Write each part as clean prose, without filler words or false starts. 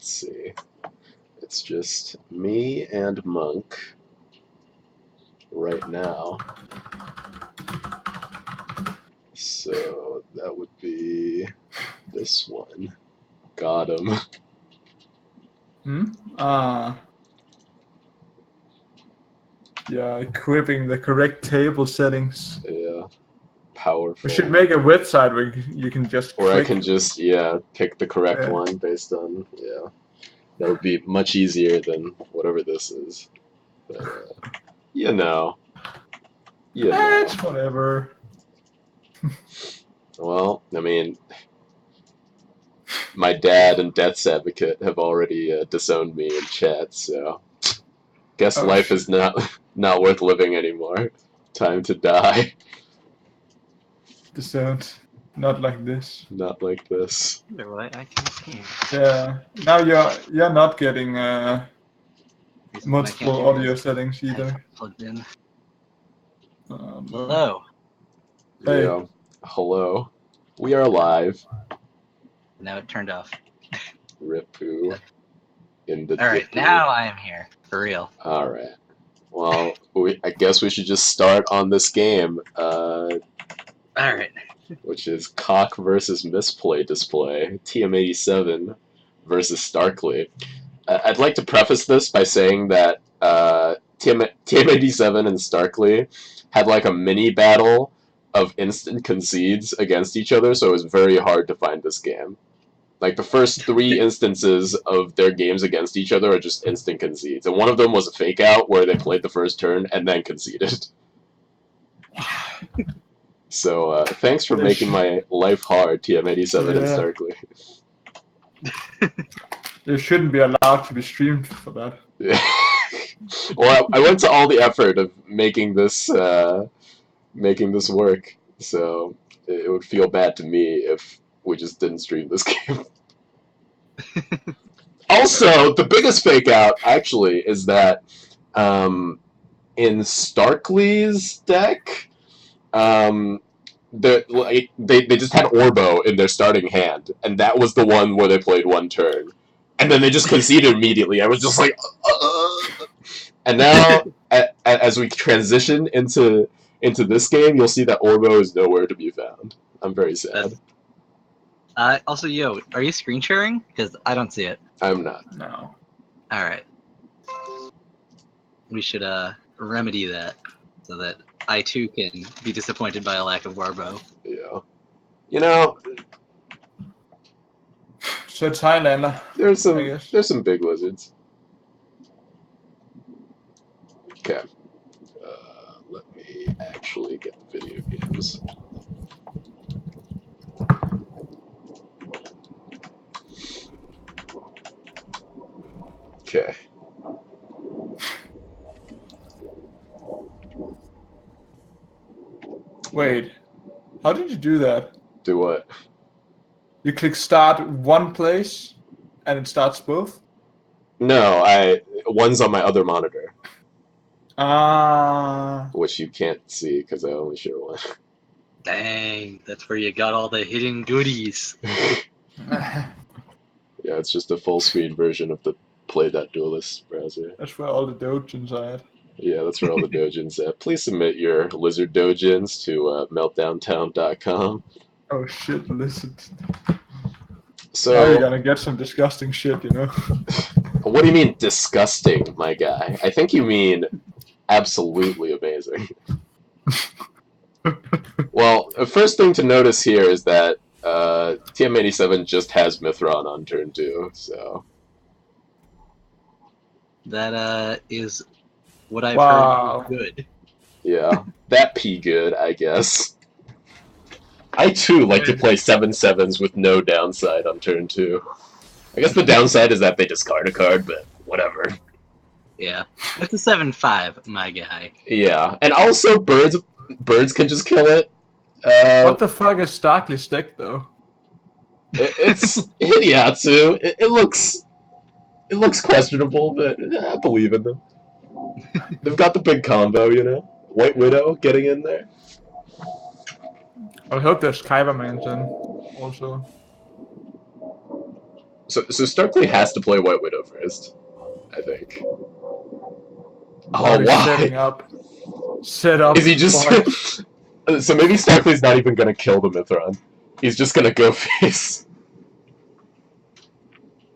let's see. It's just me and Monk right now. So that would be this one. Got him. Yeah, equipping the correct table settings. Yeah. Powerful. We should make a website where you can just Or click. I can just, pick the correct one based on, That would be much easier than whatever this is. But, you know. It's whatever. Well, I mean, my dad and Death's Advocate have already disowned me in chat, so guess life is not worth living anymore. Time to die. Disowned. Not like this. Not like this. What I can see. Yeah. Now you're not getting multiple audio settings either. Plugged in. Hello. Hello. Hey. Yeah. Hello. We are live. Now it turned off. Ripu. Alright, now I am here. For real. Alright. Well, I guess we should just start on this game. Alright. Which is Cock versus Misplay Display. TM87 versus Starkly. I'd like to preface this by saying that TM87 and Starkly had like a mini battle of instant concedes against each other, so it was very hard to find this game. Like, the first 3 instances of their games against each other are just instant concedes. And one of them was a fake out where they played the first turn and then conceded. So, thanks for making my life hard, TM87 and Starkly. It shouldn't be allowed to be streamed for that. Well, I went to all the effort of making this work, so it would feel bad to me if we just didn't stream this game. Also, the biggest fake out, actually, is that in Starkly's deck, they just had Orbo in their starting hand, and that was the one where they played one turn. And then they just conceded immediately. I was just like, And now, as we transition into this game, you'll see that Orbo is nowhere to be found. I'm very sad. Also, yo, are you screen sharing? Because I don't see it. I'm not. No. Alright. We should remedy that so that I too can be disappointed by a lack of Warbo. Yeah. You know, so it's Highlander. There's some big lizards. Okay. Let me actually get the video games. Okay. Wait, how did you do that? Do what? You click start one place, and it starts both? No, one's on my other monitor. Ah. Which you can't see because I only share one. Dang, that's where you got all the hidden goodies. Yeah, it's just a full screen version of the Play.Duelist browser. That's where all the dojins are at. Yeah, that's where all the dojins at. Please submit your lizard dojins to meltdowntown.com. Oh shit, listen. So now you're gonna get some disgusting shit, you know? What do you mean disgusting, my guy? I think you mean absolutely amazing. Well, the first thing to notice here is that TM87 just has Mithron on turn 2, so... That is what I've Wow. heard is good. Yeah, that P good, I guess. I too like to play 7/7s with no downside on turn 2. I guess the downside is that they discard a card, but whatever. Yeah, it's a 7/5, my guy. Yeah, and also birds can just kill it. What the fuck is Starkly's deck, though? It's Hideatsu. It looks questionable, but I believe in them. They've got the big combo, you know? White Widow getting in there. I hope there's Kybermans in, also. So Starkly has to play White Widow first, I think. Oh, He's why? setting up. Set up. Is he just... So maybe Starkly's not even gonna kill the Mithron. He's just gonna go face.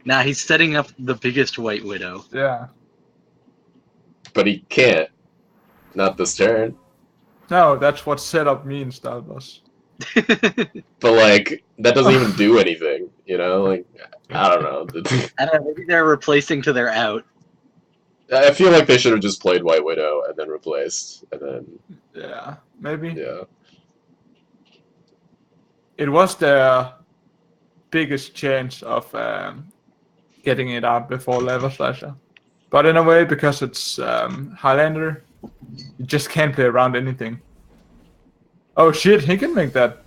Nah, he's setting up the biggest White Widow. Yeah. But he can't. Not this turn. No, that's what setup means, Dalboz. But, like, that doesn't even do anything, you know? Like, I don't know. I don't know, maybe they're replacing to their out. I feel like they should have just played White Widow and then replaced, and then... Yeah, maybe. Yeah. It was their biggest chance of getting it out before Lava Slasher. But in a way, because it's Highlander, you just can't play around anything. Oh shit, he can make that.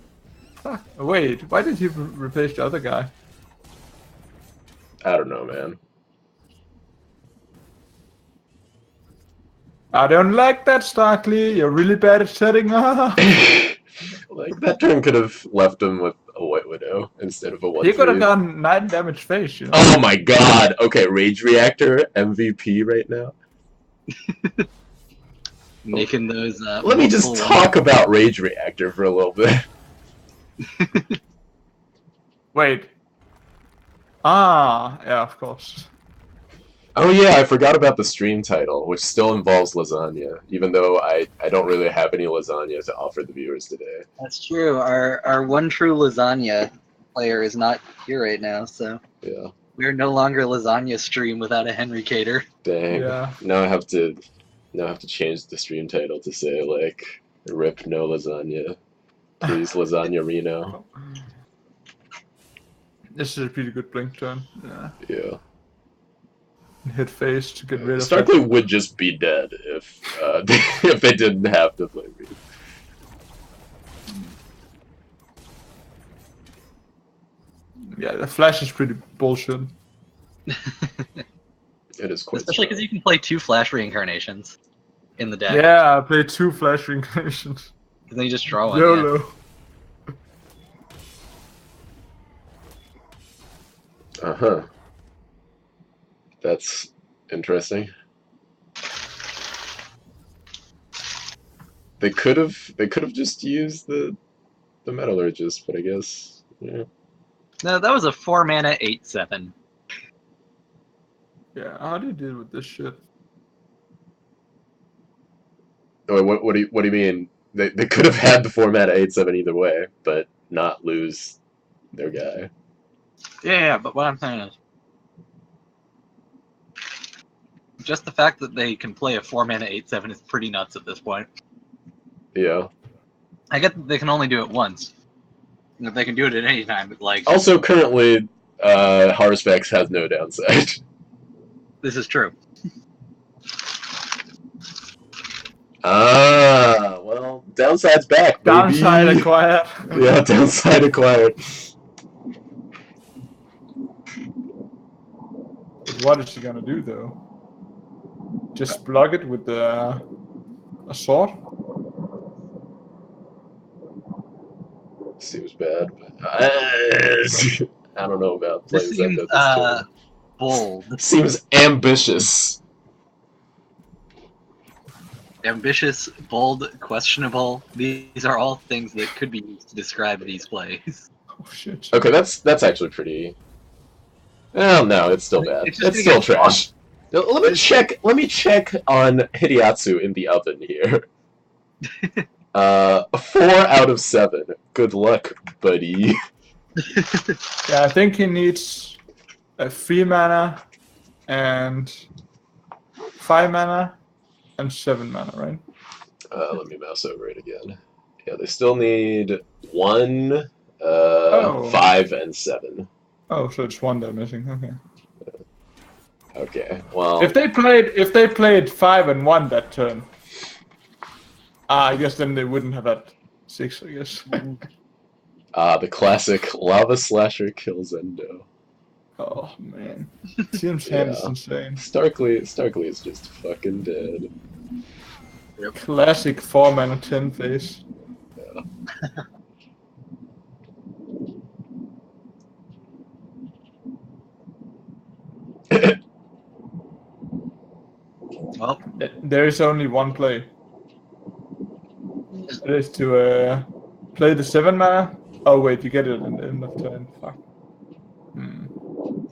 Fuck. Wait, why did he replace the other guy? I don't know, man. I don't like that, Starkly. You're really bad at setting up. Like, that turn could have left him with a White Widow instead of a 1-3. He could have done 9 damage face, you know? Oh my god! Okay, Rage Reactor, MVP right now. Making those. Let me just talk about Rage Reactor for a little bit. Wait. Ah, yeah, of course. Oh yeah, I forgot about the stream title, which still involves lasagna, even though I don't really have any lasagna to offer the viewers today. That's true. Our one true lasagna player is not here right now, so Yeah. we're no longer lasagna stream without a Henry Cater. Dang. Yeah. Now I have to change the stream title to say like "Rip no lasagna, please lasagna Reno." This is a pretty good blink turn. Yeah. Yeah. Hit face to get rid of Starkly would just be dead if if they didn't have to play me. Yeah, the flash is pretty bullshit. It is quite Especially because you can play 2 Flash reincarnations in the deck. Yeah, I played 2 flash reincarnations. And then you just draw one. Yeah. YOLO. Uh-huh. That's interesting. They could have just used the metallurgist, but I guess yeah. No, that was a 4 mana 8/7. Yeah, how do you deal with this shit? Oh, wait, what do you mean? They could have had the 4 mana 8/7 either way, but not lose their guy. Yeah, but what I'm saying is, just the fact that they can play a 4 mana 8/7 is pretty nuts at this point. Yeah. I get that they can only do it once. And that they can do it at any time, but like... Also, currently, Haruspex has no downside. This is true. Ah, well, downside's back, baby. Downside acquired. Yeah, downside acquired. What is she gonna do though? Just block it with a sword? Seems bad, but I don't know about This playing seems, Zendo this turn. bold. Seems ambitious. Ambitious, bold, questionable. These are all things that could be used to describe these plays. Oh shit. Okay, that's actually pretty. Well, no, it's still bad. It's just It's still gonna get trash. Now, let me check on Hideatsu in the oven here. 4 out of 7. Good luck, buddy. Yeah, I think he needs a 3 mana and 5 mana and 7 mana, right? Let me mouse over it again. Yeah, they still need 1, 5, and 7. Oh, so it's 1 they're missing. Okay. Okay, well. If they played 5 and 1 that turn, I guess then they wouldn't have had 6. I guess. The classic Lava Slasher kills Endo. Oh man, Team's hand is insane. Starkly is just fucking dead. Classic 4 mana 10 face. Yeah. There is only one play. It is to play the 7 mana. Oh wait, you get it in the end of turn. Fuck.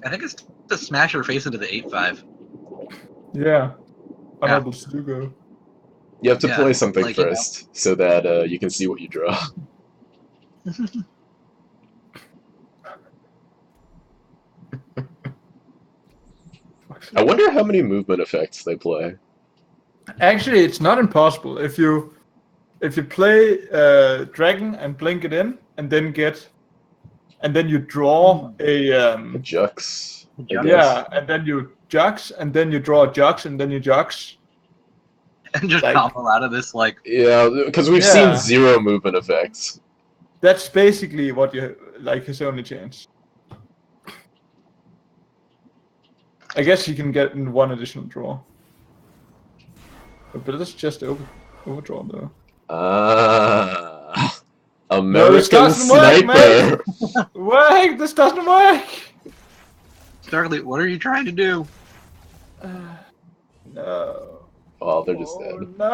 I think it's to smash her face into the 8/5. Yeah. Honorable Stugo. You have to play something like, first so that you can see what you draw. I wonder how many movement effects they play. Actually, it's not impossible. If you play Dragon and blink it in, and then you draw a Jux. yeah, and then you Jux, and then you draw a Jux, and then you Jux. And just like- combo out of this, like, Yeah, because we've seen 0 movement effects. That's basically what you like his only chance. I guess you can get in one additional draw. But it's just overdraw though. American doesn't work, Sniper. Wait, this doesn't work. Starly, what are you trying to do? No. Oh, they're just dead. No.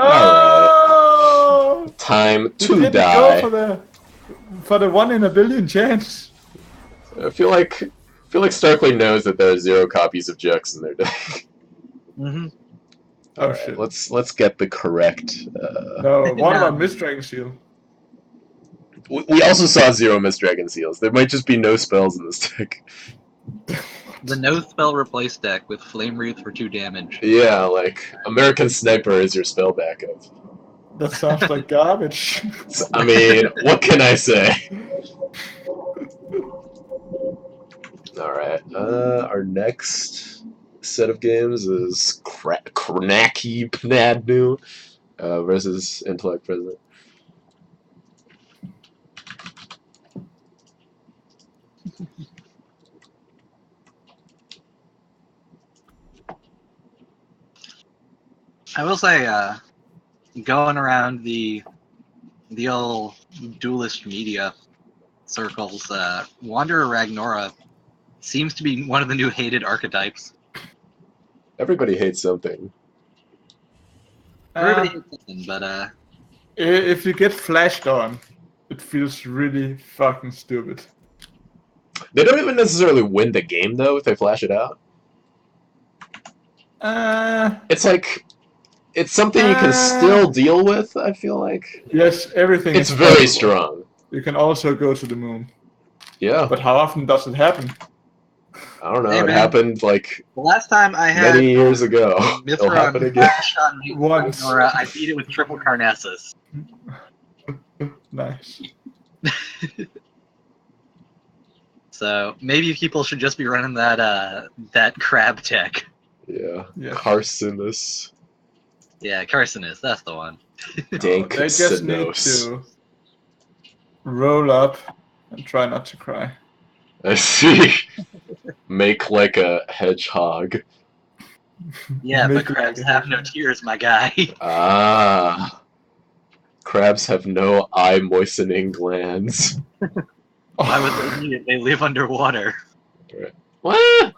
Alright. Time to Didn't die. Go for the 1 in a billion chance. I feel like Starkly knows that there are 0 copies of Jux in their deck. Mm-hmm. Oh Alright, shit. let's get the correct. No, what about Mist Dragon Seal? We also saw 0 Mist Dragon Seals. There might just be no spells in this deck. The no spell replace deck with Flame Wreath for 2 damage. Yeah, like American Sniper is your spell backup. That sounds like garbage. I mean, what can I say? Alright, our next set of games is Knacky Pnadnu versus Intellect President. I will say, going around the old duelist media circles, Wanderer Ragnora seems to be one of the new hated archetypes. Everybody hates something. Everybody hates something, but if you get flashed on, it feels really fucking stupid. They don't even necessarily win the game though if they flash it out. It's like it's something you can still deal with. I feel like Yes, everything. it's is very possible. strong. You can also go to the moon. Yeah, But how often does it happen? I don't know. Hey, it man. happened like the last time I had many years ago. It'll happen Mithra again. flash on me Once. Ragnora, I beat it with triple Carnessus. Nice. So maybe people should just be running that crab tech. Yeah, Yeah. Carcinus. Yeah, Carcinus, that's the one. Dank They just need Sinos. to roll up and try not to cry. I see. Make like a hedgehog. Yeah, Make but it crabs like a have no tears, my guy. Ah. Crabs have no eye moistening glands. Why would they need it? They live underwater. What?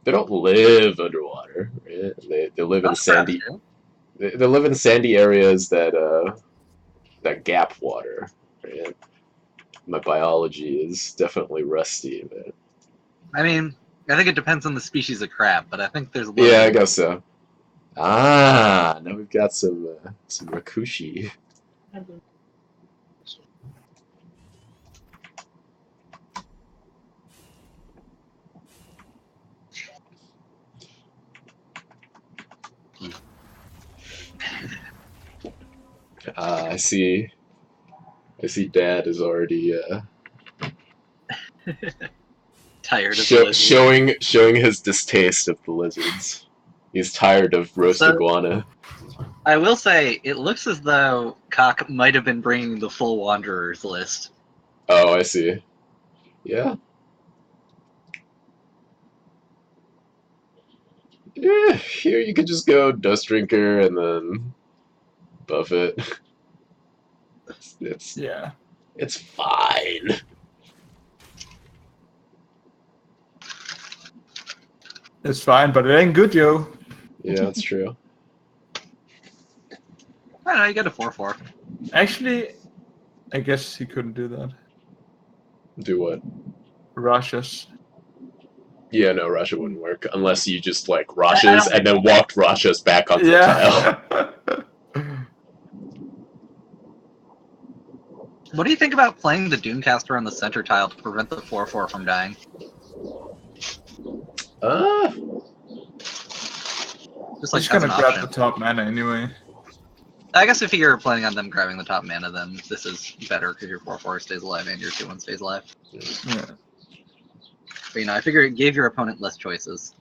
They don't live underwater. Right? They live in Most sandy. crabs do. They live in sandy areas that gap water. Right? My biology is definitely rusty, but I mean, I think it depends on the species of crab, but I think there's a yeah, I guess so. Ah, now we've got some rakushi. I see. Dad is already tired of the lizards. showing his distaste of the lizards. He's tired of roast So- iguana. I will say, it looks as though Cock might have been bringing the full Wanderers list. Oh, I see. Yeah. Yeah, here you could just go Dust Drinker and then buff it. Yeah. It's fine. It's fine, but it ain't good, yo. Yeah, that's true. I don't know, you get a 4/4. Actually, I guess he couldn't do that. Do what? Russia's. Yeah, no, Russia wouldn't work unless you just like I Russia's don't- and then walked Russia's back onto the tile. Yeah. What do you think about playing the Doomcaster on the center tile to prevent the 4/4 from dying? Just like He's as gonna an grab option. the top mana anyway. I guess if you're planning on them grabbing the top mana, then this is better because your 4/4 stays alive and your 2/1 stays alive. Yeah. But you know, I figure it gave your opponent less choices.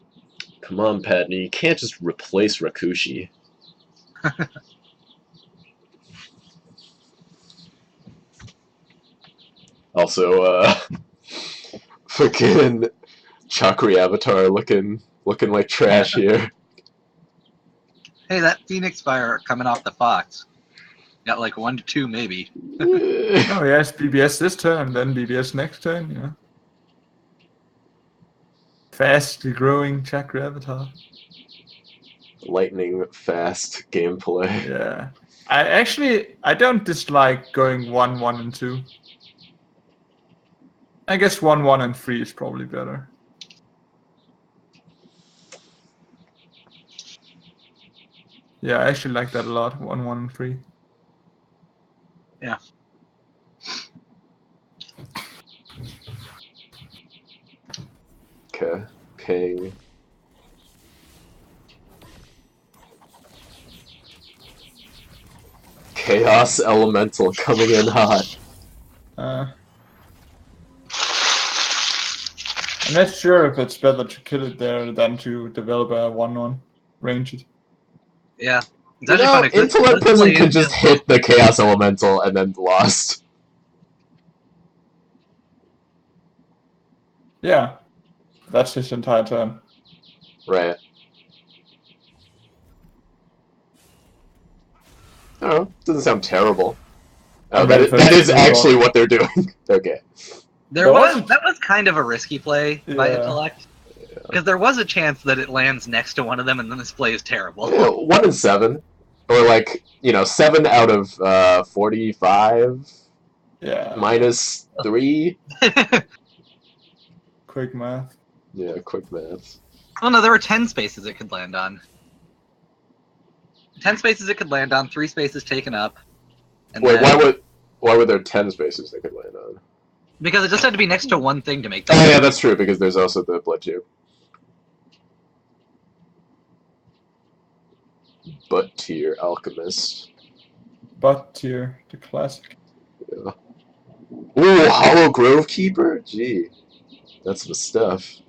Come on, Patney, you can't just replace Rakushi. Also, fucking Chakri Avatar looking like trash here. Hey, that Phoenix Fire coming off the Fox. Got like 1 to 2 maybe. Oh yes, BBS this turn, then BBS next turn, yeah. Fastly growing Chakra Avatar. Lightning fast gameplay. Yeah. I don't dislike going 1, 1, and 2. I guess 1, 1, and 3 is probably better. Yeah, I actually like that a lot. 1, 1, and 3. Yeah. Okay, ping. Chaos Elemental coming in hot. I'm not sure if it's better to kill it there than to develop a 1, 1 range it. Yeah. It's You actually know, funny. 'cause Intellect let's Prism play can just hit the Chaos Elemental and then lost. Yeah. That's his entire turn. Right. Oh, doesn't sound terrible. Oh, I'm ready for that the is next actually one. what they're doing. Okay. That was kind of a risky play by Yeah. Intellect. Because there was a chance that it lands next to one of them and then this play is terrible. 1 in 7. Or like, 7 out of 45 Yeah. minus 3. Quick math. Yeah, quick maths. Oh no, there were 10 spaces it could land on. 10 spaces it could land on, 3 spaces taken up. And Wait, then, why were there 10 spaces they could land on? because it just had to be next to one thing to make Oh that. yeah, that's true, because there's also the Blood Tube. Butt tier Alchemist. Butt tier, the classic. Yeah. Ooh, Hollow Grove Keeper? Gee. That's some stuff.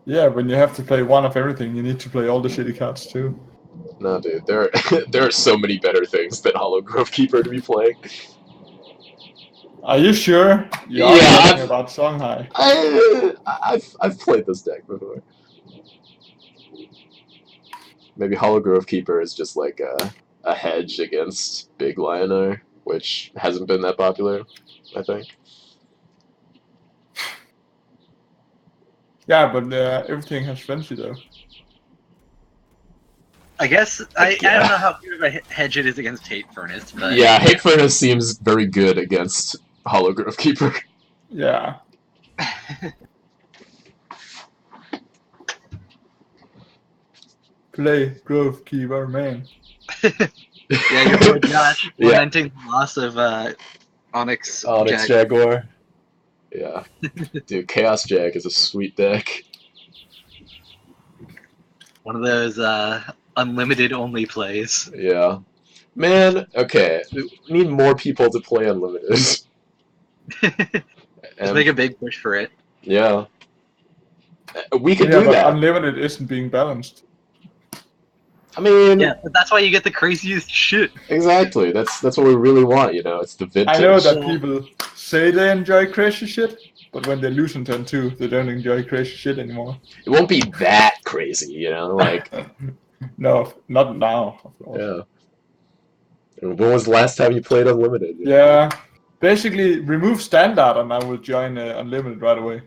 Yeah, when you have to play one of everything, you need to play all the shitty cards too. No, dude, there are so many better things than Hollow Grove Keeper to be playing. Are you sure? You are talking about Songhai. I've played this deck before. Maybe Hollow Grove Keeper is just like a hedge against Big Lionar, which hasn't been that popular, I think. Yeah, but everything has frenzy though. I guess, I don't know how good of a hedge it is against Hate Furnace, but... Yeah, Hate Furnace seems very good against Hollow Grove Keeper. Yeah. Play Grove Keeper, man. Yeah, your boy Josh lamenting the loss of Onyx Jaguar. Yeah. Dude, Chaos Jag is a sweet deck. One of those unlimited only plays. Yeah. Man, okay. We need more people to play Unlimited. Just And, make a big push for it. yeah. We could Yeah, do but that. Unlimited isn't being balanced. I mean, Yeah, but that's why you get the craziest shit. exactly. That's what we really want, It's the vintage. I know that people say they enjoy crazy shit, but when they lose in turn 2, they don't enjoy crazy shit anymore. It won't be that crazy, Like, No, not now, of course. yeah. When was the last time you played Unlimited? Yeah. Basically, remove standard and I will join Unlimited right away.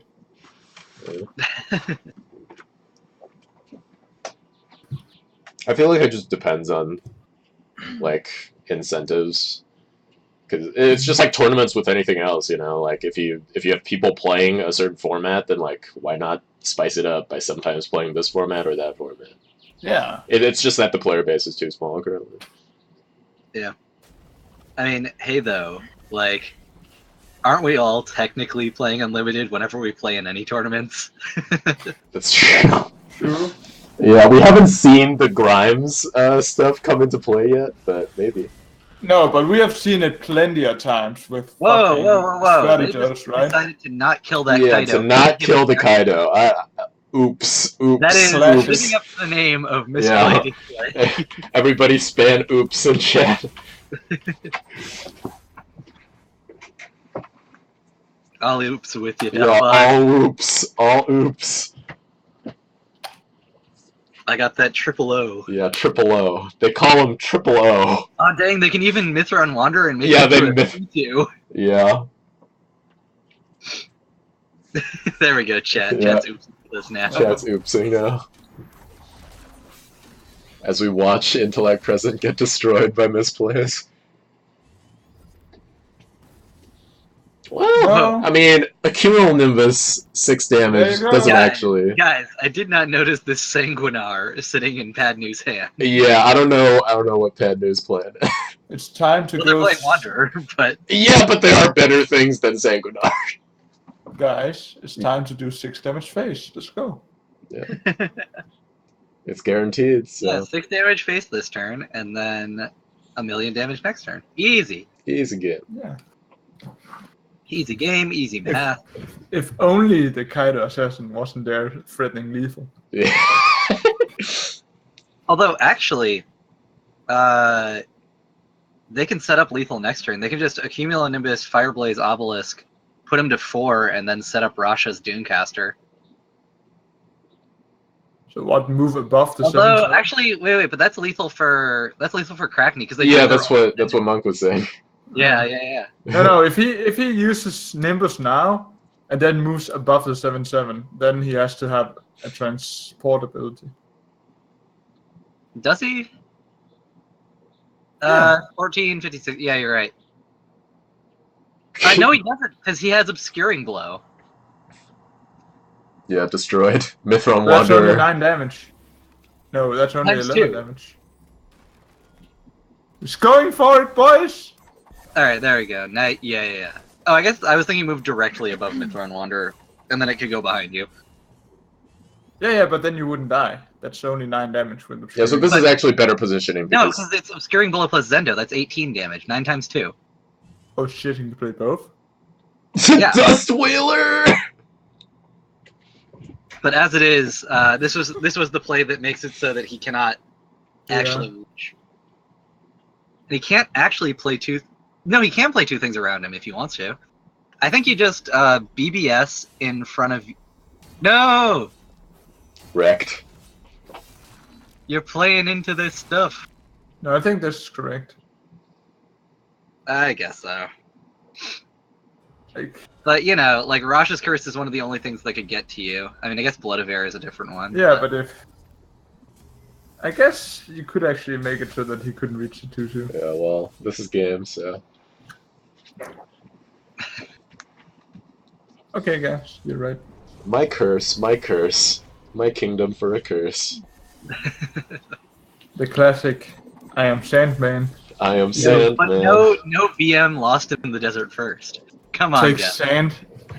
I feel like it just depends on like incentives. Because it's just like tournaments with anything else, you know. Like if you have people playing a certain format, then like why not spice it up by sometimes playing this format or that format? Yeah. It's just that the player base is too small currently. Yeah. I mean, hey though, like, aren't we all technically playing unlimited whenever we play in any tournaments? That's true. True. Yeah, we haven't seen the Grimes stuff come into play yet, but maybe. No, but we have seen it plenty of times with Whoa, whoa! They strategists, just right? decided to not kill that Yeah, Kaido. to not kill the Kaido. Oops. That is Slashes. living up to the name of misplayed display. Everybody span oops in chat. All oops with you, Yeah, Dalboz. all oops. I got that triple O. Yeah, triple O. They call him triple O. Oh dang, they can even Mithron Wander and make Yeah, it they to a myth- 3-2. Yeah. There we go, chat. Yeah. Chat's oops with us now. Chat's oopsing now. As we watch Intellect Present get destroyed by misplays. Well, No. I mean, a Cumulonimbus 6 damage There you go. doesn't Guys, actually. Guys, I did not notice this Sanguinar sitting in Padnu's hand. Yeah, I don't know what Pad News played. It's time to Well, they're go, playing Wanderer, but Yeah, but there are better things than Sanguinar. guys. It's time to do 6 damage face. Let's go. It's guaranteed, so yeah, 6 damage face this turn, and then 1,000,000 damage next turn. Easy. easy game. Yeah. Easy game, easy math. If only the Kaido assassin wasn't there threatening lethal. Yeah. Although, actually, they can set up lethal next turn. They can just Accumulonimbus, Fireblaze, Obelisk, put him to 4, and then set up Rasha's Doomcaster. So what move above the Although, 7? actually, wait, but that's lethal for Crackney because they Yeah, turn their that's what Monk was saying. Yeah. No. If he uses Nimbus now and then moves above the 7/7, then he has to have a transport ability. Does he? Yeah. 14, 56. Yeah, you're right. No, he doesn't, because he has Obscuring Blow. Yeah, destroyed. Mithron That's only Wanderer. 9 damage. No, that's only Times 11 2. damage. He's going for it, boys! Alright, there we go. Now, yeah. Oh, I guess I was thinking move directly above Mithron Wanderer, and then it could go behind you. Yeah, but then you wouldn't die. That's only 9 damage with the. Yeah, so this is actually better positioning No, because because it's Obscuring Blow plus Zendo. That's 18 damage. 9 times 2. Oh shit, he can play both? Yeah. Dust Whaler. But as it is, this was the play that makes it so that he cannot actually reach. And he can't actually play two. No, he can play two things around him if he wants to. I think you just BBS in front of. No, Wrecked. you're playing into this stuff. No, I think this is correct. I guess so. Like, But you know, like Rasha's Curse is one of the only things that could get to you. I mean, I guess Blood of Air is a different one. yeah, but if. I guess you could actually make it so that he couldn't reach the 2-2. Yeah, well, this is game, so. Okay, guys, you're right. My curse, my kingdom for a curse. The classic I am Sandman. I am But Sandman. no VM lost him in the desert first. Come on, Take guys. sand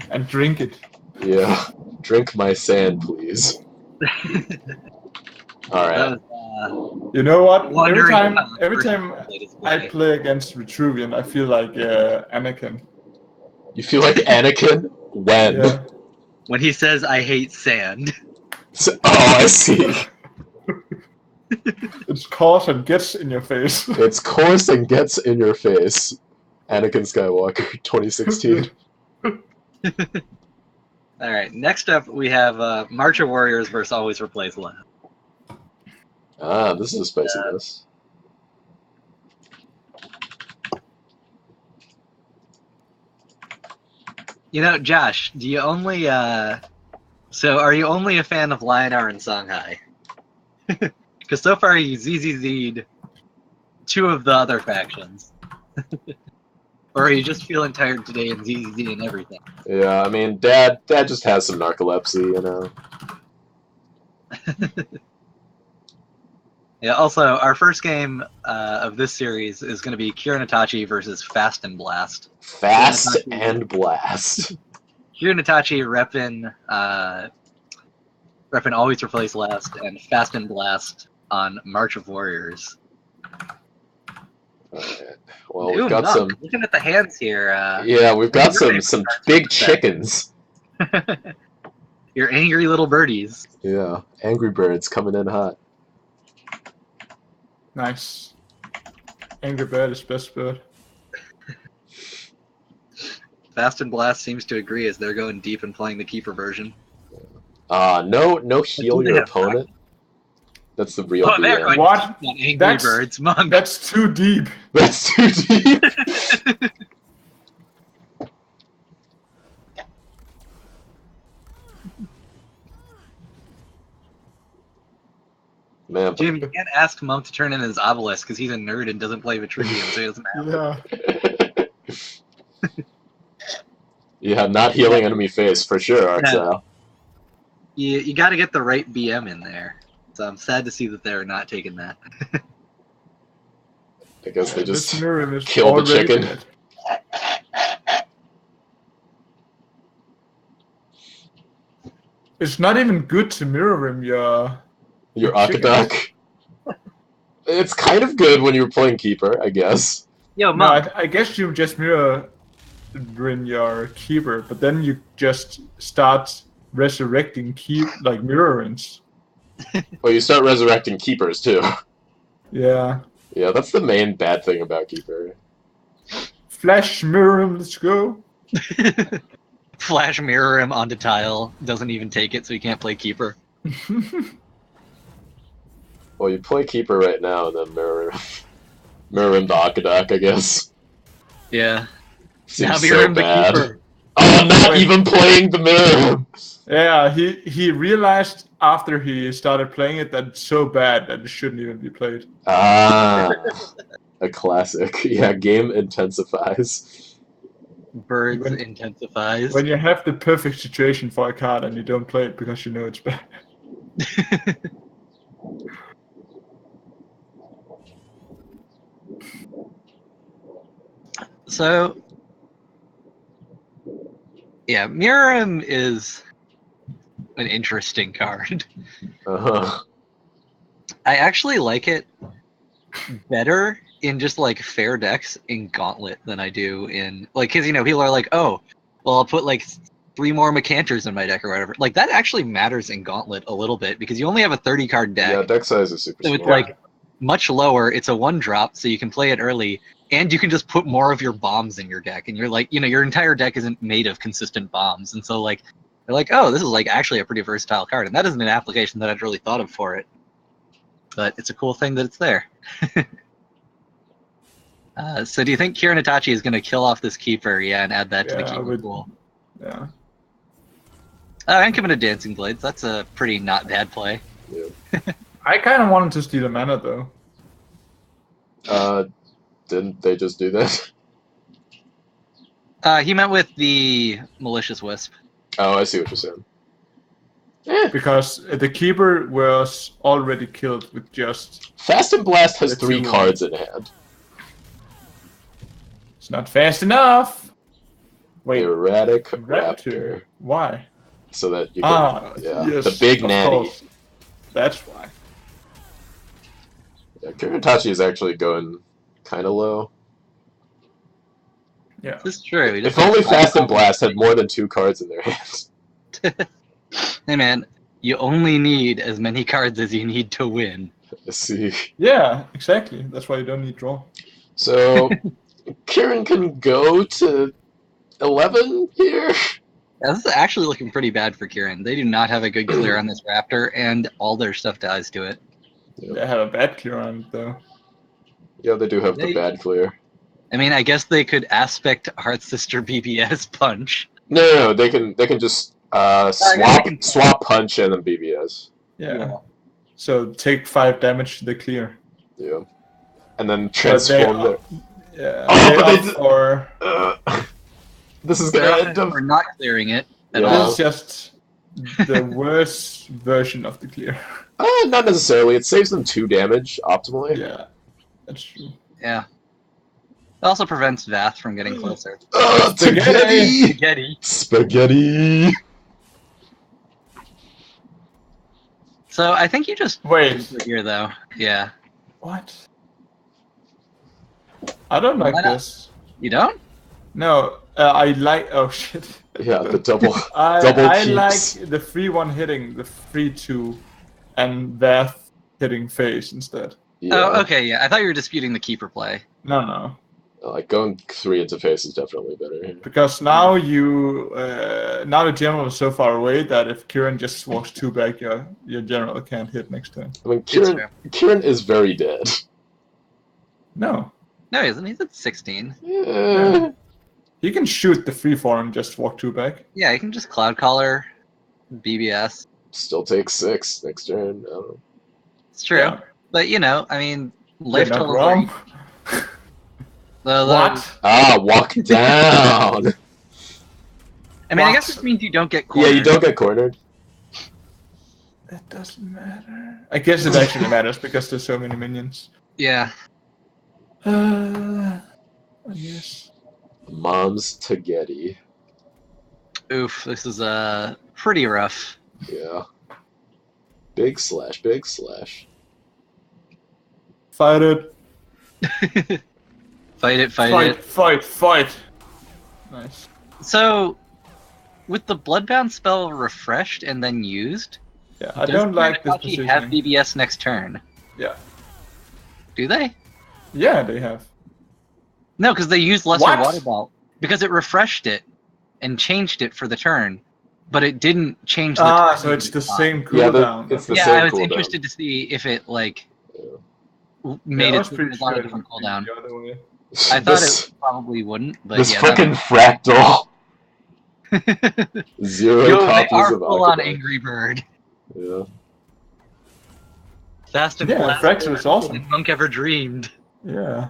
and drink it. Yeah. Drink my sand, please. Alright. That was, You know what? Every wondering time how the first play this I play. play against Vitruvian, I feel like Anakin. You feel like Anakin? When? Yeah. When he says, "I hate sand." Oh, I see. It's coarse and gets in your face. It's coarse and gets in your face. Anakin Skywalker, 2016. All right. Next up, we have March of Warriors versus Always Replays Lab. Ah, this is a spicy list. You know, Josh, do you only so are you only a fan of Lionar and Songhai? Because so far you ZZZ'd two of the other factions. Or are you just feeling tired today and ZZ and everything? Yeah, I mean, Dad just has some narcolepsy, you know. Yeah. Also, our first game of this series is going to be Kira Natachi versus Fast and Blast. Fast and Blast. Kira Natachi repping Always Replace Last, and Fast and Blast on March of Warriors. Alright. Well, Ooh, we've got Monk. some. Looking at the hands here. Yeah, we've got Your some big chickens. Your angry little birdies. Yeah, Angry Birds coming in hot. Nice. Angry Bird is best bird. Fast and Blast seems to agree as they're going deep and playing the keeper version. No heal they your have opponent. That's the real Oh, they're DM. going What? deep on Angry That's- Birds, Monk. That's too deep. That's too deep. Man, Jim, you can't ask Monk to turn in his obelisk because he's a nerd and doesn't play Vitrivium, so he doesn't have Yeah. yeah, not healing enemy face for sure, Arxel. You got to get the right BM in there. So I'm sad to see that they're not taking that. I guess they This just mirror is kill the already chicken. dead. It's not even good to mirror him, your chicken. Akadak. It's kind of good when you're playing Keeper, I guess. Yo, No, Monk. I guess you just mirror when your keeper, but then you just start resurrecting mirrorings. Well, you start resurrecting Keepers too. Yeah. Yeah, that's the main bad thing about Keeper. Flash mirror him, let's go. Flash mirror him onto tile. Doesn't even take it, so he can't play keeper. Well, you play Keeper right now, and then mirror him to Akadak, I guess. Yeah. Seems Now mirror so him to bad. keeper. Oh, I'm not Wait. even playing the mirror. Yeah, he realized after he started playing it that it's so bad that it shouldn't even be played. Ah, a classic. Yeah, game intensifies. Birds When- intensifies. When you have the perfect situation for a card and you don't play it because you know it's bad. So, yeah, Miram is an interesting card. Uh-huh. I actually like it better in just like fair decks in Gauntlet than I do in like, because people are like, oh, well, I'll put like 3 more Macanters in my deck or whatever. Like that actually matters in Gauntlet a little bit because you only have a 30 card deck. Yeah, deck size is super So small. it's like much lower. It's a 1-drop, so you can play it early, and you can just put more of your bombs in your deck. And you're like, your entire deck isn't made of consistent bombs, and so like they're like, oh, this is like actually a pretty versatile card, and that isn't an application that I'd really thought of for it. But it's a cool thing that it's there. So do you think Kira Natachi is going to kill off this keeper? Yeah, and add that to the Yeah, I keeper would- pool. Yeah. I'm coming to Dancing Blades. That's a pretty not bad play. I kind of wanted to steal a mana though. Didn't they just do that? He meant with the Malicious Wisp. Oh, I see what you're saying. Because the keeper was already killed with just... Fast and Blast has That's 3 too cards in hand. It's not fast enough! Wait, Erratic Raptor. Raptor. Why? So that you can... yeah, yes, the big of natty. course. That's why. Yeah, Kiritachi is actually going kind of low. Yeah. This is true. He If just- only Fast and Blast had more than 2 cards in their hands. Hey man, you only need as many cards as you need to win. Let's see. Yeah, exactly. That's why you don't need draw. So, Kieran can go to 11 here? Yeah, this is actually looking pretty bad for Kieran. They do not have a good clear on this Raptor, and all their stuff dies to it. They have a bad clear on it though. Yeah, they do have the They- bad clear. I mean, I guess they could aspect Heart Sister BBS punch. No, they can just guess they can- swap punch and then BBS. Yeah. Yeah. So take 5 damage to the clear. Yeah. and then transform their. Yeah. Oh, they but opt for. This is gonna end up. We're not clearing it at Yeah. all. This is just the worst version of the clear. Not necessarily. It saves them 2 damage optimally. Yeah, that's true. Yeah. It also prevents Vath from getting closer. Spaghetti! Spaghetti. Spaghetti! So I think you just Wait. here though. Yeah. What? I don't like Why not? this. You don't? No, I like. Oh shit. Yeah, the double. I keeps. like the 3-1 hitting the 3-2, and Vath hitting phase instead. Yeah. Oh, okay. Yeah. I thought you were disputing the keeper play. No. Like going 3 into face is definitely better here. Because now now the general is so far away that if Kieran just walks 2 back, your general can't hit next turn. I mean, Kieran is very dead. No, No. he isn't. He's at 16. Yeah. He can shoot the 3-4 and just walk 2 back. Yeah, you can just Cloud Caller, BBS. Still takes 6 next turn. I don't know. It's true. Yeah. But, you know, I mean, You're life not total. wrong. What? Walk down! I mean, I What? guess this means you don't get cornered. Yeah, you don't get cornered. That doesn't matter. I guess it actually matters because there's so many minions. Yeah. I guess. Mom's spaghetti. Oof, this is pretty rough. Yeah. Big slash, big slash. Fight it. Fight it. Fight. Nice. So, with the Bloodbound spell refreshed and then used, Yeah, I does don't like this Manakachi have positioning. BBS next turn? Yeah. Do they? Yeah, they have. No, because they used Lesser What? Water Ball. Because it refreshed it and changed it for the turn, but it didn't change the turn So it's the time. same Yeah, cooldown. it's the Yeah, same I was cooldown. interested to see if it, like, Yeah. made I it was pretty on a sure different it would cooldown. be the other way. I thought it probably wouldn't, but This yeah. fucking fractal. That... 0 Yo, they copies are of full on Aquabot. Angry Bird. Yeah. Fast and Yeah, flat. Fractal is awesome. than Monk ever dreamed. Yeah.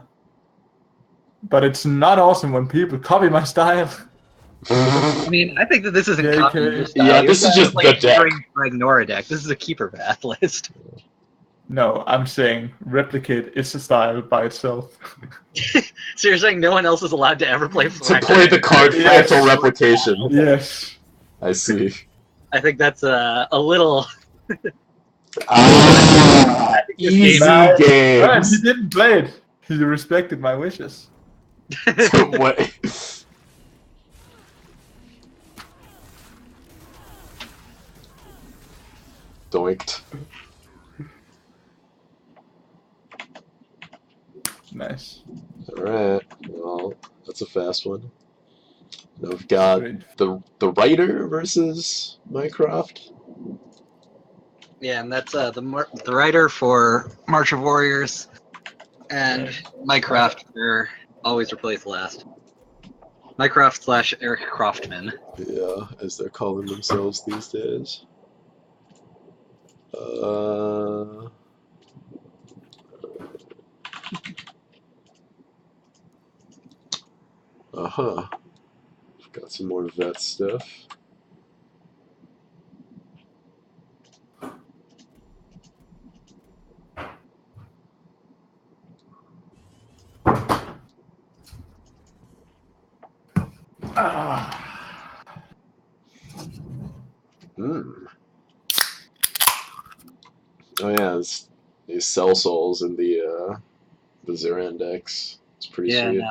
But it's not awesome when people copy my style. I mean, I think that this isn't Yeah, copying okay. your style. Yeah, Your this is style just like the deck. Rhagnora deck. This is a keeper path list. No, I'm saying replicate is a style by itself. So you're saying no one else is allowed to ever play To Fractal? play the card Yes. fractal replication. Yes. I see. I think that's a little... Easy Right, he games. didn't play it. He respected my wishes. What? Doinked. Nice. Alright, well, that's a fast one. Now we've got Great. the writer versus Mycroft. Yeah, and that's the writer for March of Warriors, and Mycroft for Always Replace Last. Mycroft / Eric Croftman. Yeah, as they're calling themselves these days. Got some more vet stuff. Oh yeah, these cell souls in the Ziran decks. It's pretty sweet. No,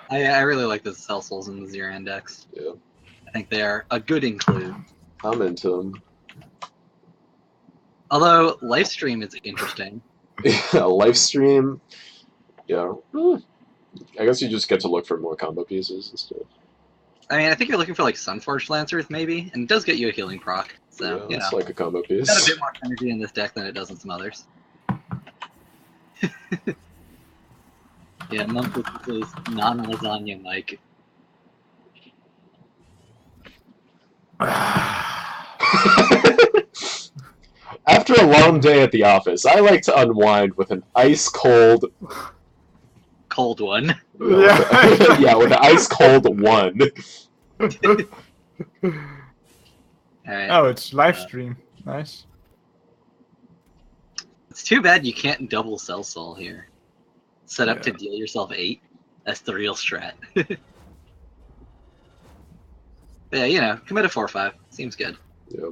I really like the Cell Souls in the Ziran decks. Yeah. I think they are a good include. I'm into them. Although Lifestream is interesting. Yeah, live stream. Yeah. I guess you just get to look for more combo pieces instead. I mean, I think you're looking for like Sunforged Lancers maybe, and it does get you a healing proc. So Yeah, you know, it's like a combo it's got a piece. bit more energy in this deck than it does in some others. Yeah, Monk is non-lasagna Mike. After a long day at the office, I like to unwind with an ice cold cold one. Yeah. Yeah, with the ice cold one. Alright. Oh, it's live stream. Nice. It's too bad you can't double Cell Soul here. Set up to Yeah. deal yourself 8. That's the real strat. But yeah, commit a 4/5. Seems good. Yeah.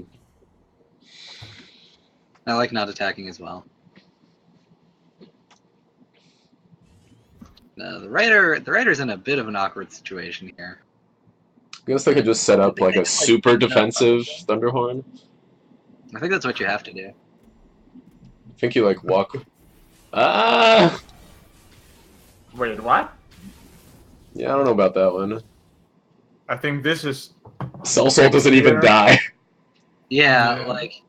I like not attacking as well. No, the Raider's in a bit of an awkward situation here. I guess they could just set up think like they a just, like, super no, defensive Thunderhorn. I think that's what you have to do. I think you like walk. Ah! Wait, what? Yeah, I don't know about that one. I think this is. Cell Soul doesn't even Here. die. Yeah, Yeah. like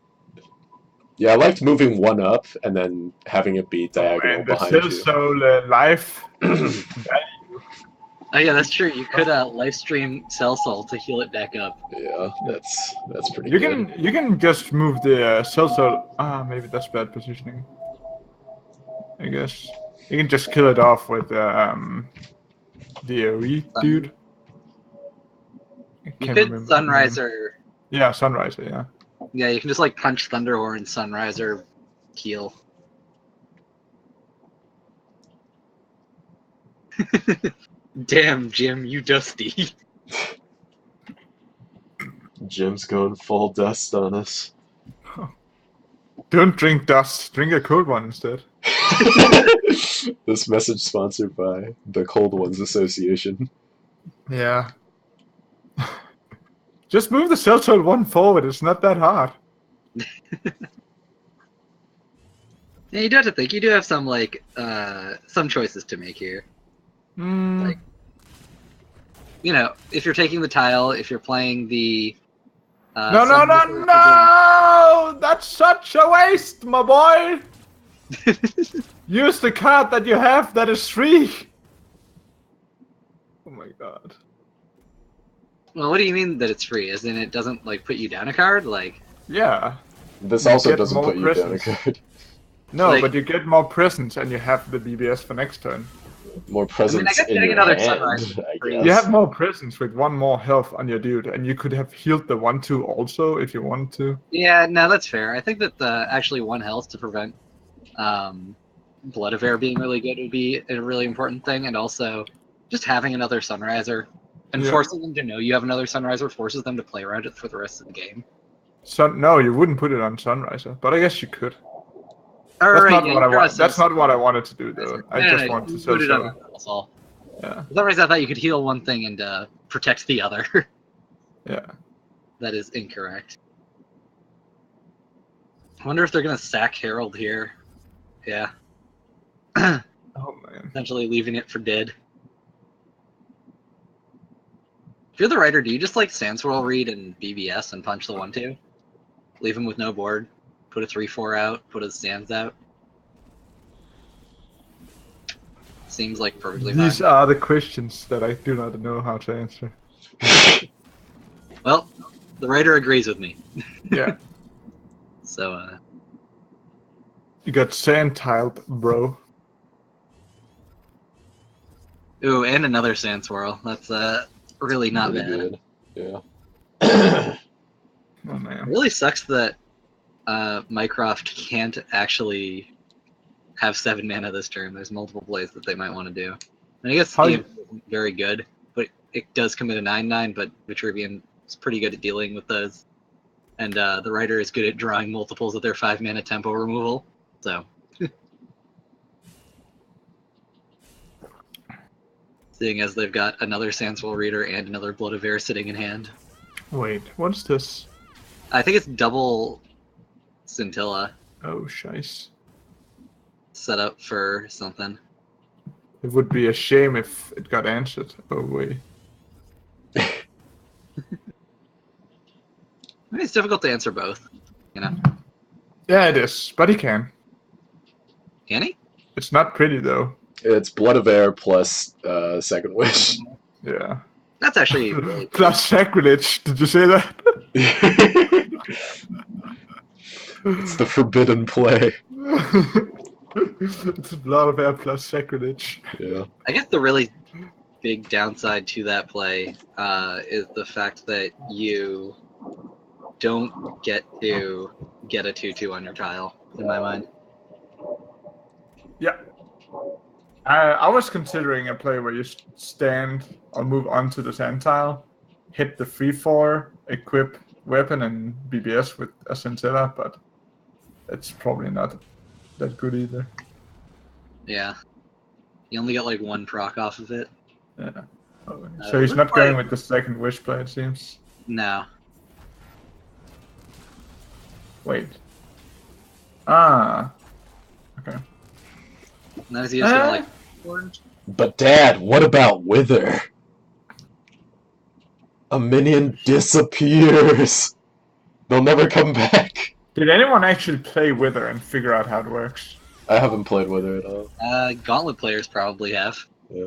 Yeah, I liked moving one up and then having it be diagonal And the behind Cell you. Soul life. oh yeah, that's true. You could live stream Cell Soul to heal it back up. Yeah, that's pretty You good. can just move the Cell Soul. Maybe that's bad positioning. I guess you can just kill it off with the AoE dude. I You can't could remember the name. Sunriser. Yeah, Sunriser. Yeah. Yeah, you can just like punch Thunderhorn, Sunriser, heal. Damn, Jim, you dusty. Jim's going full dust on us. Don't drink dust. Drink a cold one instead. This message sponsored by the Cold Ones Association. Yeah. Just move the Cell Soul one forward. It's not that hard. Yeah, you do have to think. You do have some like some choices to make here. Like, if you're taking the tile, if you're playing the No! That's such a waste, my boy. Use the card that you have that is free. Oh my god. Well, what do you mean that it's free? As in it doesn't like put you down a card? Like Yeah. This You also get doesn't more put you down a presence. card. No, Like- but you get more presence and you have the BBS for next turn. More presence guess in getting your another hand, Sunrise I free. guess. You have more presence with one more health on your dude, and you could have healed the 1/2 also if you want to. yeah, no, that's fair. I think that actually 1 health to prevent Blood of Air being really good would be a really important thing, and also just having another Sunriser and Yeah. forcing them to know you have another Sunriser forces them to play around it for the rest of the game. No, you wouldn't put it on Sunriser, but I guess you could. All That's right, not yeah, what I you draw want. That's some- not what I wanted to do, though. I No, just no, wanted to you Cell put it on Soul. Cell Soul. Yeah, For some reason, I thought you could heal one thing and protect the other. yeah. That is incorrect. I wonder if they're gonna sack Herald here. Yeah. Oh man. Essentially leaving it for dead. If you're the writer, do you just like Sandswirl read and BBS and punch the 1/2? Leave him with no board. Put a 3/4 out. Put his Sands out. Seems like perfectly These fine. are the questions that I do not know how to answer. Well, the writer agrees with me. Yeah. So, You got sand tiled, bro. ooh, and another Sand Swirl. That's really not Really bad. good. Yeah. Oh It man. really sucks that Mycroft can't actually have 7 mana this turn. There's multiple plays that they might want to do. And I guess How EMP isn't very good, but it does commit a 9/9, but Vitruvian is pretty good at dealing with those. And the writer is good at drawing multiples of their 5 mana tempo removal. So. Seeing as they've got another Sandswell Reader and another Blood of Air sitting in hand. Wait, what's this? I think it's double Scintilla Oh, shice. set up for something. It would be a shame if it got answered. Oh wait. I mean, it's difficult to answer both, you know? Yeah, it is, but he can. Can he? It's not pretty though. It's Blood of Air plus Second Wish. Yeah. That's actually really cool. Plus sacrilege. Did you say that? It's the forbidden play. It's a lot of air plus sacrilege. Yeah. I guess the really big downside to that play is the fact that you don't get to get a 2/2 on your tile, in my mind. Yeah. I was considering a play where you stand or move onto the sand tile, hit the 3/4, equip weapon and BBS with a Centella, but it's probably not that good either. Yeah. You only get like one proc off of it. Yeah. So he's not going with the second wish play, it seems. No. Wait. Ah. Okay. That is just like orange. But Dad, what about Wither? A minion disappears. They'll never come back. Did anyone actually play Wither and figure out how it works? I haven't played Wither at all. Gauntlet players probably have. Yeah.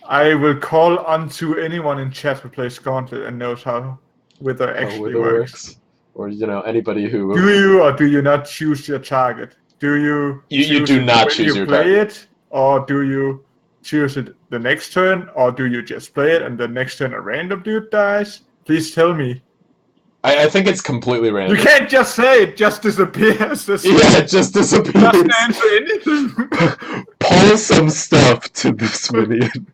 I will call onto anyone in chat who plays Gauntlet and knows how Wither actually works. Or anybody who. Do you or do you not choose your target? Do you? You do not choose your play target. it, or do you choose it the next turn, or do you just play it and the next turn a random dude dies? Please tell me. I think it's completely random. You can't just say it just disappears. Yeah, it just disappears. Doesn't answer anything. Pull some stuff to this minion.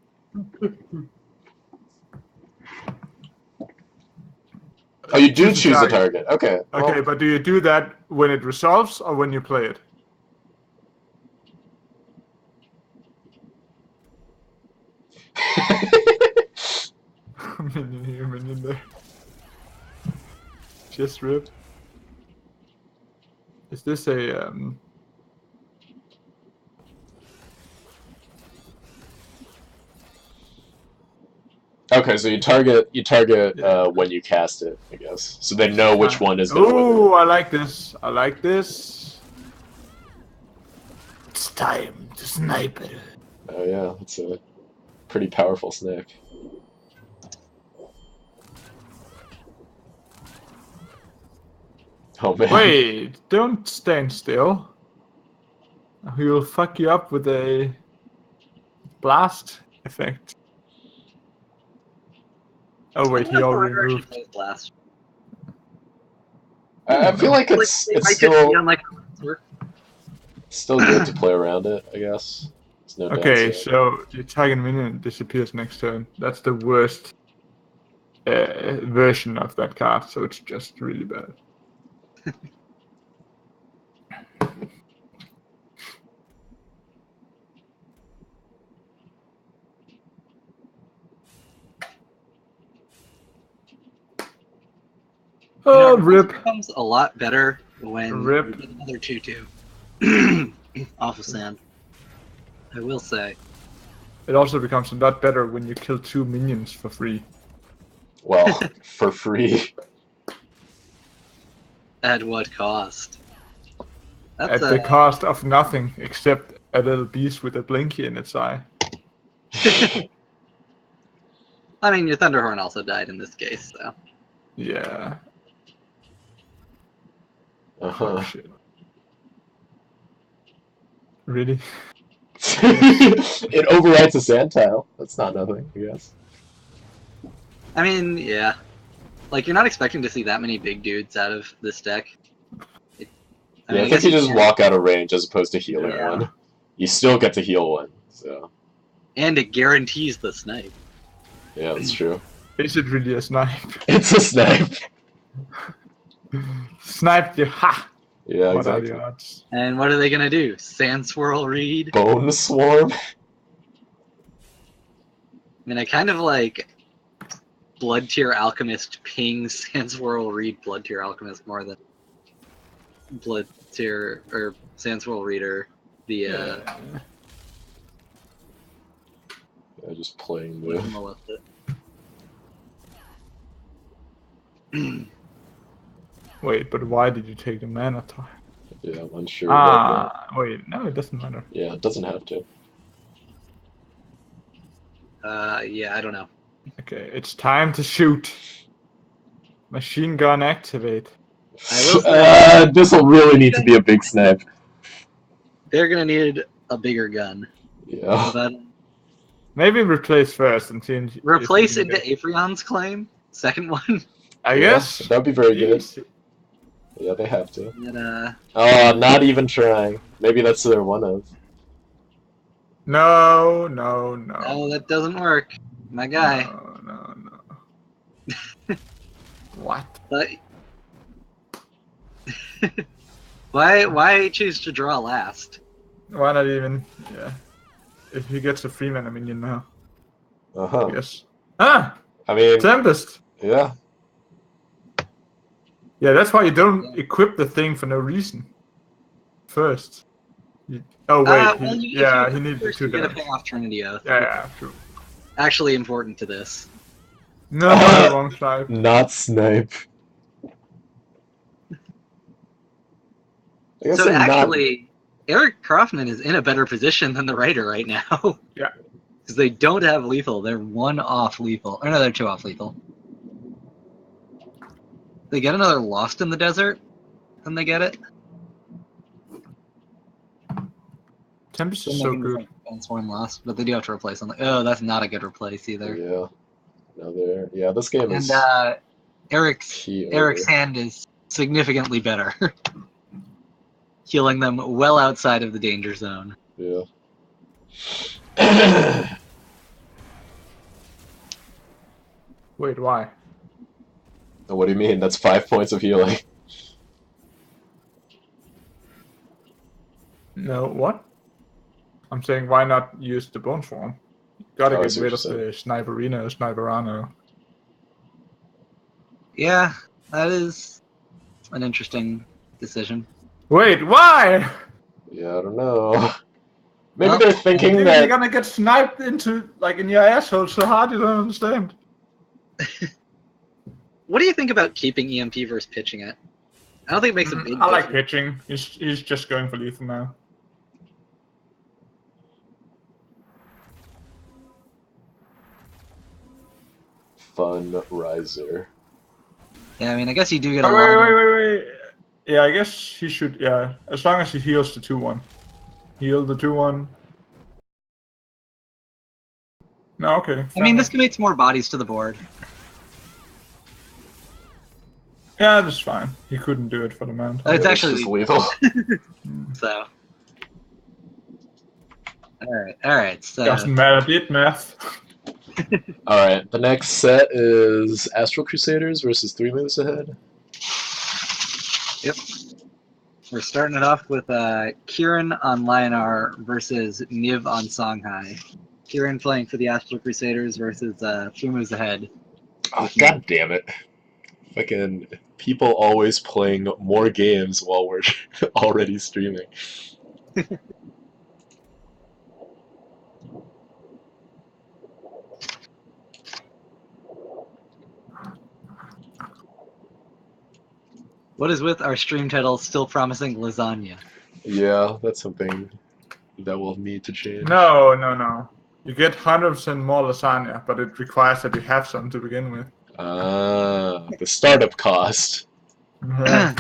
Oh, you do choose a target. Okay. Okay, Well, but do you do that when it resolves or when you play it? Minion here, minion there. Just rip. Is this a okay, so you target when you cast it, I guess. So they know which one is. Oh, I like this. I like this. It's time to snipe it. Oh yeah, it's a pretty powerful snake. Oh man. Wait, don't stand still. He'll fuck you up with a blast effect. Oh wait, he already moved. Blast. I feel like it's still good to play around it, I guess. It's no Okay, downside. so your target minion disappears next turn. That's the worst version of that card, so it's just really bad. Oh, rip. It becomes a lot better when Rip. you get another 2/2 off of sand. I will say. It also becomes a lot better when you kill 2 minions for free. Well, for free. At what cost? At the cost of nothing except a little beast with a blinky in its eye. I mean, your Thunderhorn also died in this case, so. Yeah. Uh-huh. Oh, shit. Really? It overwrites a sand tile. That's not nothing, I guess. I mean, yeah. Like, you're not expecting to see that many big dudes out of this deck. I think you just walk out of range as opposed to healing Yeah. one. You still get to heal one, so. And it guarantees the snipe. Yeah, that's true. Is it really a snipe? It's a snipe. Sniped you, ha! Yeah, What are exactly. the odds? And what are they gonna do? Sand Swirl Reed? Bone Swarm? I mean, I kind of like Blood Tier Alchemist ping Sand Swirl Reed Blood Tier Alchemist more than Blood Tier or Sand Swirl Reader. Yeah, just playing the... Wait, but why did you take the mana tile? Yeah, I'm unsure about that. Wait, no, it doesn't matter. Yeah, it doesn't have to. Yeah, I don't know. Okay, it's time to shoot. Machine gun activate. I will say This will really need to be a big snipe. they're gonna need a bigger gun. Yeah. But Maybe replace first and change. replace into Aphrion's claim. Second one. I Yeah, guess. that'd be very good. Jeez. Yeah, they have to. And, Oh, not even trying. Maybe that's their one of. No. no, that doesn't work. My guy. No. What? But why choose to draw last? Why not even? Yeah. If he gets a free mana minion now. Uh-huh. Yes. Ah! I mean, Tempest! yeah. Yeah, that's why you don't equip the thing for no reason. First. Oh, wait. Well, he needs the 2 to get a damage. pay off Trinity Oath. Yeah, true. Actually important to this. No, wrong side. Not snipe. I guess So they're actually, Eric Kaufman is in a better position than the writer right now. Yeah. Because they don't have lethal. They're 1 off lethal. Or no, they're 2 off lethal. They get another Lost in the Desert, then they get it. Tempest Then is they so can just, good. like, fence one Lost, but they do have to replace something. Oh, that's not a good replace either. Yeah. No, they're... Yeah, this game is... And Eric's key Eric's over. hand is significantly better. Healing them well outside of the danger zone. Yeah. Wait, why? What do you mean? That's 5 points of healing. No, what? I'm saying why not use the bone form? Gotta Oh, I get see what rid you're of saying. the Sniperino, Sniperano. Yeah, that is an interesting decision. Wait, why? Yeah, I don't know. Maybe Well, they're thinking You're that... gonna get sniped into, like, in your asshole so hard you don't understand. What do you think about keeping EMP versus pitching it? I don't think it makes a big I like difference. pitching. He's just going for lethal now. Fun riser. Yeah, I mean, I guess you do get a Oh, lot. wait. Yeah, I guess he should, yeah. As long as he heals the 2-1. Heal the 2-1. No, okay. I mean, this commits more bodies to the board. Yeah, that's fine. He couldn't do it for the mount. It's Yeah, actually just lethal. so. Alright, so. Doesn't matter, did math. Alright, the next set is Astral Crusaders versus 3 moves ahead. Yep. We're starting it off with Kieran on Lionar versus Niv on Songhai. Kieran playing for the Astral Crusaders versus 3 moves ahead. Oh, God damn it. Fucking people always playing more games while we're already streaming. What is with our stream title still promising lasagna? Yeah, that's something that will need to change. No. You get 100% more lasagna, but it requires that you have some to begin with. The startup cost. Yeah.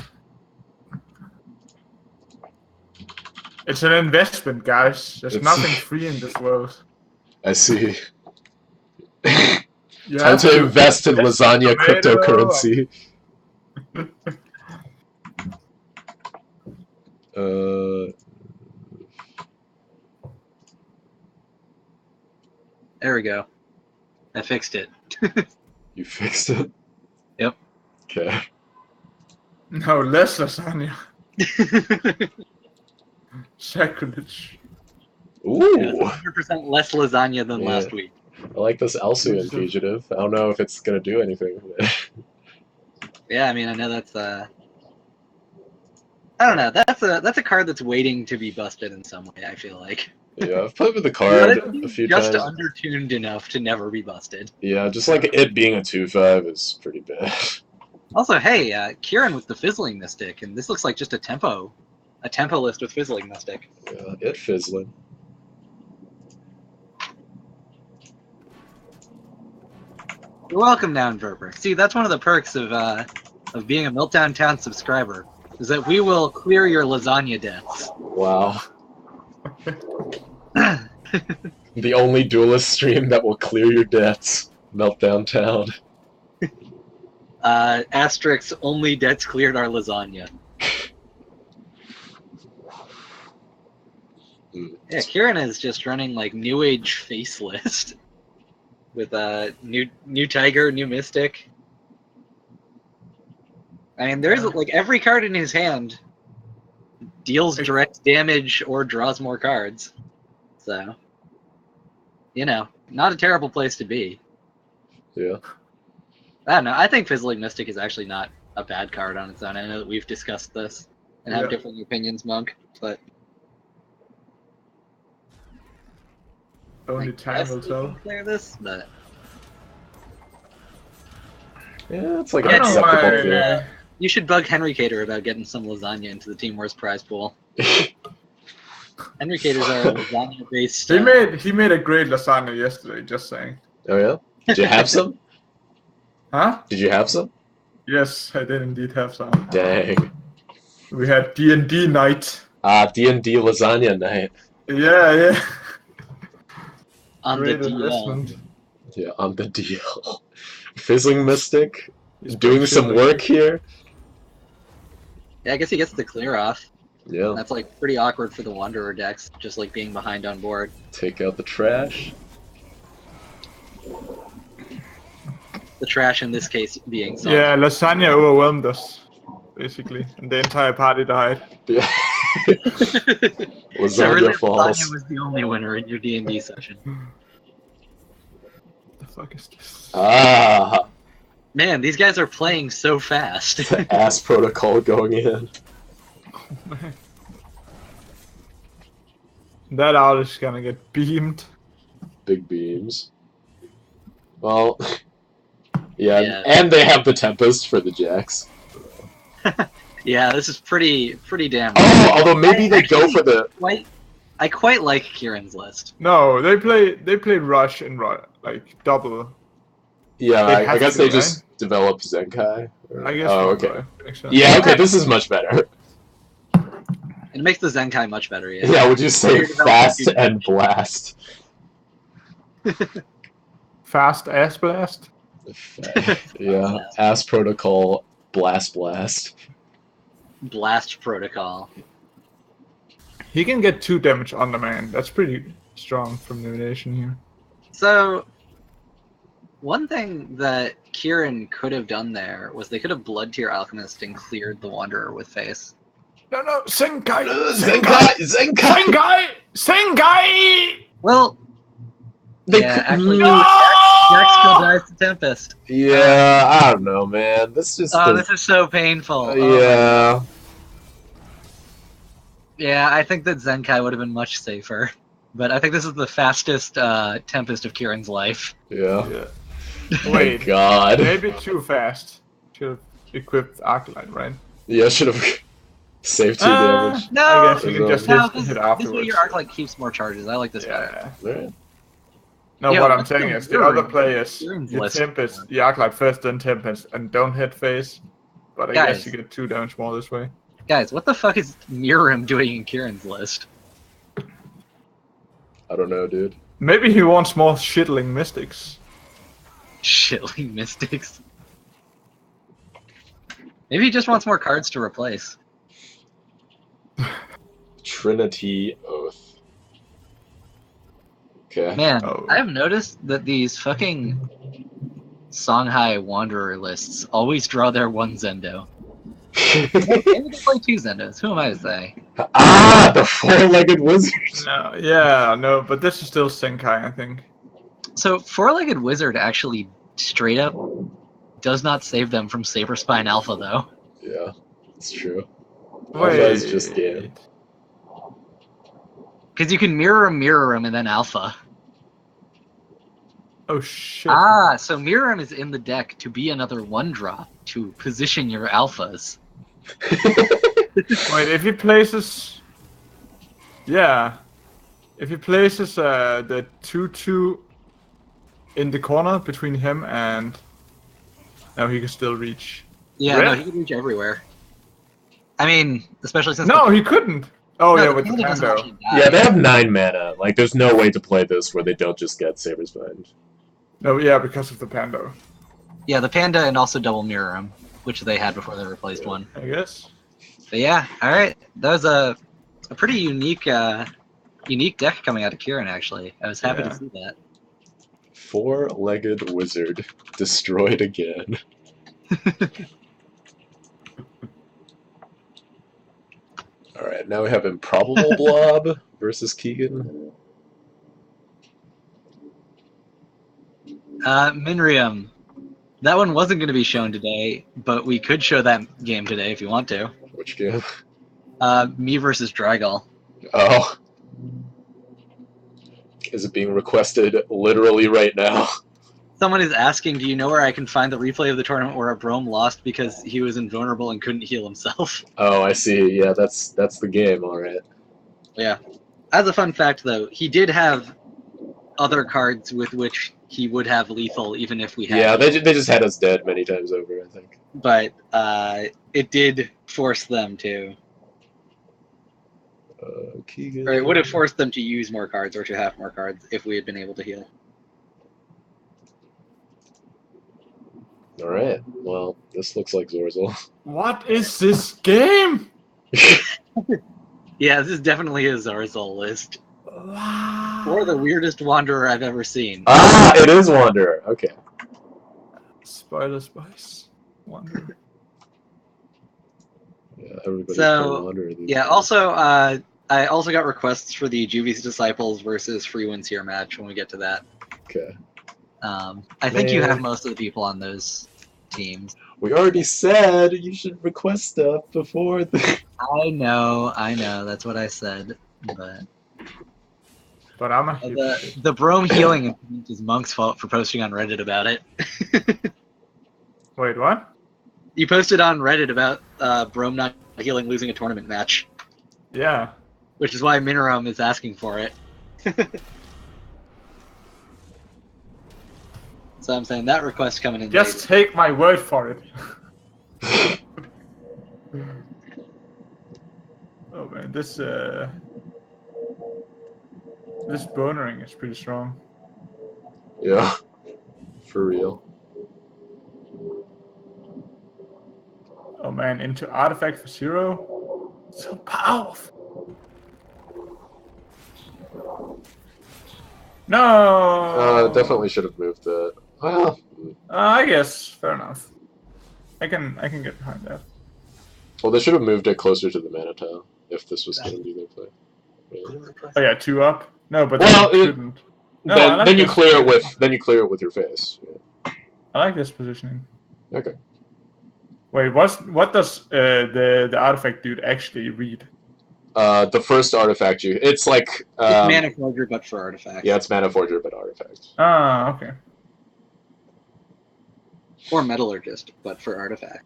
It's an investment, guys. There's nothing free in this world. I see. You Time have to invest in lasagna tomato. cryptocurrency. There we go. I fixed it. You fixed it? Yep. Okay. No, less lasagna. Sacrilege. Ooh. 100% less lasagna than Yeah. last week. I like this Alcyon fugitive. I don't know if it's gonna do anything. Yeah, I mean, I know that's I don't know. That's a card that's waiting to be busted in some way. I feel like. Yeah, I've played with the But card it's a few just times. undertuned enough to never be busted. Yeah, just like it being a 2/5 is pretty bad. Also, hey, Kieran with the Fizzling Mystic, and this looks like just a tempo list with Fizzling Mystic. Yeah, it fizzling. You're welcome, Down Verber. See, that's one of the perks of of being a Meltdown Town subscriber is that we will clear your lasagna debts. Wow. The only duelist stream that will clear your debts. Meltdown Town. Asterix, only debts cleared our lasagna. Yeah, Kieran is just running like New Age face list with new Tiger, new Mystic. I mean, there's like every card in his hand deals direct damage or draws more cards. So, you know, not a terrible place to be. Yeah. I don't know. I think Fizzling Mystic is actually not a bad card on its own. I know that we've discussed this and have different opinions, Monk, but only time will tell. Clear this, but Yeah, it's like Yeah, acceptable too. you should bug Henry Cater about getting some lasagna into the Team Wars prize pool. Henry Cater's our lasagna-based. He made a great lasagna yesterday. Just saying. Oh yeah? Did you have some? Huh? Did you have some? Yes, I did indeed have some. Dang. We had D&D night. D&D lasagna night. Yeah. on Great the DL. investment. Yeah, on the deal. Fizzling Mystic He's doing some work here. Yeah, I guess he gets the clear off. Yeah. That's like pretty awkward for the Wanderer decks, just like being behind on board. Take out the trash. The trash in this case being salt. Yeah, lasagna overwhelmed us, basically, and the entire party died. Yeah. So really, Lasagna falls. Lasagna was the only winner in your D&D session. The fuck is this? Ah, Man, these guys are playing so fast. the ass protocol going in. That owl is gonna get beamed. Big beams. Well, Yeah. and they have the Tempest for the Jacks. Yeah, this is pretty damn. Oh, although maybe they go for the. I quite like Kieran's list. No, they play Rush and like double. Yeah, They I have guess to, they right? just develop Zenkai. I guess. Oh, so, okay. makes sense. Yeah, okay, this is much better. It makes the Zenkai much better, yeah. Yeah, would you say You're developing fast future. and blast? Fast ass blast. Yeah, ass protocol, blast. Blast Protocol. He can get 2 damage on the man. That's pretty strong from the nation here. So, one thing that Kieran could have done there was they could have Blood Tier Alchemist and cleared the Wanderer with face. No, Senkai! Zenkai! Senkai! Well, They yeah, could- actually, No! Jack still dies to Tempest. Yeah, I don't know, man. This just. Oh, this is so painful. Yeah. Yeah, I think that Zenkai would have been much safer. But I think this is the fastest Tempest of Kieran's life. Yeah. Yeah. Oh Wait, my god. maybe too fast. Should have equipped Arclight, right? Yeah, should have saved 2 damage. No! I guess you can just No, hit this way afterwards. your Arclight keeps more charges. I like this better. Yeah. Alright. No, Yeah, what I'm what's saying the is the other Kieran- players, Kieran's you list? Tempest, the Arclight first, then Tempest, and don't hit face. But I Guys. guess you get 2 damage more this way. Guys, what the fuck is Mirim doing in Kieran's list? I don't know, dude. Maybe he wants more shittling mystics. Shilling Mystics. Maybe he just wants more cards to replace. Trinity Oath. Okay. Man, Oh. I've noticed that these fucking Songhai Wanderer lists always draw their 1 Zendo. Maybe they play 2 Zendos. Who am I to say? Ah, the 4-legged wizard. No, but this is still Senkai, I think. So, 4-Legged Wizard actually straight up does not save them from Saber Spine Alpha, though. Yeah, it's true. Wait. Alpha is just game. Because you can mirror him, and then Alpha. Oh shit. Ah, so mirror him is in the deck to be another 1-drop to position your Alphas. Wait, if he places... Yeah. If he places the 2-2 in the corner between him and... No, he can still reach. Yeah, no, Really? he could reach everywhere. I mean, especially since No, he couldn't. Oh no, yeah, with the panda doesn't Pando. actually die. Yeah, they have 9 mana. Like, there's no way to play this where they don't just get Saber's Bind. No, yeah, because of the Pando. Yeah, the panda and also double mirror him, which they had before they replaced one. I guess. But yeah, all right, that was a pretty unique deck coming out of Kieran. Actually, I was happy to Yeah. see that. 4-legged wizard destroyed again. Alright, now we have Improbable Blob versus Keegan. Minrium. That one wasn't going to be shown today, but we could show that game today if you want to. Which game? Me versus Dragal. Oh. Is it being requested literally right now? Someone is asking, do you know where I can find the replay of the tournament where a Brome lost because he was invulnerable and couldn't heal himself? Oh, I see. Yeah, that's the game, alright. Yeah. As a fun fact, though, he did have other cards with which he would have lethal even if we had. Yeah, they just had us dead many times over, I think. But it did force them to. Keegan. Or it would have forced them to use more cards or to have more cards if we had been able to heal. Alright, well, this looks like Zorzel. What is this game? Yeah, this is definitely a Zarzal list. Wow. Or the weirdest Wanderer I've ever seen. Ah, it is Wanderer. Okay. Spoiler spice. Wonder. Yeah, everybody's So, playing Wanderer these Yeah, days. also, I also got requests for the Juvi's Disciples versus Free Winds Here match when we get to that. Okay. I think you Man. have most of the people on those teams. We already said you should request stuff before the... I know, that's what I said. But But I'm a huge... the Brome healing incident is Monk's fault for posting on Reddit about it. Wait, what? You posted on Reddit about Brome not healing losing a tournament match, Yeah. which is why Minorum is asking for it. So I'm saying that request coming in Just take my word for it. Oh man, this bonering is pretty strong. Yeah. For real. Oh man, into artifact for 0. So powerful. No. Definitely should have moved that. Well, I guess fair enough. I can get behind that. well, they should have moved it closer to the mana tile if this was going to be their play. Yeah. Oh yeah, 2 up. No, but Well, they it- couldn't. No, I like then you this clear it positioning. with your face. Yeah. I like this positioning. Okay. Wait, what does the artifact dude actually read? The first artifact it's like It's Mana Forger, but for artifacts. yeah, it's Mana Forger but artifact. Ah, okay. Or Metallurgist, but for artifact.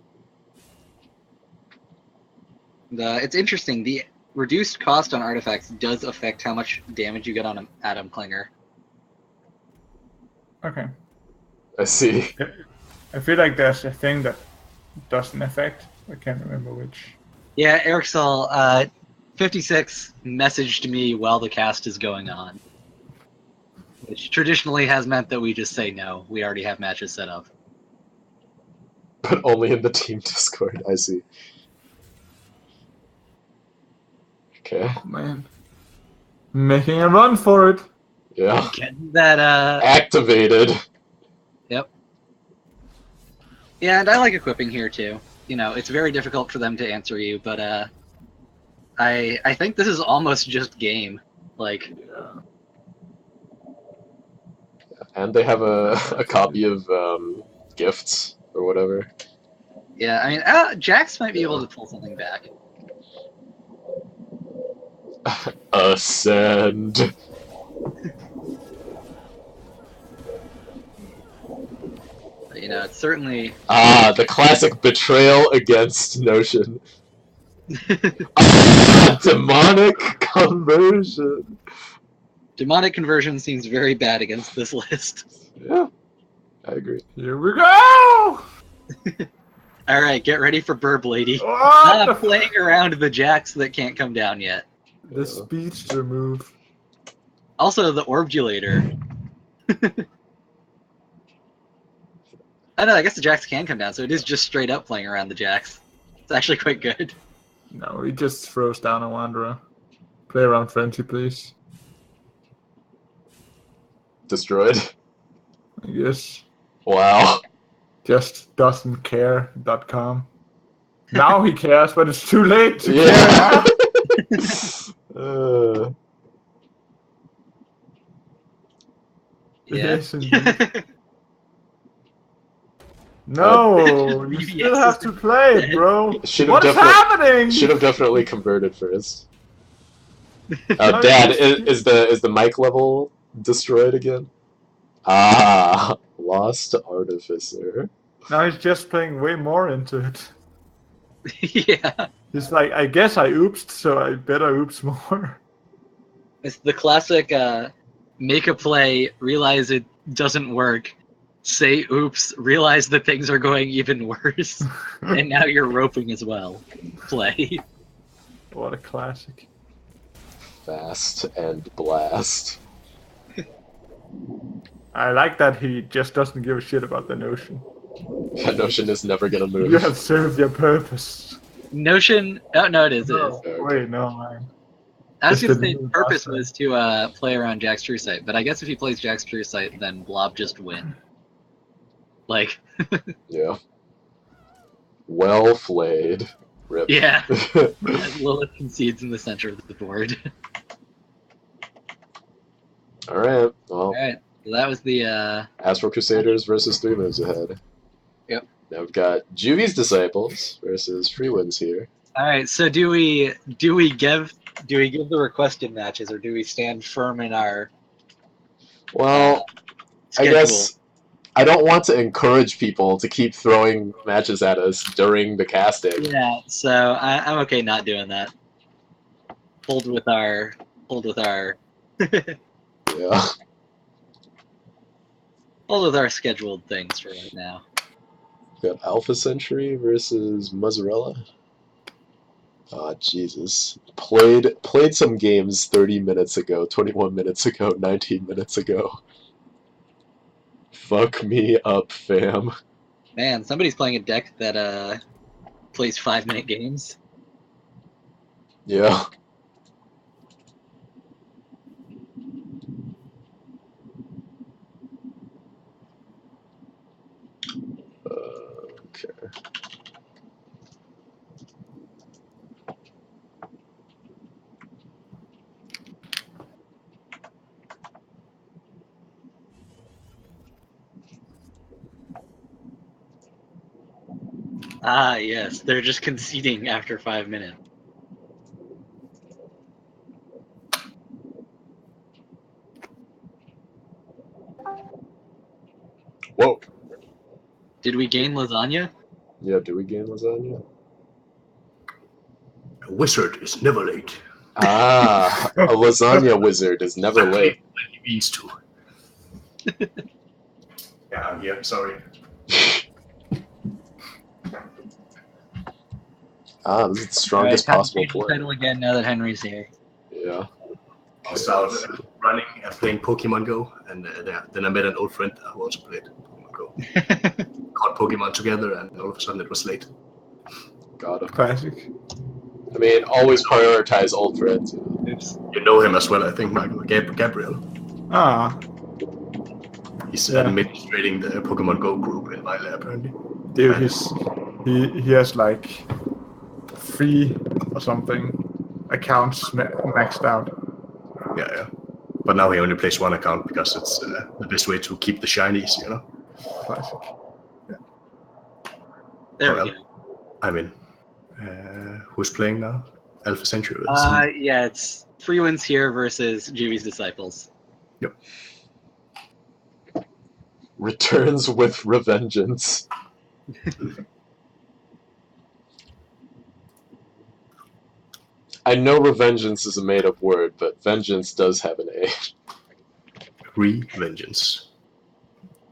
It's interesting. The reduced cost on artifacts does affect how much damage you get on an Atom Clinger. Okay. I see. I feel like there's a thing that doesn't affect. I can't remember which. Yeah, Erixel, 56 messaged me while the cast is going on. Which traditionally has meant that we just say no. We already have matches set up. But only in the team Discord. I see. Okay. Oh man. Making a run for it. Yeah. Getting that, Activated. Yep. Yeah, and I like equipping here too. You know, it's very difficult for them to answer you, but I think this is almost just game. Like, And they have a copy of gifts or whatever. yeah, I mean, Jax might be able to pull something back. Ascend. But, you know, it's certainly Ah, the classic betrayal against Notion. Ah, demonic conversion. demonic conversion seems very bad against this list. Yeah, I agree. Here we go! All right, get ready for Burb Lady. What the Playing around the jacks that can't come down yet. The speedster move. Also, the Orbulator. I know, I guess the jacks can come down, so it is just straight up playing around the jacks. It's actually quite good. No, he just throws down a Wanderer. Play around Frenzy, please. Destroyed. I guess. Wow. Just doesn't care.com. Now he cares, but it's too late to Yeah. care. Yes, indeed. No, you still have to play it, bro. What is happening? Should have definitely converted first. Dad, is the mic level destroyed again? Ah, Lost Artificer. Now he's just playing way more into it. Yeah. He's like, I guess I oopsed, so I better oops more. It's the classic make a play, realize it doesn't work, say oops, realize that things are going even worse, and now you're roping as well. Play. What a classic. Fast and blast. I like that he just doesn't give a shit about the Notion. That Notion is never gonna move. You have served your purpose. Notion. Oh no, it is. No, wait, no, man. I was gonna say purpose was to play around Jack's True Sight, but I guess if he plays Jack's True Sight, then Blob just win. Like. Yeah. Well flayed. Rip. Yeah. As Lilith concedes in the center of the board. All right. Well. All right. So that was the Astral Crusaders versus 3 moves ahead. Yep. Now we've got Juvie's Disciples versus Free Winds here. All right. So do we give the requested matches, or do we stand firm in our? Well, I guess I don't want to encourage people to keep throwing matches at us during the casting. Yeah. So I'm okay not doing that. Hold with our. Yeah. All of our scheduled things for right now. We've got Alpha Century versus Mozzarella. Ah, Jesus. Played some games 30 minutes ago, 21 minutes ago, 19 minutes ago. Fuck me up, fam. Man, somebody's playing a deck that plays 5-minute games. Yeah. Okay. Ah, yes. They're just conceding after 5 minutes. Whoa. Did we gain lasagna? Yeah, do we gain lasagna? A wizard is never late. Ah, a lasagna wizard is never late. He means to. Yeah, I'm here. Sorry. Ah, this is the strongest possible play. Title again now that Henry's here. Yeah. I started running and playing Pokemon Go, and then I met an old friend who also played Pokemon Go. Caught Pokemon together, and all of a sudden it was late. Got him. Classic. I mean, always prioritize old friends. Oops. You know him as well, I think, Michael. Gabriel. Ah, He's Yeah. administrating the Pokemon Go group in my lab, apparently. dude, he has like 3 or something accounts maxed out. Yeah. But now he only plays one account because it's the best way to keep the shinies, you know? Classic. There Well, we go. I mean, who's playing now? Alpha Century. Yeah, it's Free Winds here versus Juvie's Disciples. Yep. Returns with revengeance. I know revengeance is a made-up word, but vengeance does have an A. Revengeance.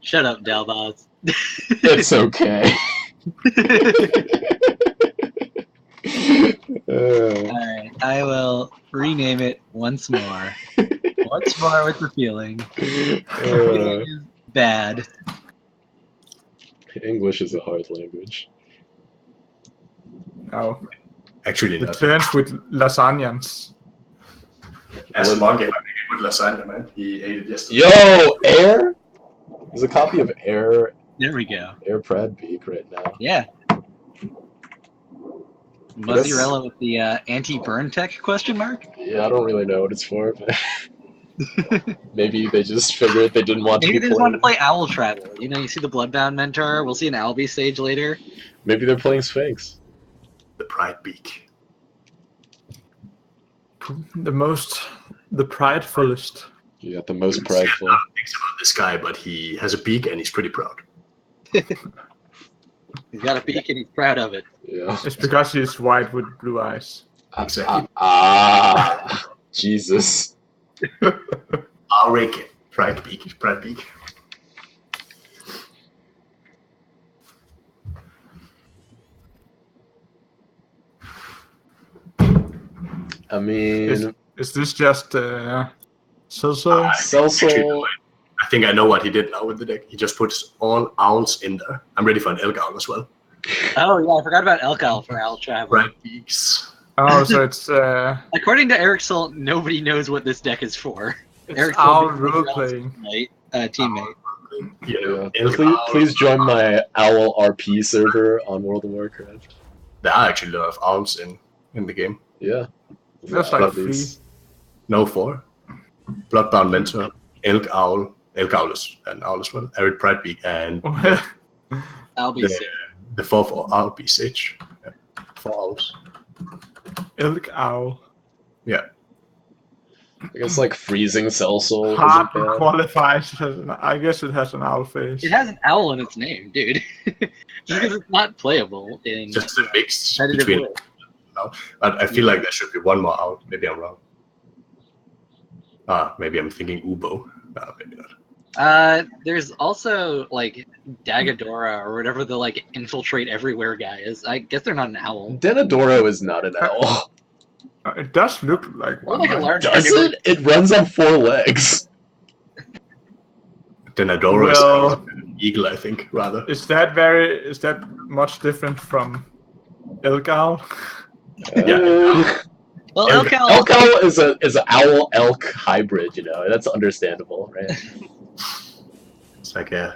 Shut up, Dalboz. It's okay. Alright, I will rename it once more. Once more with the feeling. Feeling is bad. English is a hard language. Oh, Actually, the not. turns with lasagnas. As a monk, I make a good lasagna, man. He ate it yesterday. Yo, Air? There's a copy of Air There we go. Pradbeak right now. Yeah. Mozzarella with the anti-burn tech question mark? Yeah, I don't really know what it's for, but maybe they just figured they didn't want Maybe to they be just wanted to playing. play Owl Travel. You know, you see the Bloodbound Mentor. We'll see an Albie stage later. Maybe they're playing Sphinx. The Pride Beak. The pridefulest. You got the most Yeah, prideful. no things about this guy, but he has a beak and he's pretty proud. He's got a beak and he's proud of it. Yeah. It's because he's white with blue eyes. Exactly. Jesus. I'll rake it. Pride Beak. Pride Beak. I mean, Is this just so? Celso. I think I know what he did now with the deck. He just puts all owls in there. I'm ready for an elk owl as well. Oh, yeah, I forgot about Elk Owl for Owl Travel. Pride Beaks. Oh, so it's According to Eric Salt, nobody knows what this deck is for. Eric owl Salt is role Ralph's playing. teammate. Yeah. Please join my Owl RP server on World of Warcraft. There are actually a lot of owls in the game. Yeah. That's Yeah, like these- No, 4. Bloodbound Mentor, Elk Owl is an owl as well. Arid Pride Beak, and Albie the, Sage. the 4th owl be Sage. Yeah. 4 owls. Ilk owl. Yeah. I guess like freezing Celso Hard isn't bad. qualifies. I guess it has an owl face. It has an owl in its name, dude. Just because it's not playable in Just a mix competitive between. play. But I feel like there should be one more owl. Maybe I'm wrong. Maybe I'm thinking Ubo. No, maybe not. There's also like Dagadora or whatever the like infiltrate everywhere guy is. I guess they're not an owl. Denadoro is not an owl. It does look like Or one. like a right? large Does it? It runs on 4 legs. Then Adora Well- is an eagle, I think, rather. Is that much different from Ilk owl? Well, Elk Owl. Elk owl is an owl elk hybrid. You know, that's understandable, right? It's like an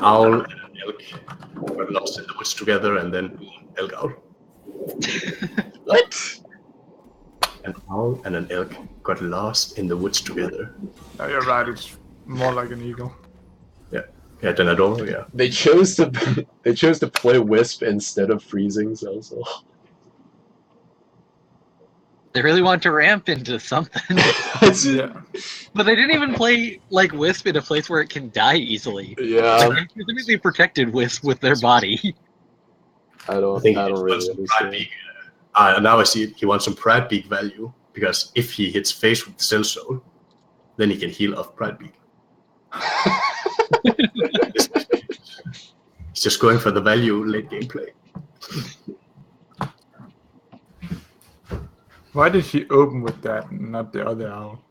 owl and an elk got lost in the woods together, and then elk owl. What? An owl and an elk got lost in the woods together. No, you're right. It's more like an eagle. Yeah, Denador, yeah. They chose to play Wisp instead of freezing Celso. They really want to ramp into something. Yeah. But they didn't even play like Wisp in a place where it can die easily. Yeah, They specifically protected Wisp with their body. I don't he really wants some Pride understand. Beak. Now I see it. He wants some Pride Beak value, because if he hits face with Cell Soul, then he can heal off Pride Beak. He's just going for the value late game play. Why did he open with that and not the other owl?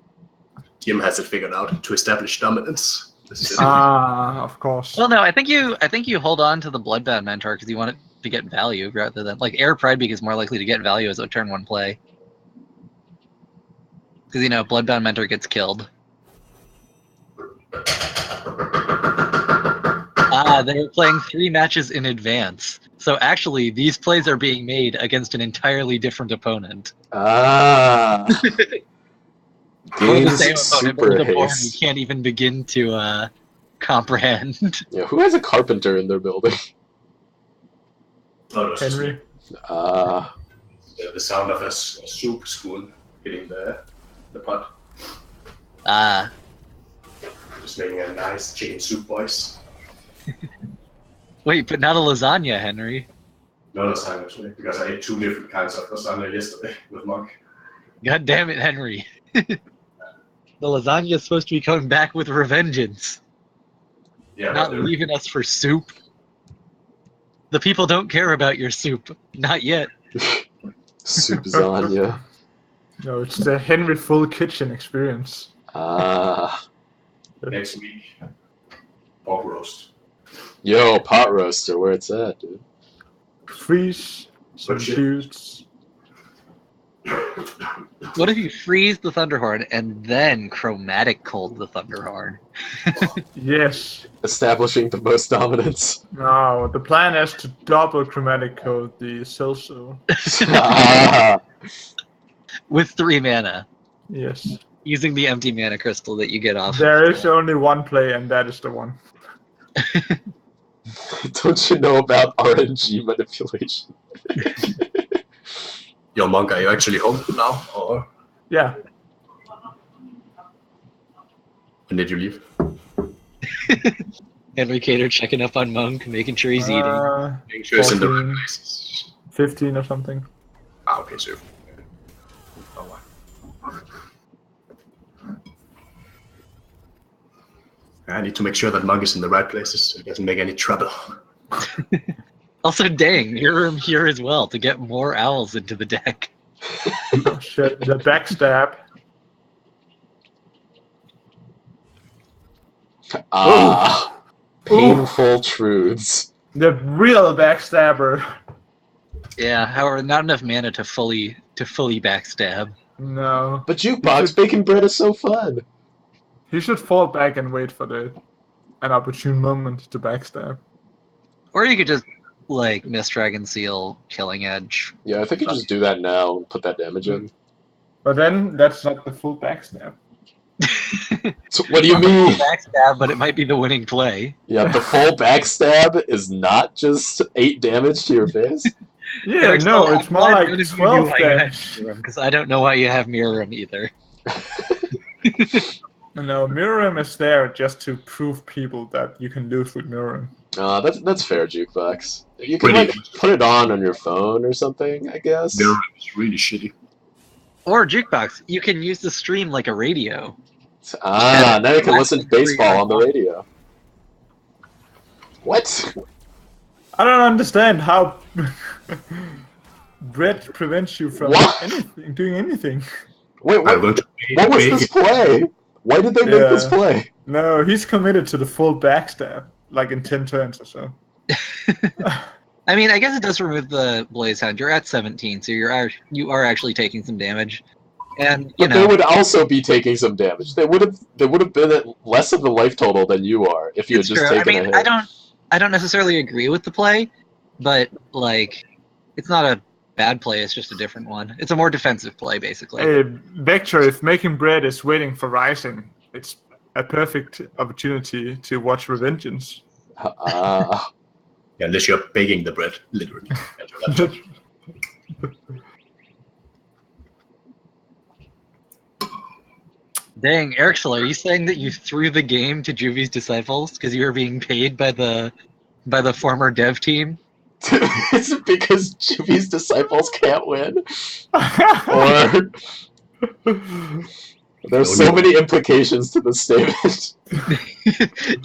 Jim has it figured out to establish dominance. This is it. Of course. Well, no, I think you hold on to the Bloodbound Mentor because you want it to get value rather than like Air Pridebeak is more likely to get value as a turn 1 play. Because Bloodbound Mentor gets killed. They were playing 3 matches in advance. So actually, these plays are being made against an entirely different opponent. Ah. Or the Games same opponent, but super with a board you haste. can't even begin to comprehend. Yeah, who has a carpenter in their building? Oh, no, Henry. The sound of a soup spoon hitting the pot. Just making a nice chicken soup voice. Wait, but not a lasagna, Henry. No lasagna, actually, because I ate 2 different kinds of lasagna yesterday with Monk. God damn it, Henry. The lasagna is supposed to be coming back with revengeance. Yeah, Not but, leaving us for soup. The people don't care about your soup. Not yet. Soup lasagna. No, it's the Henry Full Kitchen experience. Ah. next week, pork roast. Yo, pot roaster, where it's at, dude. Freeze some Good shit. shoots. What if you freeze the Thunderhorn and then chromatic cold the Thunderhorn? Yes. Establishing the most dominance. No, the plan is to double chromatic code the Celso. Ah. With 3 mana. Yes. Using the empty mana crystal that you get off. There is only one play, and that is the one. Don't you know about RNG manipulation? Yo, Monk, are you actually home now? Or Yeah. when did you leave? Henry Cater checking up on Monk, making sure he's eating. Making sure it's in the 14. right places. 15 or something. Ah, okay, so. Oh, wow. I need to make sure that Monk is in the right places so he doesn't make any trouble. Also, dang, you're here as well to get more owls into the deck. Oh shit, the backstab. Ah. Painful truths. The real backstabber. Yeah, however, not enough mana to fully backstab. No. But Jukebox Bacon Bread is so fun. He should fall back and wait for an opportune moment to backstab. Or you could just like Mist Dragon Seal, Killing Edge. Yeah, I think you just do that now and put that damage in. But then that's not the full backstab. So what do you mean? Backstab, but it might be the winning play. Yeah, the full backstab is not just 8 damage to your face. Yeah, no, it's more like 12 damage. Because I don't know why you have Mirror Room either. No, Mirror is there just to prove people that you can lose with Mirror. That's fair, Jukebox. You can like put it on your phone or something, I guess. Mirror is really shitty. Or Jukebox, you can use the stream like a radio. Ah, now you can listen to baseball on the radio. What? I don't understand how bread prevents you from doing anything. Wait, what was this play? Why did they make this play? No, he's committed to the full backstab, like in 10 turns or so. I mean, I guess it does remove the Blaze Hound. You're at 17, so you are actually taking some damage, and you know they would also be taking some damage. They would have been at less of the life total than you are if you had just taken a hit. I don't necessarily agree with the play, but like, it's not a bad play. It's just a different one. It's a more defensive play, basically. Hey, Vector, if making bread is waiting for rising, it's a perfect opportunity to watch Revengeance. Yeah, unless you're baking the bread, literally. Dang, Erixel, are you saying that you threw the game to Juvy's disciples because you were being paid by the former dev team? Is it because Juvy's disciples can't win? Or there's so many implications to this statement.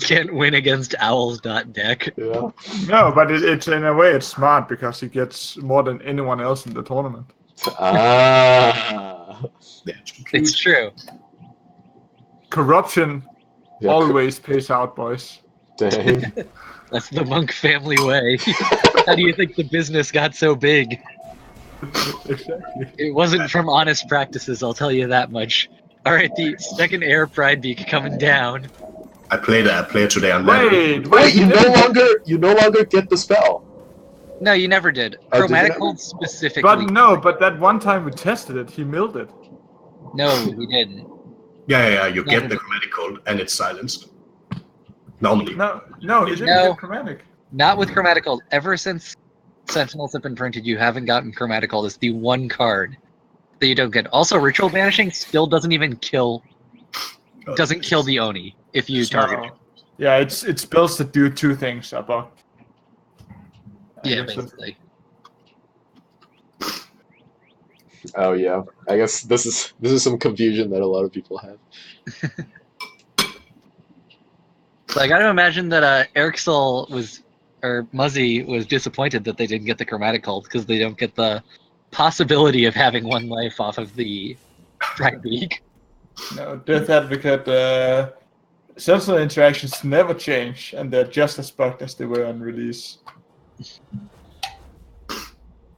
Can't win against owls.deck. Yeah. No, but it's in a way it's smart because he gets more than anyone else in the tournament. It's true. Corruption always pays out, boys. Dang. That's the Monk family way. How do you think the business got so big? Exactly. It wasn't from honest practices, I'll tell you that much. Alright, the second air Pride Beak coming down. I played today on Wait, you no longer get the spell. No, you never did. Chromatic Hold specifically. But that one time we tested it, he milled it. No, we didn't. Yeah, you get the chromatic cold and it's silenced. Normally. No, he didn't get chromatic. Not with Chromatic Hold. Ever since Sentinels have been printed, you haven't gotten Chromatic Hold. It's the one card that you don't get. Also, Ritual Banishing still doesn't even kill... doesn't kill the Oni if you target it. Yeah, it's spells that do 2 things above. Yeah, basically. Oh yeah, I guess this is some confusion that a lot of people have. So I got to imagine that Erixel or Muzzy was disappointed that they didn't get the chromatic cult because they don't get the possibility of having one life off of the Pride Beak. No, Death Advocate social interactions never change, and they're just as bugged as they were on release.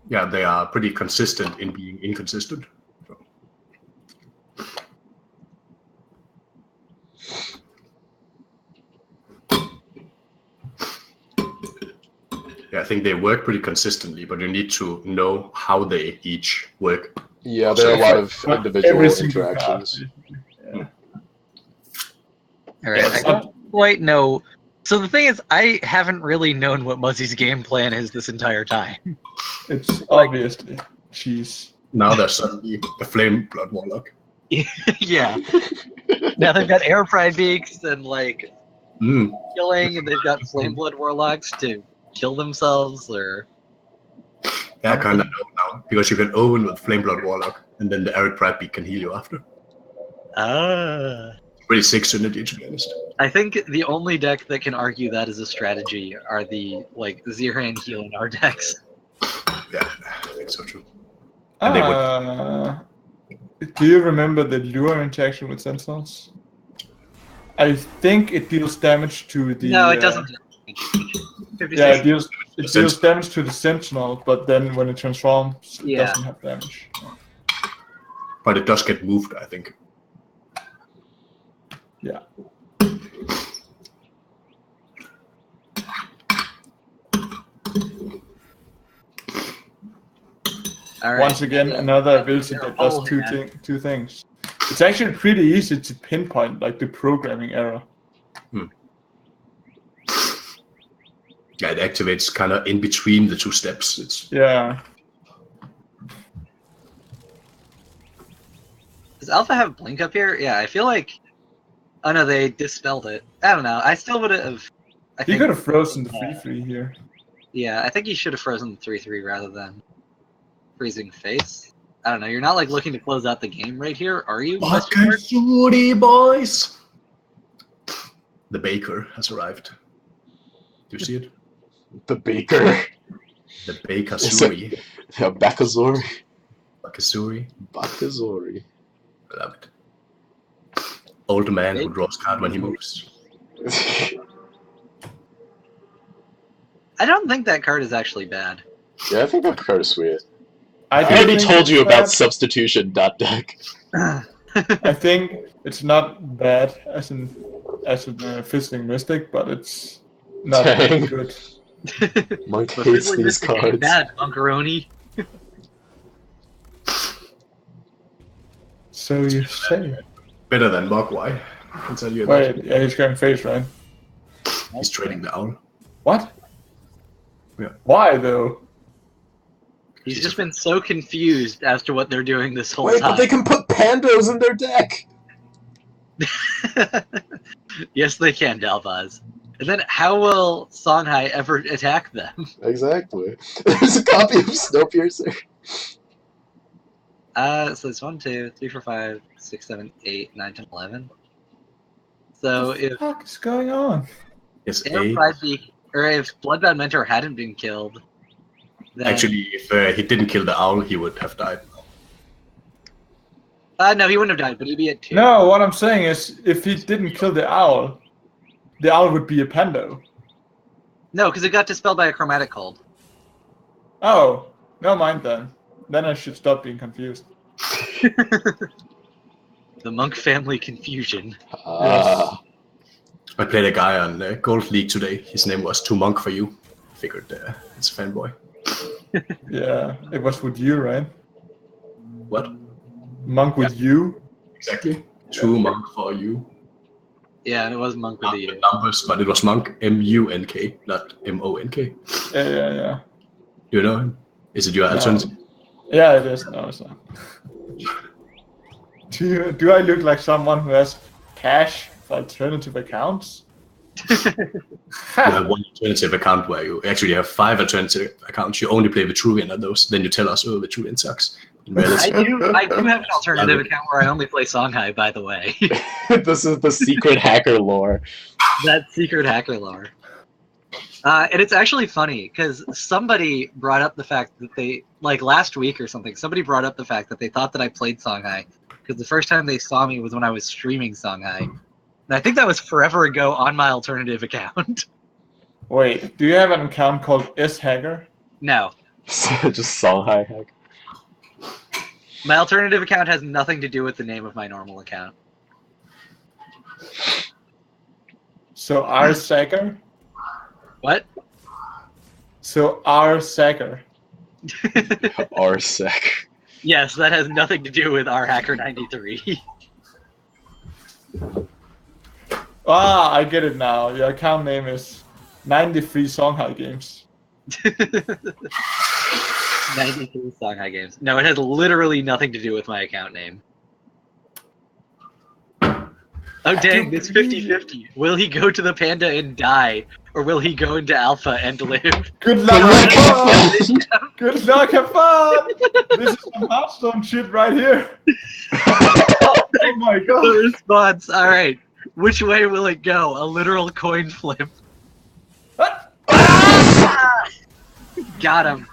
Yeah, they are pretty consistent in being inconsistent. So. Yeah, I think they work pretty consistently, but you need to know how they each work. Yeah, there are a lot of individual Every single interactions. card. All right, I don't quite know. So the thing is, I haven't really known what Muzzy's game plan is this entire time. It's obviously cheese. Now there's suddenly a flame blood warlock. Yeah. Now they've got air pride beaks and killing, and they've got flame blood warlocks to kill themselves, or Yeah, I kind of know now because you can open with flame blood warlock, and then the arid pride beak can heal you after. Pretty sick synergy, to be honest. I think the only deck that can argue that as a strategy are the Zirhan heal in our decks. Yeah, I think so too. And do you remember the lure interaction with Sentinels? I think it deals damage to the. No, it doesn't. Yeah, it deals damage to the Sentinel, but then when it transforms, it Yeah. doesn't have damage. But it does get moved, I think. Yeah. All right. Once again, another ability that does two things. It's actually pretty easy to pinpoint, the programming error. Yeah, it activates kind of in between the two steps. Yeah. Does Alpha have Blink up here? Yeah, I feel like. Oh no, they dispelled it. I don't know. I still would have. He could have frozen the 3/3 here. Yeah, I think he should have frozen the 3/3 rather than freezing face. I don't know. You're not looking to close out the game right here, are you? Bakazuri, boys! The baker has arrived. Do you see it? The baker. The Bakazuri. Yeah, Bakazori. Bakazuri. Bakazori. I love it. Old man who draws card when he moves. I don't think that card is actually bad. Yeah, I think that card is sweet. I I already think told you it's about bad. substitution deck. I think it's not bad as a Fizzling Mystic, but it's not Dang. good. Monk But hates Fizzling these Mystic ain't cards. bad, Bunkeroni. So you say. Better than Mogwai. I can tell you that. Wait, yeah, he's going face, right? He's trading the owl. What? Yeah. Why, though? He's just been so confused as to what they're doing this whole Wait, time. but they can put pandas in their deck! Yes, they can, Dalboz. And then how will Songhai ever attack them? Exactly. There's a copy of Snowpiercer. So it's 1, 2, 3, 4, 5, 6, 7, 8, 9, 10, 11. So What if the fuck is going on? Yes, if Bloodbound Mentor hadn't been killed, then... Actually, if he didn't kill the owl, he would have died. no, he wouldn't have died, but he'd be at 2. No, what I'm saying is, if he didn't kill the owl would be a Pando. No, because it got dispelled by a chromatic cold. Oh, no mind then. Then I should stop being confused. The Monk family confusion. Ah. I played a guy on Gold League today. His name was Too Monk for You. Figured it's a fanboy. Yeah, it was with you, right? What? Monk with you? Exactly. Too Monk for You. Yeah, and it was Monk with Not the the numbers, but it was Monk, M-U-N-K, not M-O-N-K. Yeah. Do you know him? Is it your alternative? Yeah, it is. No, it's not. Do I look like someone who has cash for alternative accounts? You have one alternative account where you actually have 5 alternative accounts. You only play Vitruvian on those. Then you tell us, oh, Vitruvian sucks. I do have an alternative account where I only play Songhai, by the way. This is the secret hacker lore. That secret hacker lore. And it's actually funny, because somebody brought up the fact that they, like last week or something, somebody brought up the fact that they thought that I played Songhai, because the first time they saw me was when I was streaming Songhai. And I think that was forever ago on my alternative account. Wait, do you have an account called S-Hacker? No. Just Songhai hack. My alternative account has nothing to do with the name of my normal account. So R-Sacker? What? So R-Sacker. RSec. Yes, that has nothing to do with our Hacker 93. Ah, I get it now. Your account name is 93 Songhai Games. 93 Songhai Games. No, it has literally nothing to do with my account name. Oh dang, it's 50-50. Will he go to the panda and die, or will he go into alpha and live? Good luck, have fun! Good luck, have fun! This is some Hearthstone shit right here. Oh my god. The response. Alright. Which way will it go? A literal coin flip. Got him.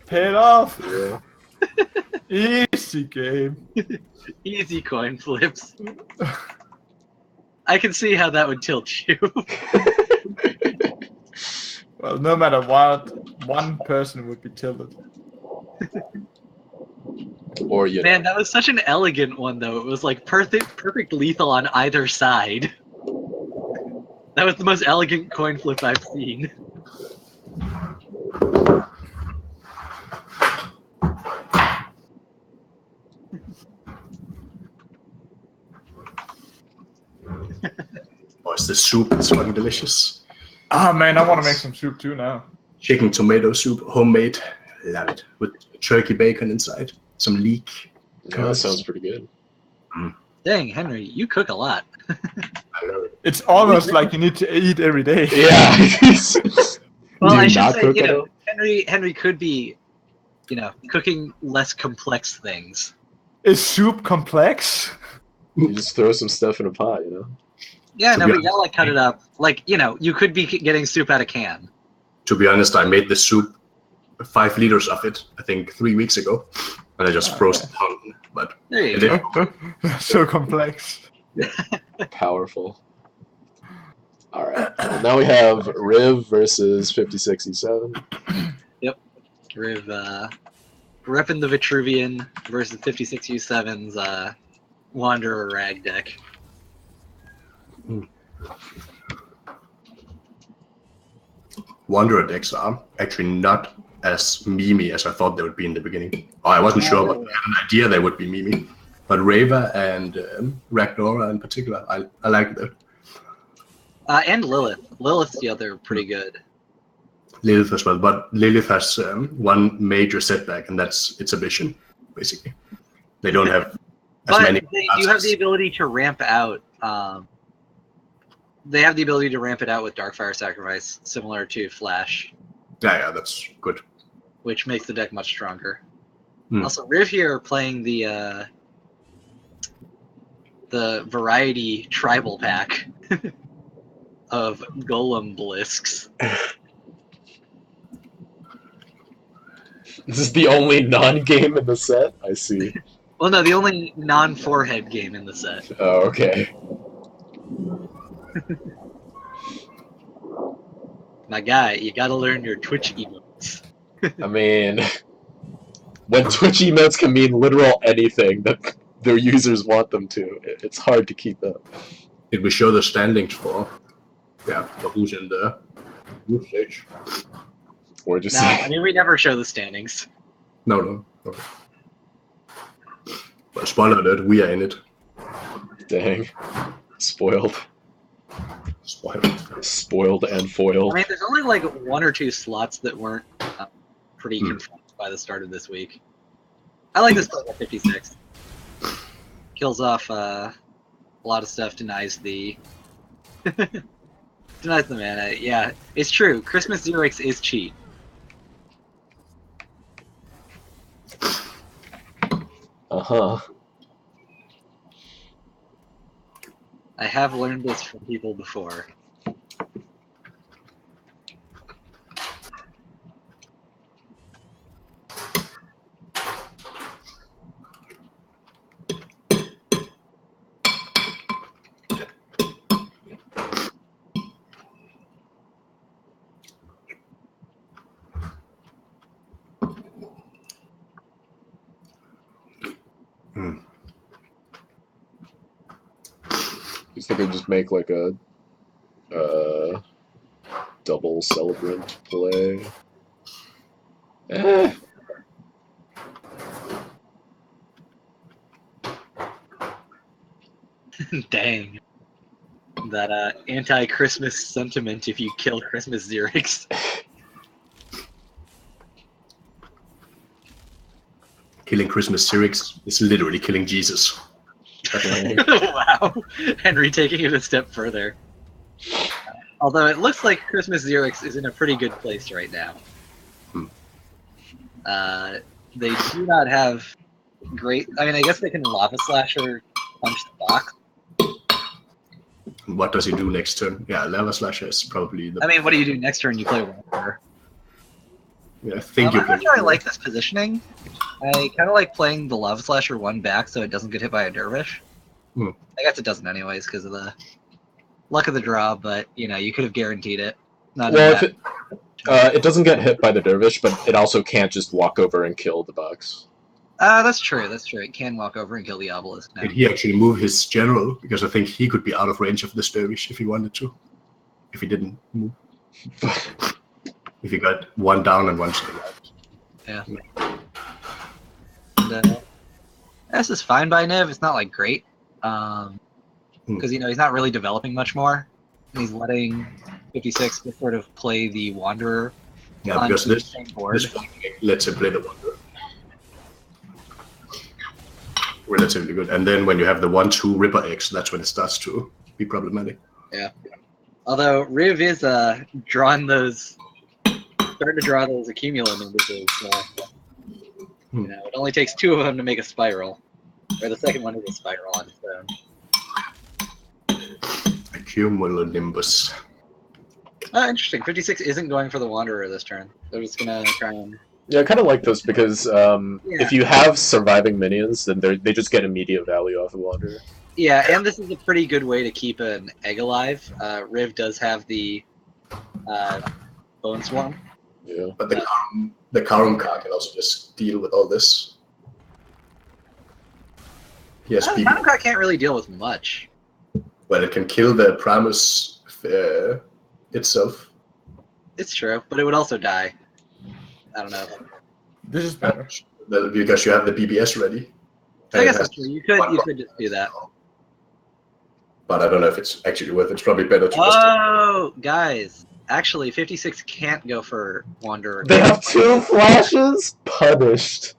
Paid off. Yeah. Easy game. Easy coin flips. I can see how that would tilt you. Well, no matter what, one person would be tilted. Or you Man, that was such an elegant one, though. It was like perfect lethal on either side. That was the most elegant coin flip I've seen. Boys, the soup is fucking delicious. Ah man, I want to make some soup too now. Chicken tomato soup, homemade. Love it. With turkey bacon inside. Some leek. Yeah, that sounds pretty good. Dang, Henry, you cook a lot. I love it. It's almost like you need to eat every day. Yeah. Well, Do you I should not say, cook you at know, all? Henry could be, you know, cooking less complex things. Is soup complex? You just throw some stuff in a pot, you know? Yeah, To no, be but you gotta like cut it up. Like, you know, you could be getting soup out of can. To be honest, I made the soup, 5 liters of it, I think 3 weeks ago. And I just froze it down. But There you it go. did. So complex. Powerful. Alright. Well, now we have Riv versus 5067. Riv, repping the Vitruvian versus 56U7's Wanderer Rag deck. Wanderer decks are actually not as memey as I thought they would be in the beginning. Oh, I wasn't sure, but I had an idea they would be memey. But Raver and Rhacker in particular, I like that. And Lilith. Lilith's the other pretty good. Lilith as well, but Lilith has one major setback, and that's its vision, basically. They don't have as But many. they do have the ability to ramp out. They have the ability to ramp it out with Darkfire Sacrifice, similar to Flash, Yeah, that's good. which makes the deck much stronger. Hmm. Also, Riv here are playing the variety tribal pack of Golem Blisks. This is the only non-game in the set? I see. Well, no, the only non-forehead game in the set. Oh, okay. My guy, you gotta learn your Twitch emotes. I mean, when Twitch emotes can mean literal anything that their users want them to, it's hard to keep up. Did we show the standings for who's in the group stage? Or just No, I mean, we never show the standings. No. But spoiler alert, we are in it. dang, spoiled and I foiled. mean, there's only like 1 or 2 slots that weren't pretty confirmed by the start of this week. I like this play at 56. Kills off a lot of stuff, denies the mana. Yeah, it's true. Christmas Xerix is cheap. Uh-huh. I have learned this from people before. You think I'd just make like a double celebrant play? Dang. That anti-Christmas sentiment if you kill Christmas Xerix. Killing Christmas Xerix is literally killing Jesus. Wow. Henry taking it a step further. Although it looks like Christmas Xerix is in a pretty good place right now. They do not have great... I mean, I guess they can Lava Slasher punch the box. What does he do next turn? Yeah, Lava Slasher is probably the... I mean, what do you do next turn? You play Rhacker. Yeah, I think you I'm not sure I like this positioning. I kind of like playing the Lava Slasher one back so it doesn't get hit by a Dervish. I guess it doesn't anyways because of the luck of the draw, but, you know, you could have guaranteed it. Well, if it doesn't get hit by the Dervish, but it also can't just walk over and kill the box. That's true. That's true. It can walk over and kill the obelisk now. Did he actually move his general? Because I think he could be out of range of this Dervish if he wanted to. If he didn't move. If he got one down and one still out. Yeah. And, this is fine by Niv. It's not, like, great. Because, you know, he's not really developing much more. He's letting 56 just sort of play the Wanderer. Yeah, because this board. lets him play the Wanderer. Relatively good. And then when you have the 1-2 Ripper X, that's when it starts to be problematic. Yeah. Although Riv is starting to draw those accumulant indices. You know, it only takes 2 of them to make a spiral. Or the second one is a spiral on its own. Cumulonimbus. Interesting. 56 isn't going for the Wanderer this turn. They're just gonna try and... Yeah, I kind of like this because if you have surviving minions, then they just get immediate value off of Wanderer. Yeah, and this is a pretty good way to keep an egg alive. Riv does have the Bone Swarm. Yeah. But the Karum card can also just deal with all this. Yes, The Karum card can't really deal with much. Well, it can kill the Primus itself. It's true, but it would also die. I don't know. This is better. Because you have the BBS ready. I guess that's true. You could just do that. But I don't know if it's actually worth it. It's probably better to Oh, guys. Actually, 56 can't go for Wanderer. They have 2 flashes? Punished.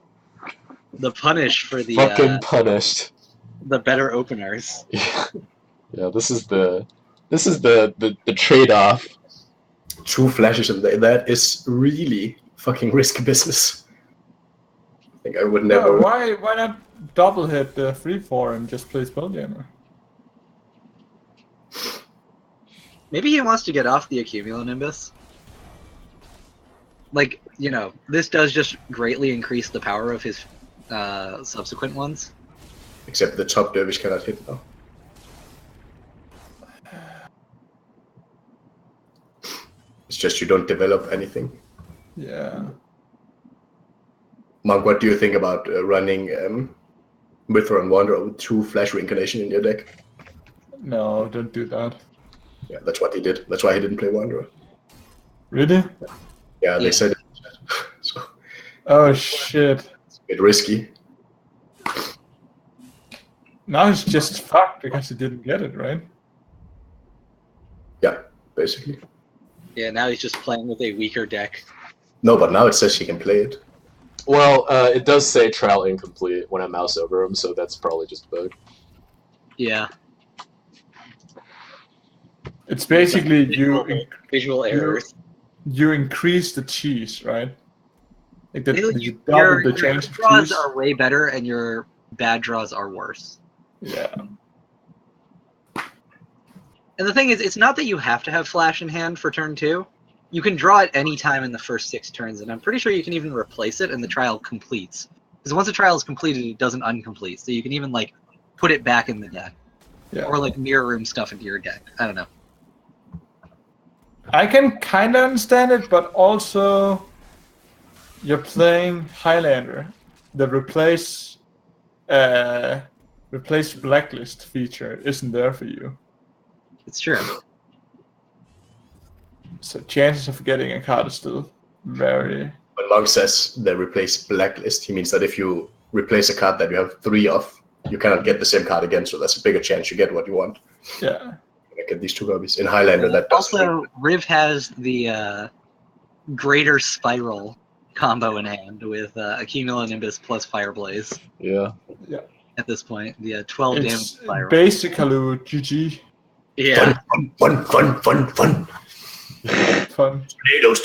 The punish for the Fucking punished. the better openers. Yeah, this is the trade-off. 2 flashes and that is really fucking risky business. I think I would never... Why not double hit the 3/4 and just play Spelljammer? Maybe he wants to get off the Accumulonimbus. Like, you know, this does just greatly increase the power of his subsequent ones. Except the top Dervish cannot hit now. It's just you don't develop anything. Yeah. Monk, what do you think about running Mythra and Wanderer with 2 Flash Reincarnation in your deck? No, don't do that. Yeah, that's what he did. That's why he didn't play Wanderer. Really? Yeah, they said it. So Oh shit. it's a bit risky. Now he's just fucked because he didn't get it, right? Yeah, basically. Yeah, now he's just playing with a weaker deck. No, but now it says he can play it. Well, it does say trial incomplete when I mouse over him, so that's probably just a bug. Yeah. It's basically Visual errors. you increase the cheese, right? Like that Really, you double the your change of draws cheese. are way better, and your bad draws are worse. Yeah. And the thing is, it's not that you have to have Flash in hand for turn 2. You can draw it any time in the first 6 turns, and I'm pretty sure you can even replace it and the trial completes. Because once the trial is completed, it doesn't uncomplete. So you can even, like, put it back in the deck. Yeah. Or, like, mirror room stuff into your deck. I don't know. I can kind of understand it, but also you're playing Highlander. The replace blacklist feature isn't there for you. It's true. So chances of getting a card is still very... When Monk says the replace blacklist, he means that if you replace a card that you have 3 of, you cannot get the same card again, so there's a bigger chance you get what you want. Yeah. Get these 2 copies. In Highlander, that does. Also, Riv has the Greater Spiral combo in hand with Accumulonimbus plus Fireblaze. Yeah. At this point, the 12 damage It's spiral. basically GG. Yeah. Fun. Fun. Tornadoes,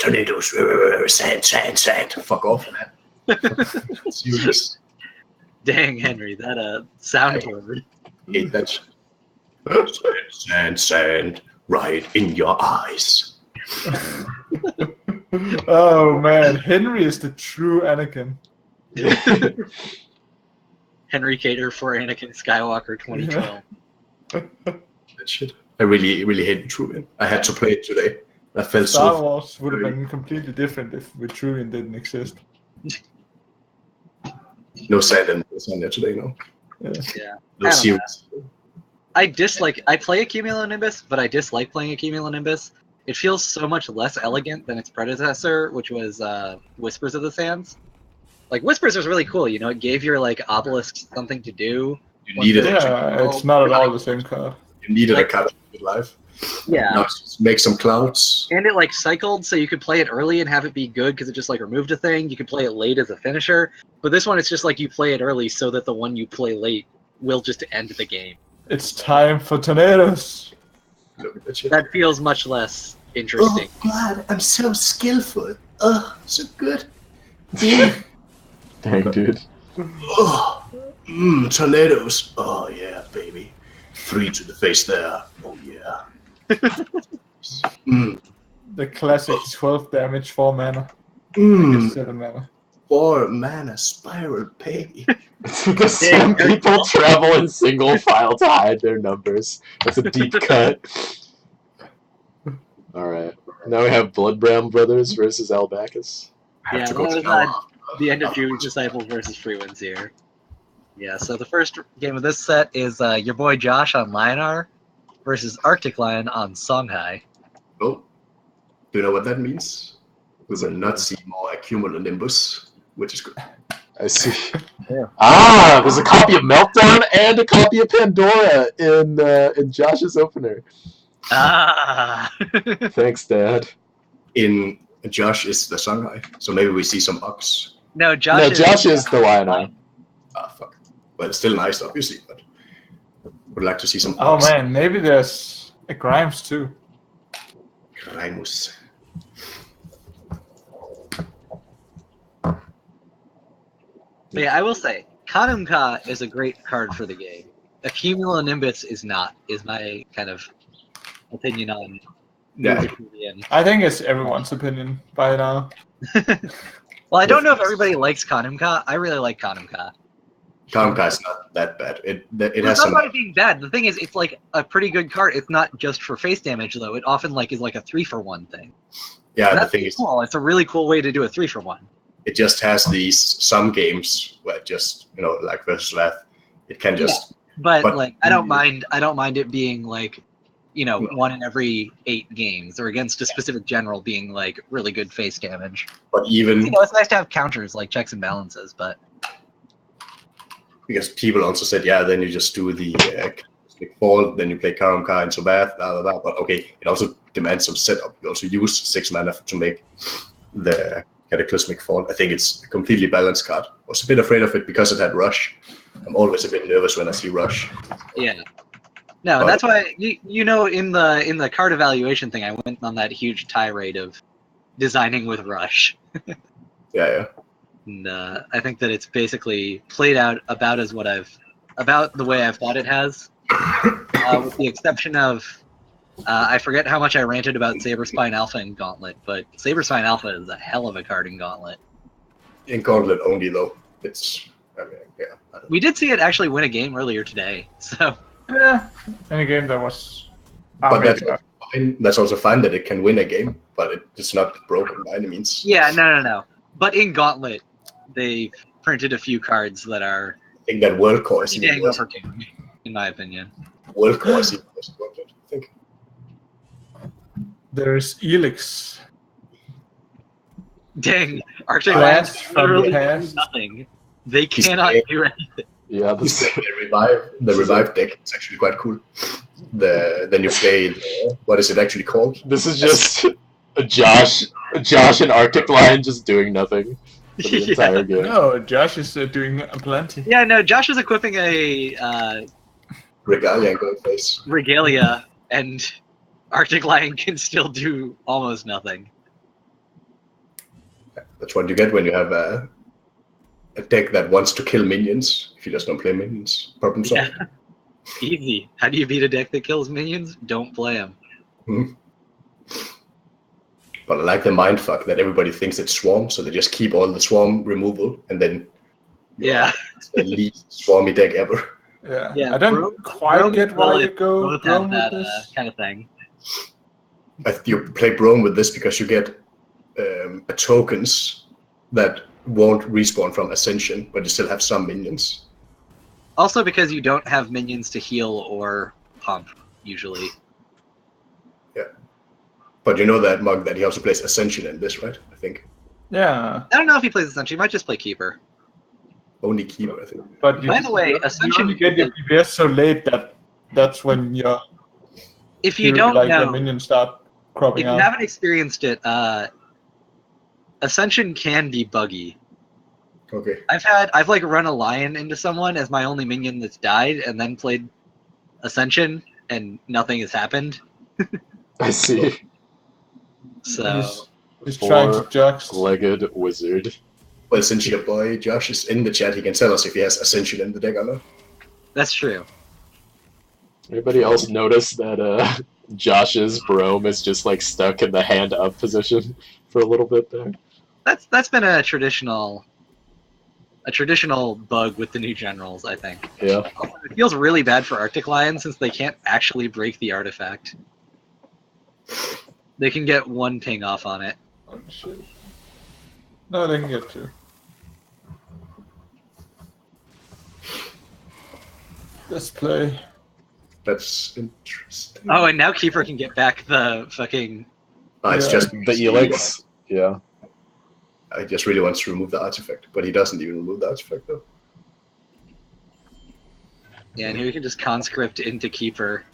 sand. Fuck off, man. Serious. Dang, Henry, that sound word. Hate that shit. Sand, right in your eyes. Oh man, Henry is the true Anakin. Henry Cater for Anakin Skywalker 2012. That shit. I really hate Vitruvian. I had to play it today. I felt Star so. Wars would have been completely different if Vitruvian didn't exist. No sand in there today, no. Yeah. Yeah. No serious. I play Accumulonimbus, but I dislike playing Accumulonimbus. It feels so much less elegant than its predecessor, which was Whispers of the Sands. Like, Whispers was really cool, you know, it gave your, like, obelisks something to do. You needed Yeah, it's not at all the same card. You needed a card to keep it live. Yeah. Now just make some clouds. And it, like, cycled, so you could play it early and have it be good, because it just, like, removed a thing. You could play it late as a finisher. But this one, it's just like you play it early so that the one you play late will just end the game. It's time for tornadoes. Look at that shit. That feels much less interesting. Oh God, I'm so skillful. Oh, so good. Dang, dude. Oh, tornadoes. Oh yeah, baby. 3 to the face there. Oh yeah. The classic 12 damage, 4 mana. 7 mana. 4 mana spiral, baby. Because some people travel in single file to hide their numbers. That's a deep cut. Alright. Now we have Bloodbrown Brothers versus Albacus. I have Yeah, to that go to was not the end of Jewish Disciples versus Free Winds here. Yeah, so the first game of this set is your boy Josh on Lionar versus Arctic Lion on Songhai. Oh, do you know what that means? We will not see more Accumulonimbus, which is good. I see. Yeah. Ah, there's a copy of Meltdown and a copy of Pandora in Josh's opener. Ah! Thanks, Dad. In Josh is the Shanghai, so maybe we see some Ox. No, Josh No, Josh is the Lionar. Ah, fuck. Well, it's still nice, obviously, but would like to see some Oh Ox. man, maybe there's a Grimes too. Grimus. But yeah, I will say, Kanumka is a great card for the game. Accumulonimbus is not, is my kind of opinion on Yeah. Vitruvian. I think it's everyone's opinion by now. Well, I don't know if everybody likes Kanumka. I really like Kanumka. Kanumka is not that bad. It It's has not some. about it being bad. The thing is, it's like a pretty good card. It's not just for face damage, though. It often like is like a 3-for-1 thing. Yeah, And the that's thing is, cool. It's a really cool way to do a 3-for-1. it just has these some games where it just like versus Wrath, it can just But But- I don't mind it being like, 1 in every 8 games, or against a specific general being like really good face damage. But even It's nice to have counters like checks and balances, but because people also said, yeah, then you just do the Cosmic Fall, then you play Karumka and Sobath, blah, blah, blah. But okay, it also demands some setup. You also use 6 mana to make the Cataclysmic Fall. I think it's a completely balanced card. I was a bit afraid of it because it had Rush. I'm always a bit nervous when I see Rush. yeah. No, But- that's why in the card evaluation thing, I went on that huge tirade of designing with Rush. Yeah. And I think that it's basically played out about the way I've thought it has, with the exception of I forget how much I ranted about Saberspine Alpha in Gauntlet, but Saberspine Alpha is a hell of a card in Gauntlet. In Gauntlet only, though. It's, I mean, yeah. We did see it actually win a game earlier today, so Yeah, in a game that was. But that's also fine that it can win a game, but it's not broken by any means. yeah, no. But in Gauntlet, they printed a few cards that are I think that World Core is pretty even dang worse. overkill, in my opinion. World Core is even worse than Gauntlet, I think. There's Elix. Dang, Arctic Blast Lands from literally do past. nothing. They He's cannot playing- do anything. Yeah, The revive deck is actually quite cool. Then you play what is it actually called? this is just Josh and Arctic Lion just doing nothing for the entire game. No, Josh is doing plenty. Yeah, no, Josh is equipping a Regalia and Gold Face. Regalia, and Arctic Lion can still do almost nothing. That's what you get when you have a deck that wants to kill minions. If you just don't play minions, problem solved. Yeah. Easy. How do you beat a deck that kills minions? Don't play them. But I like the mindfuck that everybody thinks it's Swarm, so they just keep all the Swarm removal, and then Yeah. it's the least Swarmy deck ever. Yeah, I don't quite get why you go Both Rome have with that this. kind of thing. You play Brome with this because you get tokens that won't respawn from Ascension, but you still have some minions. Also because you don't have minions to heal or pump, usually. But you know that Mug that he also plays Ascension in this, right? I think Yeah, I don't know if he plays Ascension. He might just play Keeper. only Keeper. I think. but you, By the way, you Ascension- only get your PBS so late that that's when your If you don't like know, the minions start cropping if you out. haven't experienced it, Ascension can be buggy. Okay. I've like run a lion into someone as my only minion that's died, and then played Ascension, and nothing has happened. I see. So He's trying to jux. Four-legged wizard. Well, since your boy Josh is in the chat, he can tell us if he has Ascension in the deck or not. that's true. Anybody else notice that Josh's Brome is just like stuck in the hand up position for a little bit there? That's been a traditional bug with the new generals, I think. Yeah. It feels really bad for Arctic Lion since they can't actually break the artifact. They can get one ping off on it. Oh, shit. No, they can get two. Let's play. That's interesting. Oh, and now Keeper can get back the fucking... It's Yeah. just The Elix. Yeah. I just really wants to remove the artifact, but he doesn't even remove the artifact though. Yeah, and here you can just conscript into Keeper.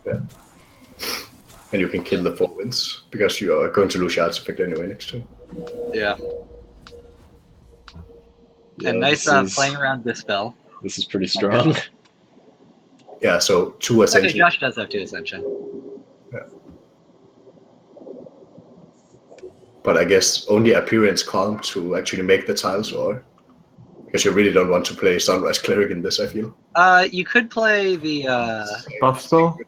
And you can kill the 4 wins because you are going to lose your artifact anyway next turn. Yeah. Yeah, And nice this is- playing around this spell. This is pretty strong. Yeah, so 2 Okay, Ascension. Josh does have 2 Ascension. But I guess only Appearance Calm to actually make the tiles, or because you really don't want to play Sunrise Cleric in this, I feel. You could play the Buff spell?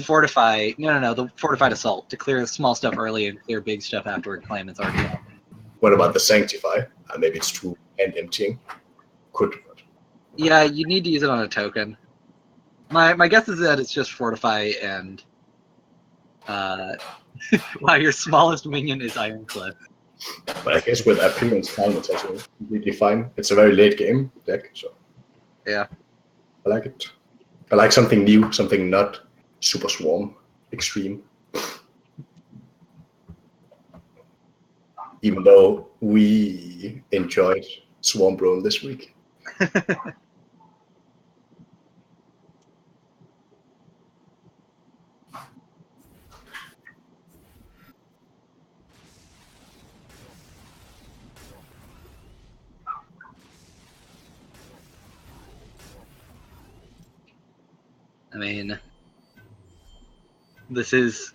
Fortify... No, the Fortified Assault to clear small stuff early and clear big stuff afterward, claim it's already up. What about the Sanctify? Maybe it's too hand emptying. Could. Yeah, you need to use it on a token. My guess is that it's just Fortify and... wow, your smallest minion is Ironclad. But I guess with Appearance Calm, it's actually completely fine. It's a very late game deck, so. Yeah. I like it. I like something new, something not super swarm, extreme. Even though we enjoyed Swarm Brome this week. I mean, this is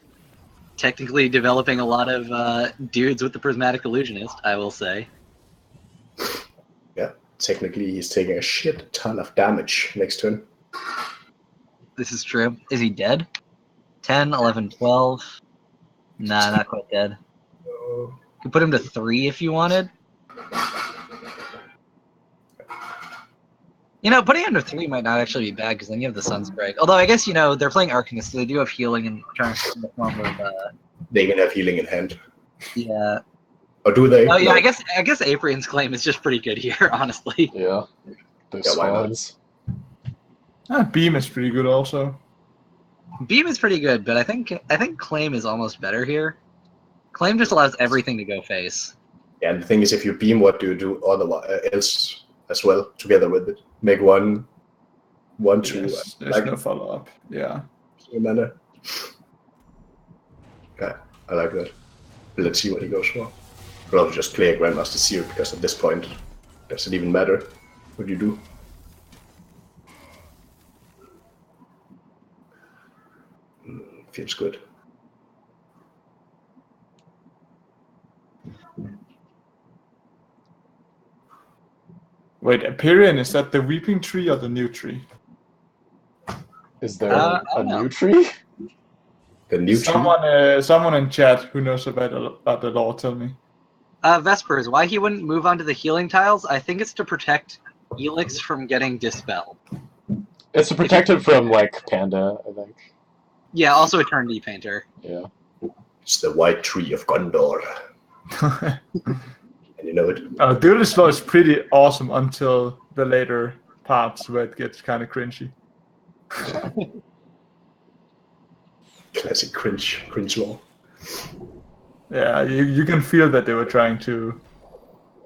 technically developing a lot of dudes with the Prismatic Illusionist, I will say. technically he's taking a shit ton of damage next turn. This is true. Is he dead? 10, 11, 12. Nah, not quite dead. You could put him to 3 if you wanted. You know, putting him to 3 might not actually be bad because then you have the Sunstrike. Although I guess, you know, they're playing Arcanist, so they do have healing and trying to in the form of They can have healing in hand. yeah. Or do they? Oh yeah, No. I guess Aprian's claim is just pretty good here, honestly. Yeah. Those Yeah, why not? spawns. Beam is pretty good also. Beam is pretty good, but I think claim is almost better here. Claim just allows everything to go face. Yeah, and the thing is, if you beam, what do you do otherwise else as well together with it? Make one, two, Yes, there's like no follow-up. Yeah. mana. Yeah, I like that. Let's see what he goes for. I'll probably just play a Grandmaster Zero because at this point, does it even matter what you do? Feels good. Wait, Empyrean, is that the Weeping Tree or the new tree? Is there I a don't know. new tree? The new Someone in chat who knows about the lore, tell me. Vespers, why he wouldn't move on to the healing tiles? I think it's to protect Elix from getting dispelled. It's to protect him from, like, Panda, I think. Yeah, also Eternity Painter. Yeah. It's the white tree of Gondor. And you know it. Duelist Law is pretty awesome until the later parts where it gets kind of cringy. Classic cringe law. Yeah, you can feel that they were trying to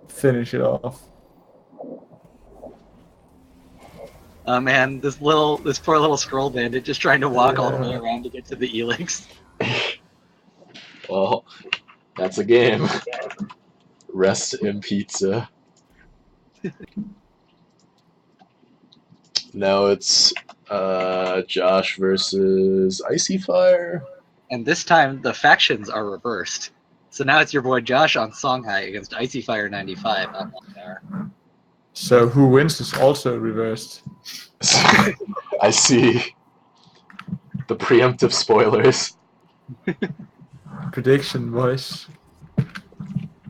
finish it off. Oh man, this poor little scroll bandit just trying to walk all the way around to get to the Elix. Well, that's a game. Rest in pizza. Now it's Josh versus Icy Fire. And this time the factions are reversed. So now it's your boy Josh on Songhai against Icy Fire 95 on Lockdown. So who wins is also reversed. I see. The preemptive spoilers. Prediction, boys.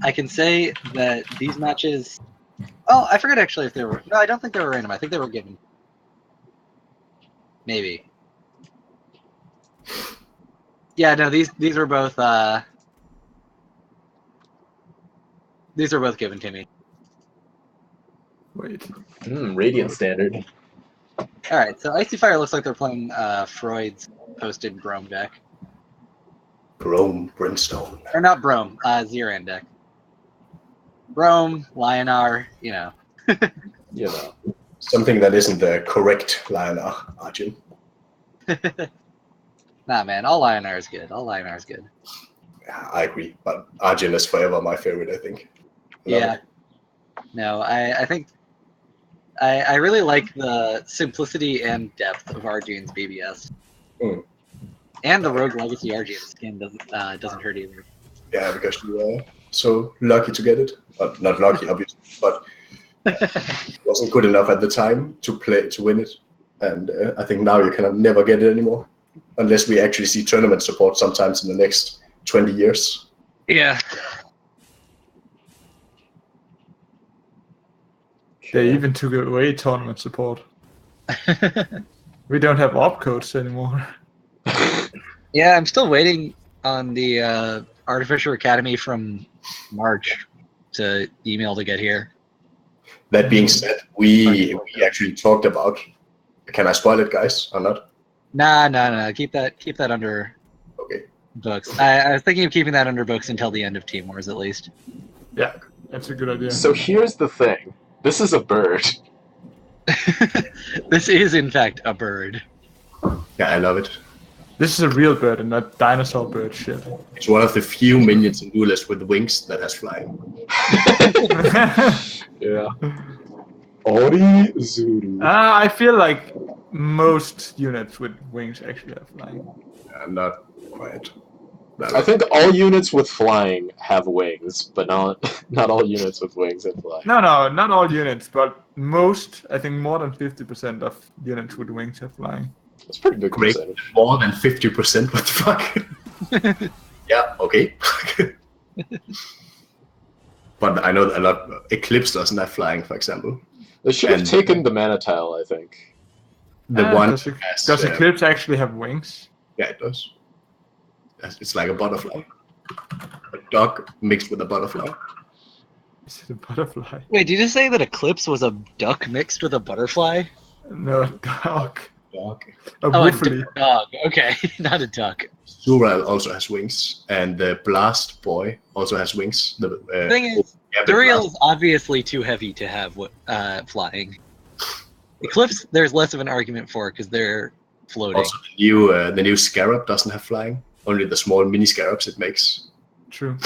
I can say that these matches. Oh, I forget actually if they were. No, I don't think they were random. I think they were given. Maybe. Yeah, no, these were both. These were both given to me. Wait. Radiant Standard. All right, so Icy Fire looks like they're playing Freud's posted Brome deck, Brome, Brimstone. or not Brome, Zeran deck. Brome, Lionar, you know. You know. Something that isn't the correct liner, Arjun. Nah, man, all Lionar is good. All Lionar is good. Yeah, I agree, but Arjun is forever my favorite, I think. Love Yeah. it. No, I think I really like the simplicity and depth of Arjune's BBS. Mm. And the Rogue Legacy Arjun skin doesn't hurt either. Yeah, because you are so lucky to get it. Not lucky, obviously, but it wasn't good enough at the time to win it. And I think now you can never get it anymore. Unless we actually see tournament support sometimes in the next 20 years. Yeah. They even took away tournament support. We don't have opcodes anymore. Yeah, I'm still waiting on the Artificial Academy from March to email to get here. That being said, we actually talked about. Can I spoil it, guys, or not? Nah. Keep that under Okay. books. I was thinking of keeping that under books until the end of Team Wars, at least. Yeah, that's a good idea. So here's the thing. This is a bird. This is, in fact, a bird. Yeah, I love it. This is a real bird and not dinosaur bird shit. It's one of the few minions in Duelist with wings that has flying. Yeah. Ori Zuru. I feel like most units with wings actually have flying. Not quite. I think all units with flying have wings, but not all units with wings have flying. No, not all units, but most. I think more than 50% of units with wings have flying. That's pretty big Great. percentage. More than 50%. What the fuck? Yeah. Okay. But I know a lot. Eclipse doesn't have flying, for example. They should have And- taken the mana tile, I think. The one Does Eclipse actually have wings? Yeah, it does. It's like a butterfly. A dog mixed with a butterfly. Is it a butterfly? Wait, did you say that Eclipse was a duck mixed with a butterfly? No, a dog. Dog. A Oh, woofly. a dog. Okay, not a duck. Sural also has wings, and the Blast Boy also has wings. The thing is, yeah, the Duriel Blast- is obviously too heavy to have flying. Eclipse, there's less of an argument for because they're floating. Also, the new Scarab doesn't have flying. Only the small mini Scarabs it makes. True.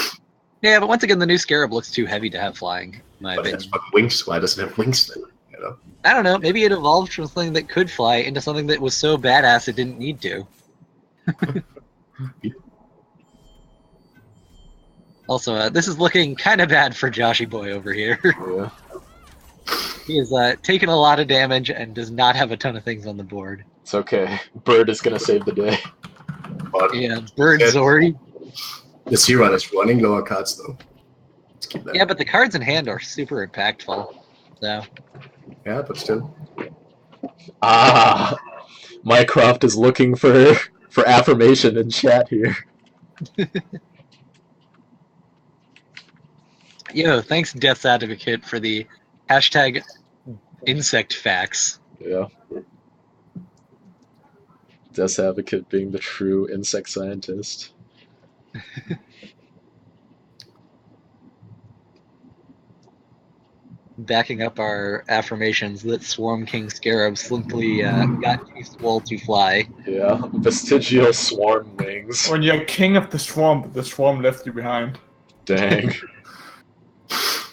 Yeah, but once again, the new Scarab looks too heavy to have flying, in my But it has opinion. fucking wings. Why does it have wings then? You know? I don't know. Maybe it evolved from something that could fly into something that was so badass it didn't need to. Also, this is looking kind of bad for Joshy Boy over here. Yeah. He is taking a lot of damage and does not have a ton of things on the board. It's okay. Bird is gonna save the day. But Yeah, Bird Yeah. Zori. the Zero is running lower cards though. Let's keep that. Yeah, but the cards in hand are super impactful. So Yeah, but still. Ah, Mycroft is looking for affirmation in chat here. yo, thanks Death's Advocate for the hashtag insect facts. Yeah. Death Advocate being the true insect scientist. Backing up our affirmations that Swarm King Scarab simply got too swole to fly. Yeah. Vestigial swarm wings. When you're king of the swarm left you behind. Dang.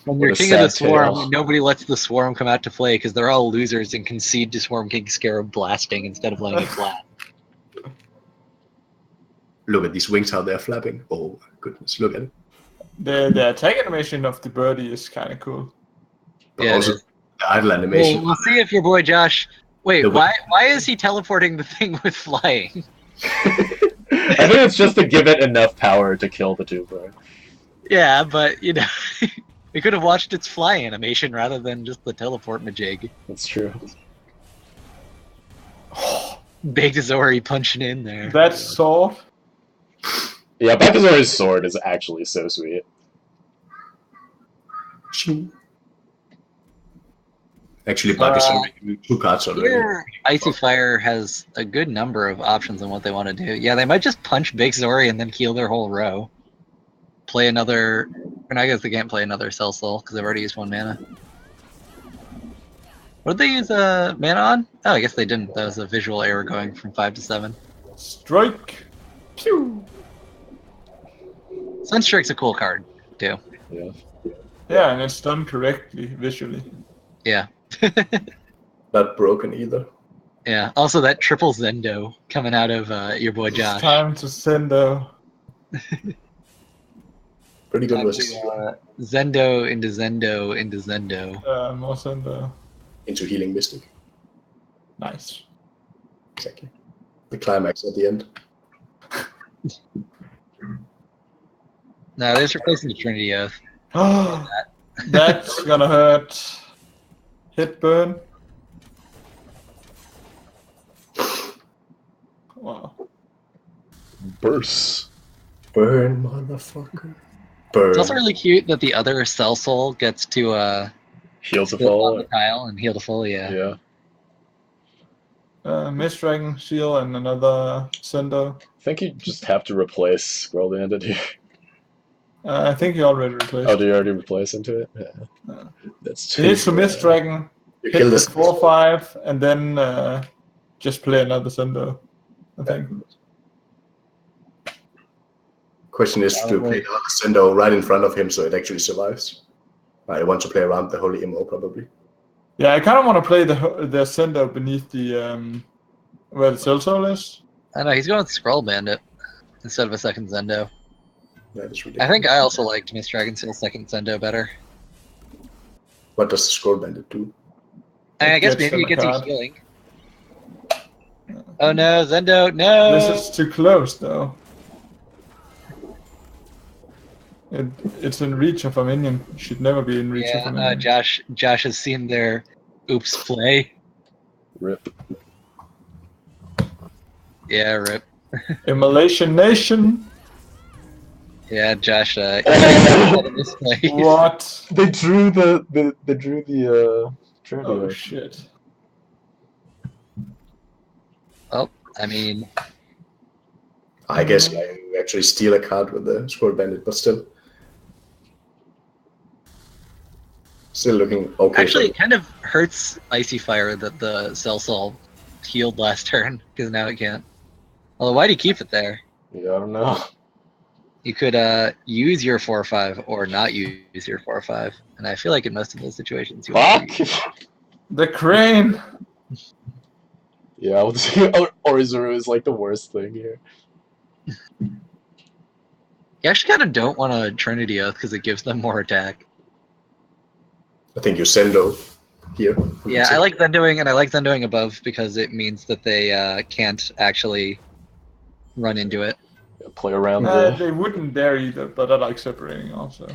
When What you're a king of the sad swarm, tale. nobody lets the swarm come out to play because they're all losers and concede to Swarm King Scarab blasting instead of letting it blast. Look at these wings, how they're flapping. Oh my goodness, look at it. The attack animation of the birdie is kind of cool. But Yeah, it also is. the idle animation. We'll see if your boy Josh. Wait, The- why is he teleporting the thing with flying? I think it's just to give it enough power to kill the tuber. Yeah, but you know, we could have watched its fly animation rather than just the teleport majig. That's true. Big Zori punching in there. That sword. Yeah, Bakazori's sword is actually so sweet. Ching. Actually, Bakasori making 2 cards already. Here, Icy Fire has a good number of options on what they want to do. Yeah, they might just punch Big Zori and then heal their whole row. Play another... And I guess they can't play another Cell Soul because they've already used 1 mana. What did they use mana on? Oh, I guess they didn't. That was a visual error going from 5 to 7. Strike. Pew. Sunstrike's a cool card, too. Yeah. Yeah, and it's done correctly visually. Yeah. Not broken either. Yeah. Also, that triple Zendo coming out of your boy It's Josh. time to send a Pretty good Time versus to, Zendo into Zendo into Zendo. more sender. into Healing Mystic. Nice. Exactly. The climax at the end. No, there's replacing the Trinity Oath. That's gonna hurt. Hit burn. Wow. Burst. Burn, motherfucker. Burn. It's also really cute that the other Cell Soul gets to Heal to sit on the fall. tile and heal to full. Yeah. Yeah. Mist Dragon Seal and another sender. I think you just have to replace Scroll Bandit here. I think he already replaced. Oh, do you already replace into it? Yeah. No. That's He needs to Mist Dragon, You hit kill with this. 4/5, and then just play another sender. I think. Question is to play the Sendo right in front of him so it actually survives. I want to play around the Holy Emo probably. Yeah, I kind of want to play the sender beneath the where the Cell Soul is. I know he's going with Scroll Bandit. instead of a second Zendo. That is I ridiculous. think I also liked Miss Dragonseel's second Zendo better. What does the Scroll Bandit do? I guess gets maybe them you a get to card. healing. Oh no, Zendo, no! This is too close, though. It's in reach of a minion. It should never be in reach of a minion. Josh has seen their oops play. Rip. Yeah, rip. Immolation Nation. Yeah, Josh. In this play. What? They drew the Trinity. Oh shit. Well, I mean, I guess you actually steal a card with the Scroll Bandit, but still looking okay. actually, it kind of hurts Icy Fire that the Cell healed last turn because now it can't. Although, why do you keep it there? Yeah, I don't know. You could use your 4/5 or not use your 4/5, and I feel like in most of those situations, you want to use. The crane. Yeah, Orizuru is like the worst thing here. You actually kind of don't want a Trinity Oath because it gives them more attack. I think you Zendo here. Yeah, I like Zendoing, and I like Zendoing above because it means that they can't actually run into it. Yeah, play around They wouldn't dare either, but I like separating also.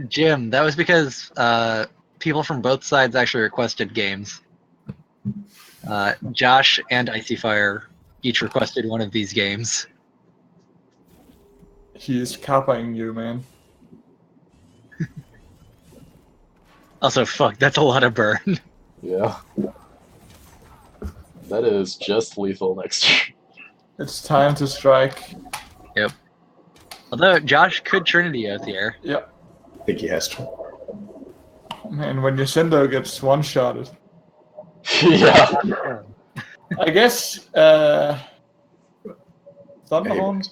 Jim, that was because people from both sides actually requested games. Josh and Icy Fire each requested one of these games. He is kappaing you, man. Also, fuck, that's a lot of burn. Yeah. That is just lethal next turn. It's time to strike. Yep. Although Josh could Trinity Oath here. Yep. I think he has to. Man, when your Sendo gets one-shotted. Yeah. I guess, Thunderhorn?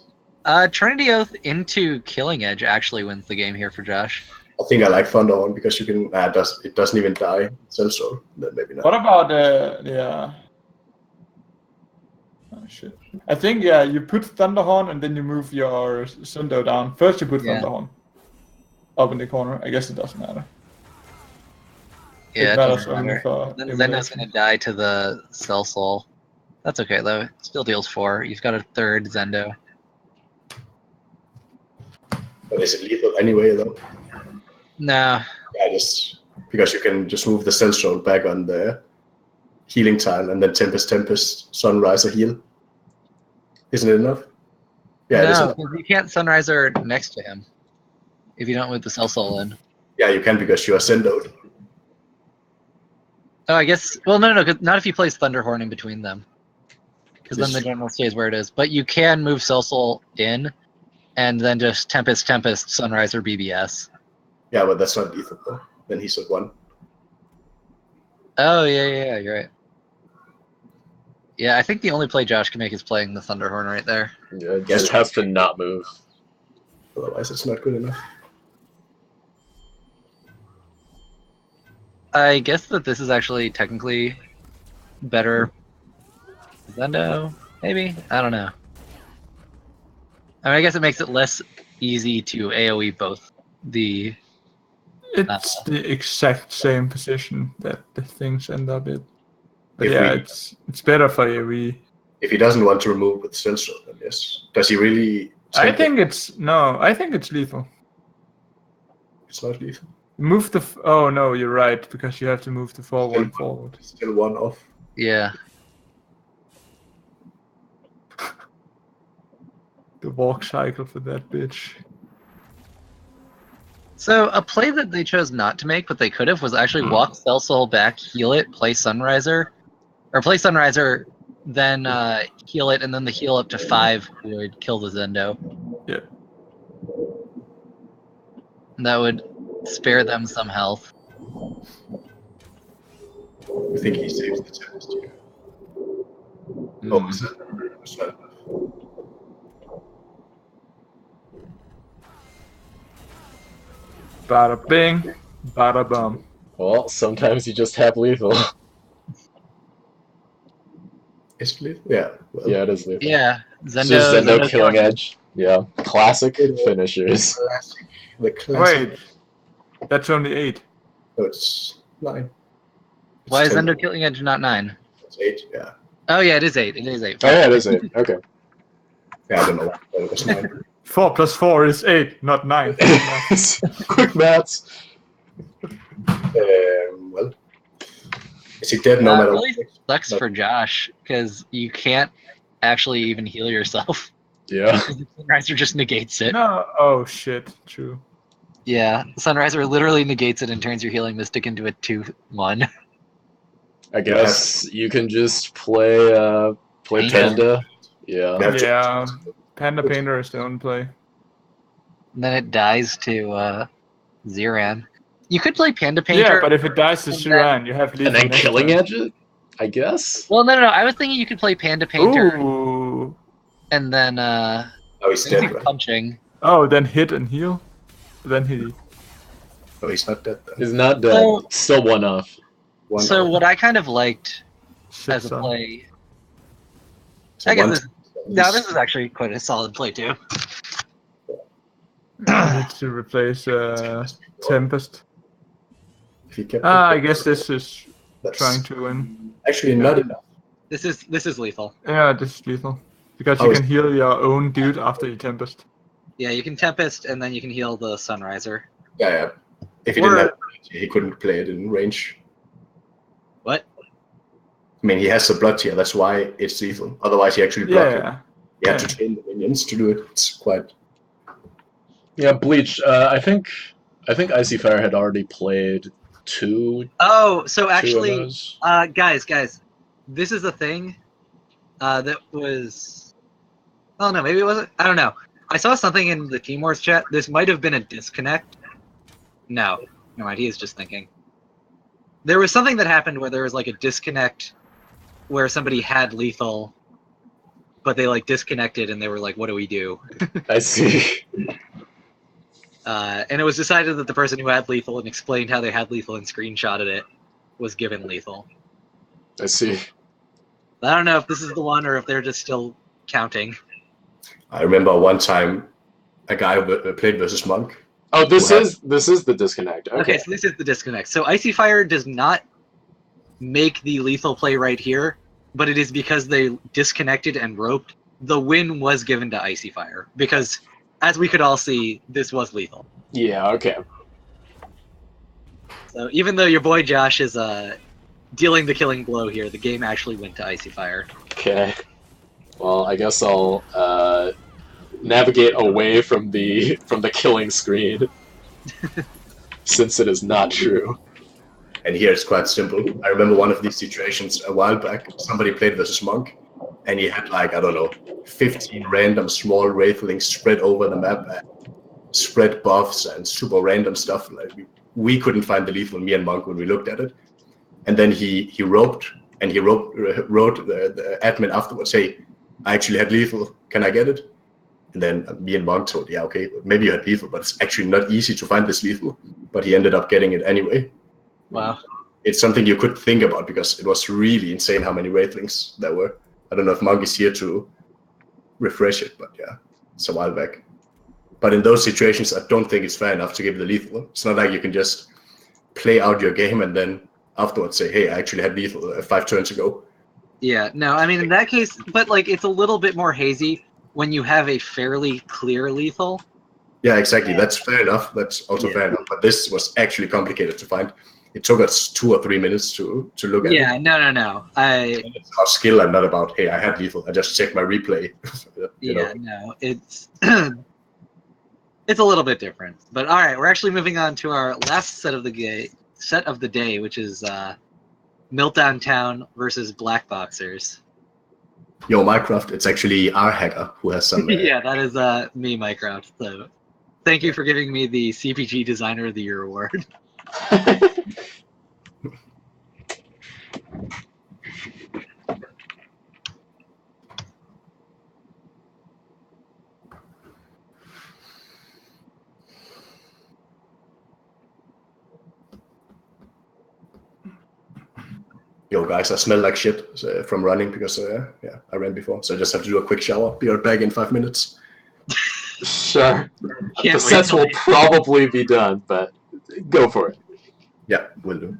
Trinity Oath into Killing Edge actually wins the game here for Josh. I think I like Thunderhorn because you can. It doesn't even die. So then maybe not. What about, yeah. Oh, shit. I think, yeah, you put Thunderhorn and then you move your Sendo down. First you put Thunderhorn up in the corner. I guess it doesn't matter. Yeah, It matters only for then Zendo's gonna die to the Cell Soul. That's okay though. It still deals 4. You've got a third Zendo. But is it lethal anyway though? No. Yeah, just because you can just move the Cell Soul back on the healing tile and then Tempest, Sunriser heal. Isn't it enough? Yeah, it is No, enough. because you can't Sunriser next to him if you don't move the Cell Soul in. Yeah, you can because you are Zendoed. Oh, I guess. Well, no, 'cause not if you place Thunderhorn in between them, because then the general stays where it is. But you can move Cell Soul in, and then just Tempest, Sunriser, BBS. Yeah, but that's not lethal though. Then he's at 1. Oh yeah, you're right. Yeah, I think the only play Josh can make is playing the Thunderhorn right there. Yeah, it just has to not move. Otherwise, it's not good enough. I guess that this is actually technically better. Zendo, maybe? I don't know. I mean, I guess it makes it less easy to AoE both the... It's the exact same position that the things end up in. But If yeah, we- it's better for AoE. If he doesn't want to remove with Cell Soul, then yes. Does he really? I think it's lethal. it's not lethal. Move the. Oh no, you're right because you have to move the forward. Still 1 off. Yeah. The walk cycle for that bitch. So a play that they chose not to make, but they could have, was actually walk Cell Soul back, heal it, play Sunriser, or play Sunriser, then heal it, and then the heal up to 5 would kill the Zendo. Yeah. And that would spare them some health. I think he saves the Tempest here. Oh, is that? That's not enough. Bada bing, bada bum. Well, sometimes you just have lethal. Is it lethal? Yeah. Well, Yeah, it is lethal. Yeah, It's just Zendo, Zendo Killing Edge. Yeah, classic finishers. Classic. The classic. Wait, that's only 8. No, it's 9. It's Why is 10. Zendo Killing Edge not 9? It's 8. Yeah. Oh yeah, it is 8. It is 8. Oh yeah, it is 8. Okay. Yeah, I don't know. It was 9. 4 plus 4 is 8, not 9. Quick maths. Well, is he dead no matter Really what? sucks for Josh because you can't actually even heal yourself. Yeah. The Sunriser just negates it. No, oh shit, true. Yeah, the Sunriser literally negates it and turns your healing mystic into a 2/1. I guess you can just play Painter. Panda. Yeah. Have to- Yeah, Panda Painter is the only play. And then it dies to Ziran. You could play Panda Painter. Yeah, but if it dies to And Shiran, you have And lethal then next Killing turn. Edge it? I guess. Well, no. I was thinking you could play Panda Painter Ooh. and then Oh, he's maybe dead, right? punching. Oh, then hit and heal. Then he. No, he's not dead then. He's not dead. So- Still one off. One So off. what I kind of liked Shit as a son. play. So I guess one- this, no, this is actually quite a solid play too. I need to replace Tempest. If he kept I it, guess this is that's trying to win. actually not enough. This is lethal. Yeah, this is lethal. Because Oh, you is- can heal your own dude after you Tempest. Yeah, you can Tempest and then you can heal the Sunriser. Yeah. If he Or- didn't have it, he couldn't play it in range. What? I mean, he has the blood tier. That's why it's lethal. Otherwise, he actually blocked it. Yeah. He had yeah. to train the minions to do it. It's quite. Yeah, Bleach. I think Icy Fire had already played two. Oh, so two of actually, those. guys, this is a thing that was. Oh no, maybe it wasn't. I don't know. I saw something in the Team Wars chat. This might have been a disconnect. No mind. He is just thinking. There was something that happened where there was like a disconnect, where somebody had lethal, but they like disconnected and they were like, "What do we do?" I see. And it was decided that the person who had lethal and explained how they had lethal and screenshotted it was given lethal. I see. I don't know if this is the one or if they're just still counting. I remember one time a guy played versus Monk. Oh, this What? is the disconnect. Okay, Okay. so this is the disconnect. So Icy Fire does not make the lethal play right here, but it is because they disconnected and roped. The win was given to Icy Fire because, as we could all see, this was lethal. Yeah. Okay. So even though your boy Josh is dealing the killing blow here, the game actually went to Icy Fire. Okay. Well, I guess I'll navigate away from the killing screen, since it is not true. And here it's quite simple. I remember one of these situations a while back. Somebody played versus Monk, and he had like, I don't know, 15 random small wraithlings spread over the map, spread buffs and super random stuff. Like we couldn't find the lethal, me and Monk, when we looked at it. And then he wrote the admin afterwards, "Hey, I actually had lethal. Can I get it?" And then me and Monk told, "Yeah, okay, maybe you had lethal, but it's actually not easy to find this lethal." But he ended up getting it anyway. Wow. It's something you could think about because it was really insane how many wraithlings there were. I don't know if Monk is here to refresh it, but yeah, it's a while back. But in those situations, I don't think it's fair enough to give the lethal. It's not like you can just play out your game and then afterwards say, "Hey, I actually had lethal 5 turns ago." Yeah, no, I mean, in that case, but like, it's a little bit more hazy when you have a fairly clear lethal. Yeah, exactly. That's fair enough. That's also Yeah. fair enough. But this was actually complicated to find. It took us 2 or 3 minutes to look at it. Yeah, no. It's about skill and not about, hey, I had lethal. I just checked my replay. You know? No, it's it's a little bit different. But all right, we're actually moving on to our last set of the day, which is Meltdown Town versus Black Boxers. Yo, Minecraft, it's actually Rhacker who has some. Yeah, that is me, Minecraft. So thank you for giving me the CPG Designer of the Year award. Yo, guys, I smell like shit from running because I ran before, so I just have to do a quick shower. Be right back in 5 minutes. Sure. Can't The sets wait. will probably be done, but go for it. Yeah, will do.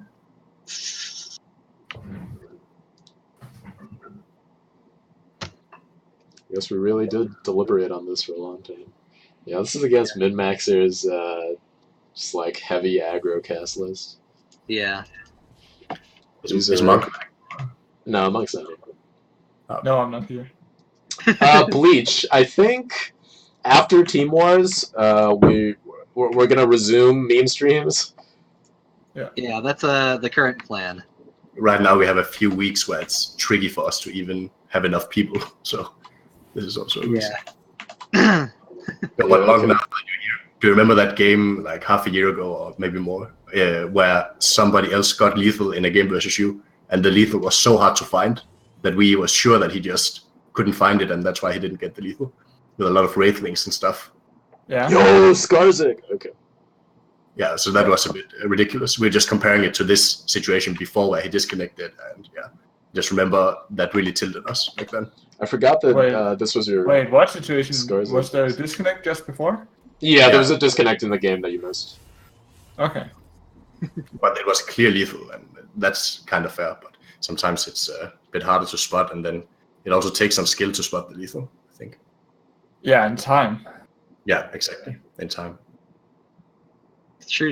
I guess we really did deliberate on this for a long time. Yeah, this is against Min-Maxer's just like heavy aggro cast list. Yeah. Is Monk? No, Monk's not here. No, I'm not here. Bleach. I think after Team Wars, we're gonna resume meme streams. Yeah, that's the current plan. Right now we have a few weeks where it's tricky for us to even have enough people, so this is also a reason. Yeah. But Monk, now, do you remember that game like half a year ago or maybe more, where somebody else got lethal in a game versus you, and the lethal was so hard to find that we were sure that he just couldn't find it, and that's why he didn't get the lethal, with a lot of wraith links and stuff. Yeah. Yo, Skarzik. Okay. Yeah, so that was a bit ridiculous. We're just comparing it to this situation before where he disconnected, and just remember that really tilted us back then. I forgot that Wait. this was your. Wait, what situation? Skarzik. Was there a disconnect just before? Yeah, there was a disconnect in the game that you missed. Okay. But it was clear lethal, and that's kind of fair. But sometimes it's a bit harder to spot, and then it also takes some skill to spot the lethal, I think. Yeah, in time. Yeah, exactly. In time. It's true.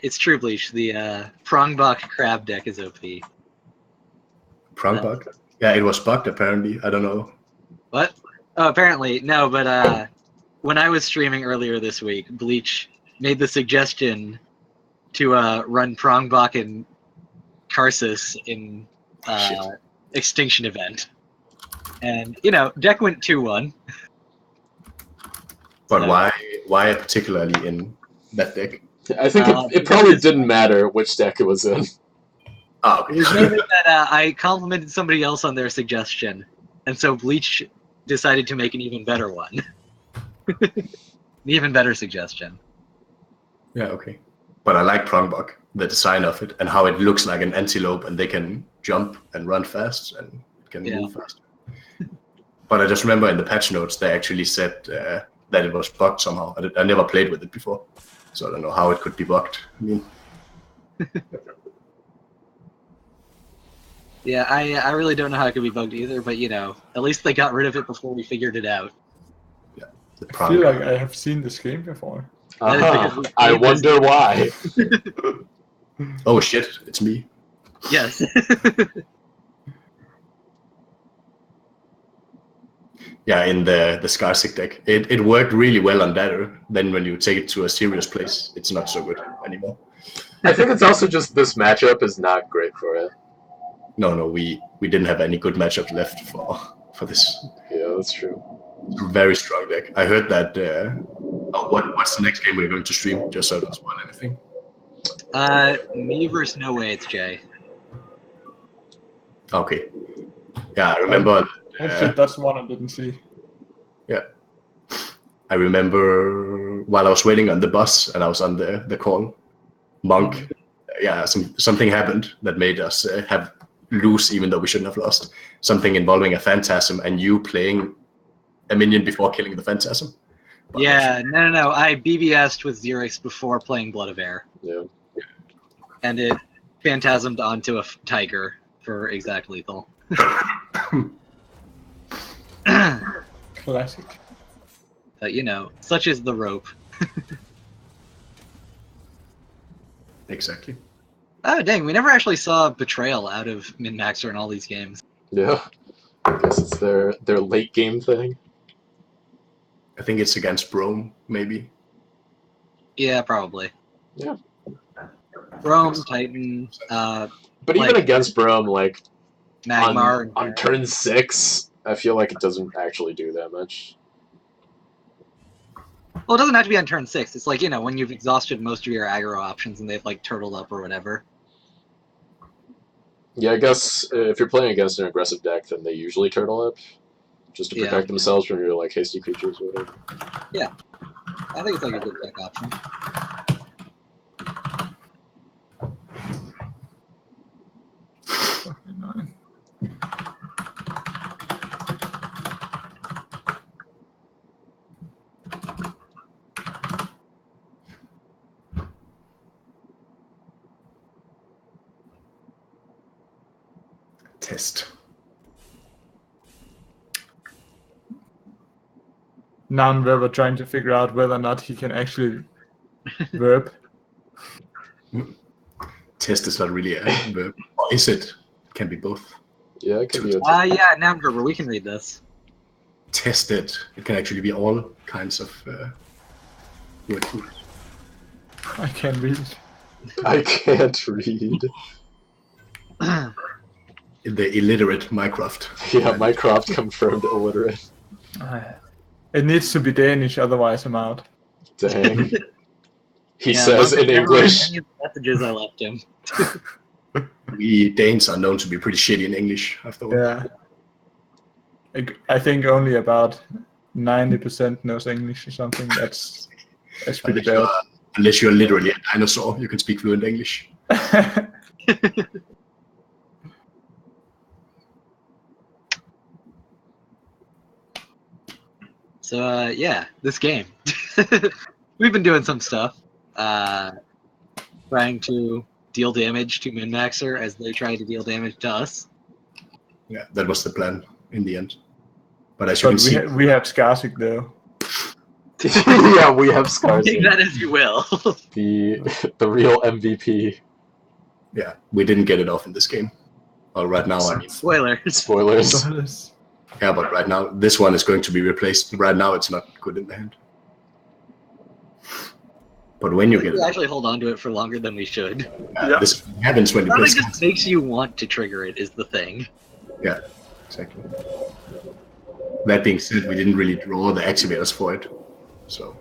It's true, Bleach. The Prongbok crab deck is OP. Prong bug? Yeah, it was bugged apparently. I don't know. What? Oh, apparently no. But when I was streaming earlier this week, Bleach made the suggestion to run Prongbok and Karsus in Extinction event, and deck went 2-1. But So- why particularly in that deck? I think it probably didn't matter which deck it was in. Oh, It was mainly that I complimented somebody else on their suggestion, and so Bleach decided to make an even better one. An even better suggestion. yeah, okay. But I like Prongbok, the design of it, and how it looks like an antelope, and they can jump and run fast, and it can move fast. But I just remember in the patch notes they actually said that it was bugged somehow. I never played with it before, so I don't know how it could be bugged. I mean, Yeah, I really don't know how it could be bugged either, but at least they got rid of it before we figured it out. the I feel like I have seen this game before. I wonder why. Oh shit, it's me. Yes. Yeah, in the Skarzik deck. It worked really well on Dagger. Then when you take it to a serious place, it's not so good anymore. I think it's also just this matchup is not great for it. No, we didn't have any good matchups left for this Yeah, that's true. very strong deck. I heard that. What's the next game we're going to stream? Just so I don't spoil anything. Me versus No Way, it's Jay. Okay. Yeah, I remember. Oh shit, that's the one I didn't see. Yeah. I remember while I was waiting on the bus and I was on the call, Monk. Yeah, something happened that made us lose, even though we shouldn't have lost. Something involving a Phantasm and you playing a minion before killing the Phantasm. But Yeah, no. I BBS'd with Xerix before playing Blood of Air, Yeah. and it phantasmed onto a tiger for exact lethal. Classic. Such is the rope. Exactly. Oh, dang, we never actually saw Betrayal out of Min-Maxer in all these games. Yeah. I guess it's their late game thing. I think it's against Brome, maybe. Yeah, probably. Yeah. Rome, Titan, But even against Brome, like Magmar. on turn 6, I feel like it doesn't actually do that much. Well, it doesn't have to be on turn 6. It's like, when you've exhausted most of your aggro options and they've, turtled up or whatever. Yeah, I guess if you're playing against an aggressive deck, then they usually turtle up, just to protect themselves from your, hasty creatures or whatever. Yeah. I think it's, a good deck option. fucking annoying. Test. Non-verb trying to figure out whether or not he can actually verb. Test is not really a verb. Or is it? It can be both. Yeah, it can be. Yeah, noun verb. We can read this. Test it. It can actually be all kinds of word groups. I can't read it. I can't read. The illiterate Mycroft. Yeah, Mycroft confirmed illiterate. It needs to be Danish, otherwise I'm out. Dang. He Yeah, says in never read English. any of the messages I left him. We Danes are known to be pretty shitty in English, after all. Yeah. I think only about 90% knows English or something. That's pretty bad. Unless you're literally a dinosaur, you can speak fluent English. So yeah, this game. We've been doing some stuff. Trying to deal damage to Min-Maxer as they try to deal damage to us. Yeah, that was the plan in the end. But as you can see, we have Skarsik though. Yeah, we have scars. Take that as you will. The real MVP. yeah, we didn't get it off in this game. Well, right now, I mean, Spoiler. Spoilers. yeah, but right now, this one is going to be replaced. Right now, it's not good in the hand. But when you get We it, actually hold on to it for longer than we should. this happens when you Nothing play. just makes you want to trigger it is the thing. Yeah, exactly. That being said, we didn't really draw the activators for it. So,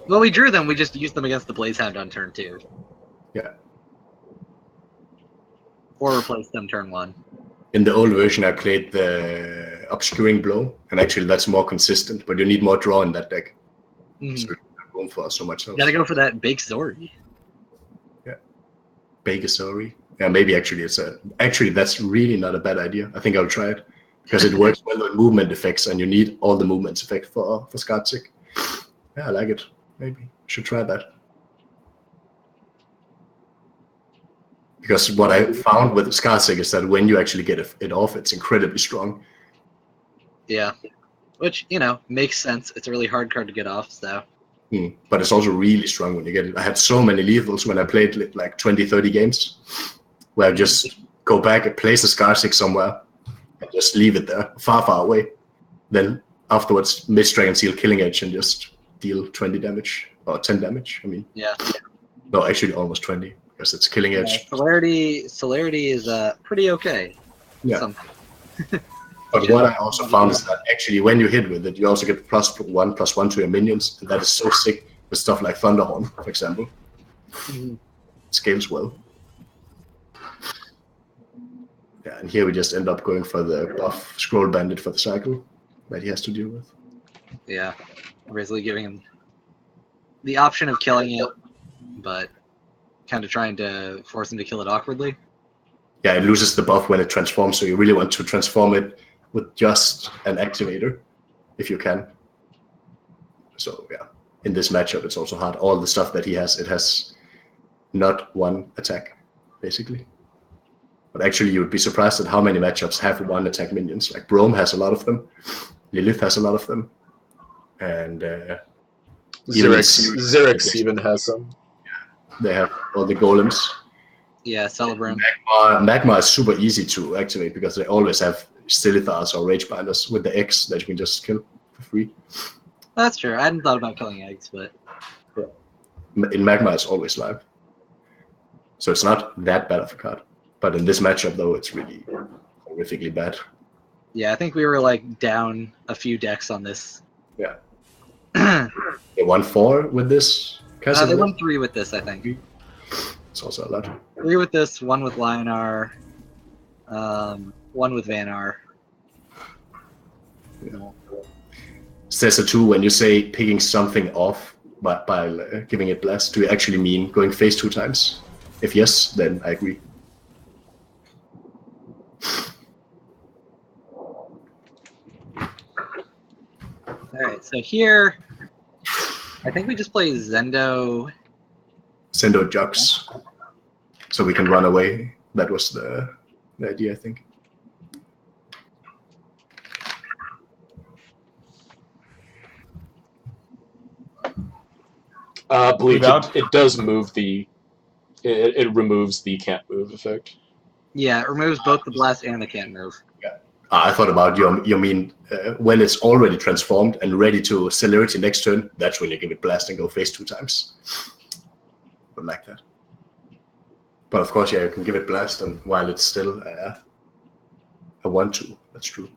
Well, we drew them. We just used them against the Blazehound on turn 2. yeah. Or replaced them turn 1. In the old version, I played the Obscuring Blow, and actually that's more consistent, but you need more draw in that deck. Mhm. So you have room for so much else. Gotta go for that Bake Zori. Bagasori. Yeah, maybe actually actually that's really not a bad idea. I think I'll try it because it works well with movement effects, and you need all the movements effect for Skarsik. Yeah, I like it. Maybe should try that. Because what I found with Skarsik is that when you actually get it off, it's incredibly strong. Yeah. Which, makes sense. It's a really hard card to get off, so. But it's also really strong when you get it. I had so many lethals when I played like 20, 30 games, where I just go back and place a Skarsik somewhere and just leave it there, far, far away. Then afterwards, Mist Dragon Seal Killing Edge and just deal 20 damage, or 10 damage, I mean. Yeah. No, actually almost 20, because it's Killing Edge. Celerity is pretty okay. Yeah. Something. But what I also found is that actually when you hit with it, you also get +1/+1 to your minions, and that is so sick with stuff like Thunderhorn, for example. Mhm. It scales well. Yeah, and here we just end up going for the buff Scroll Bandit for the cycle that he has to deal with. Yeah. Basically giving him the option of killing it, but kind of trying to force him to kill it awkwardly. Yeah, it loses the buff when it transforms, so you really want to transform it with just an activator, if you can. So yeah, in this matchup, it's also hard. All the stuff that he has, it has not one attack, basically. But actually, you would be surprised at how many matchups have one attack minions. Like Brome has a lot of them, Lilith has a lot of them, and Xerix even has some. they have all the golems. Yeah, Celebrum. Magma is super easy to activate because they always have Stillithars or Ragebinders with the X that you can just kill for free. That's true. I hadn't thought about killing eggs, but In Magma, it's always live. So it's not that bad of a card. But in this matchup, though, it's really horrifically bad. yeah, I think we were like down a few decks on this. Yeah. They won 4 with this. They won 3 with this, I think. It's also a lot. 3 with this, 1 with Lionar, 1 with Vanar. Yeah. Says a 2 when you say picking something off by giving it blast. Do you actually mean going phase 2 times? If yes, then I agree. Alright, so here, I think we just play Zendo. Zendo Jux. So we can run away. That was the idea, I think. Bleach, it does move the... It removes the can't move effect. Yeah, it removes both the blast and the can't move. I thought about you mean when it's already transformed and ready to celerity next turn, that's when you give it blast and go face 2 times. But like that. But of course, yeah, you can give it blast and while it's still a 1-2. That's true.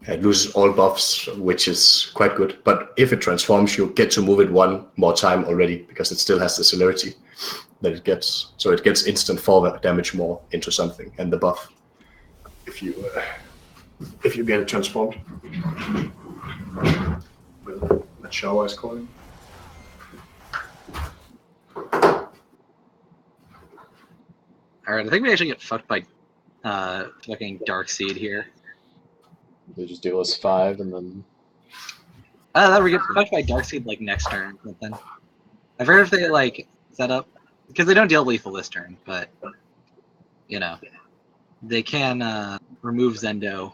It loses all buffs, which is quite good. But if it transforms, you get to move it 1 more time already because it still has the celerity that it gets. So it gets instant 4 damage more into something and the buff if you get it transformed. Well, that shower is calling. Alright, I think we actually get fucked by fucking Darkseid here. They just deal us 5 and then... I thought we get fucked by Darkseid like next turn, but then I've heard if they like set up because they don't deal lethal this turn, but you know they can remove Zendo.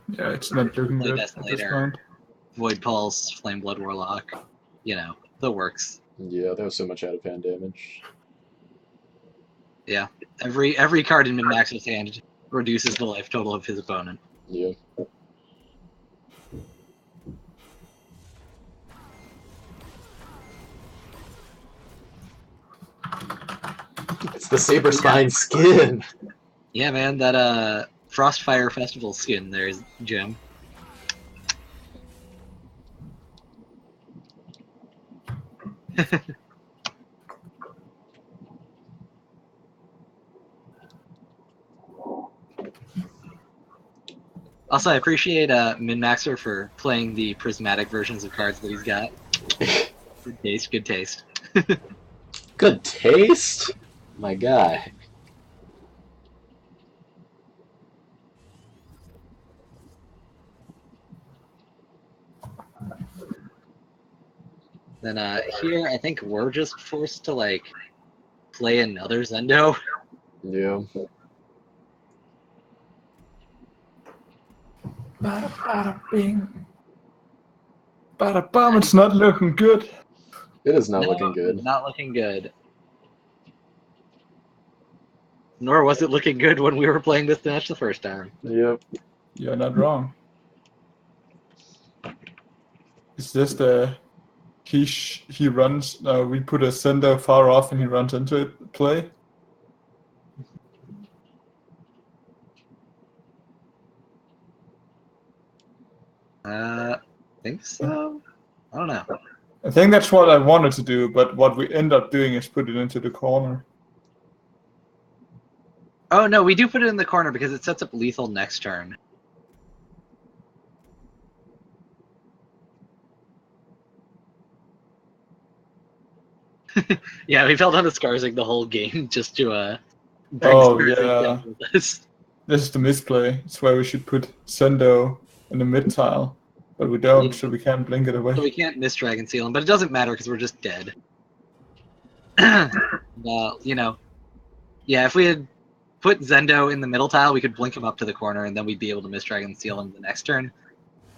Yeah, it's not looking Play good at this Desolator, point. Void Pulse, Flame Blood Warlock. You know, that works. Yeah, there was so much out of hand damage. Yeah, every card in Min-Max's hand reduces the life total of his opponent. Yeah. It's the Saber Spine skin! Yeah, man, that Frostfire Festival skin there's Jim. Also, I appreciate Min-Maxer for playing the prismatic versions of cards that he's got. Good taste, good taste. Good taste? My guy. Then here, I think we're just forced to like play another Zendo. Yeah. Bada bada bing. Bada bum, it's not looking good. It is not No, looking good. Not looking good. Nor was it looking good when we were playing this match the first time. Yep. You're not wrong. Is this the he runs? We put a sender far off and he runs into it. Play. I think so. I don't know. I think that's what I wanted to do, but what we end up doing is put it into the corner. Oh no, we do put it in the corner because it sets up lethal next turn. Yeah, we fell down to Skarsing the whole game just to bring Oh, Skarsing yeah. down with us. This is the misplay. It's where we should put Sendo in the mid tile, but we don't, Yeah. so we can't blink it away. So we can't miss Dragon Seal him, but it doesn't matter because we're just dead. You know, yeah, if we had put Zendo in the middle tile, we could blink him up to the corner, and then we'd be able to miss Dragon Seal him the next turn.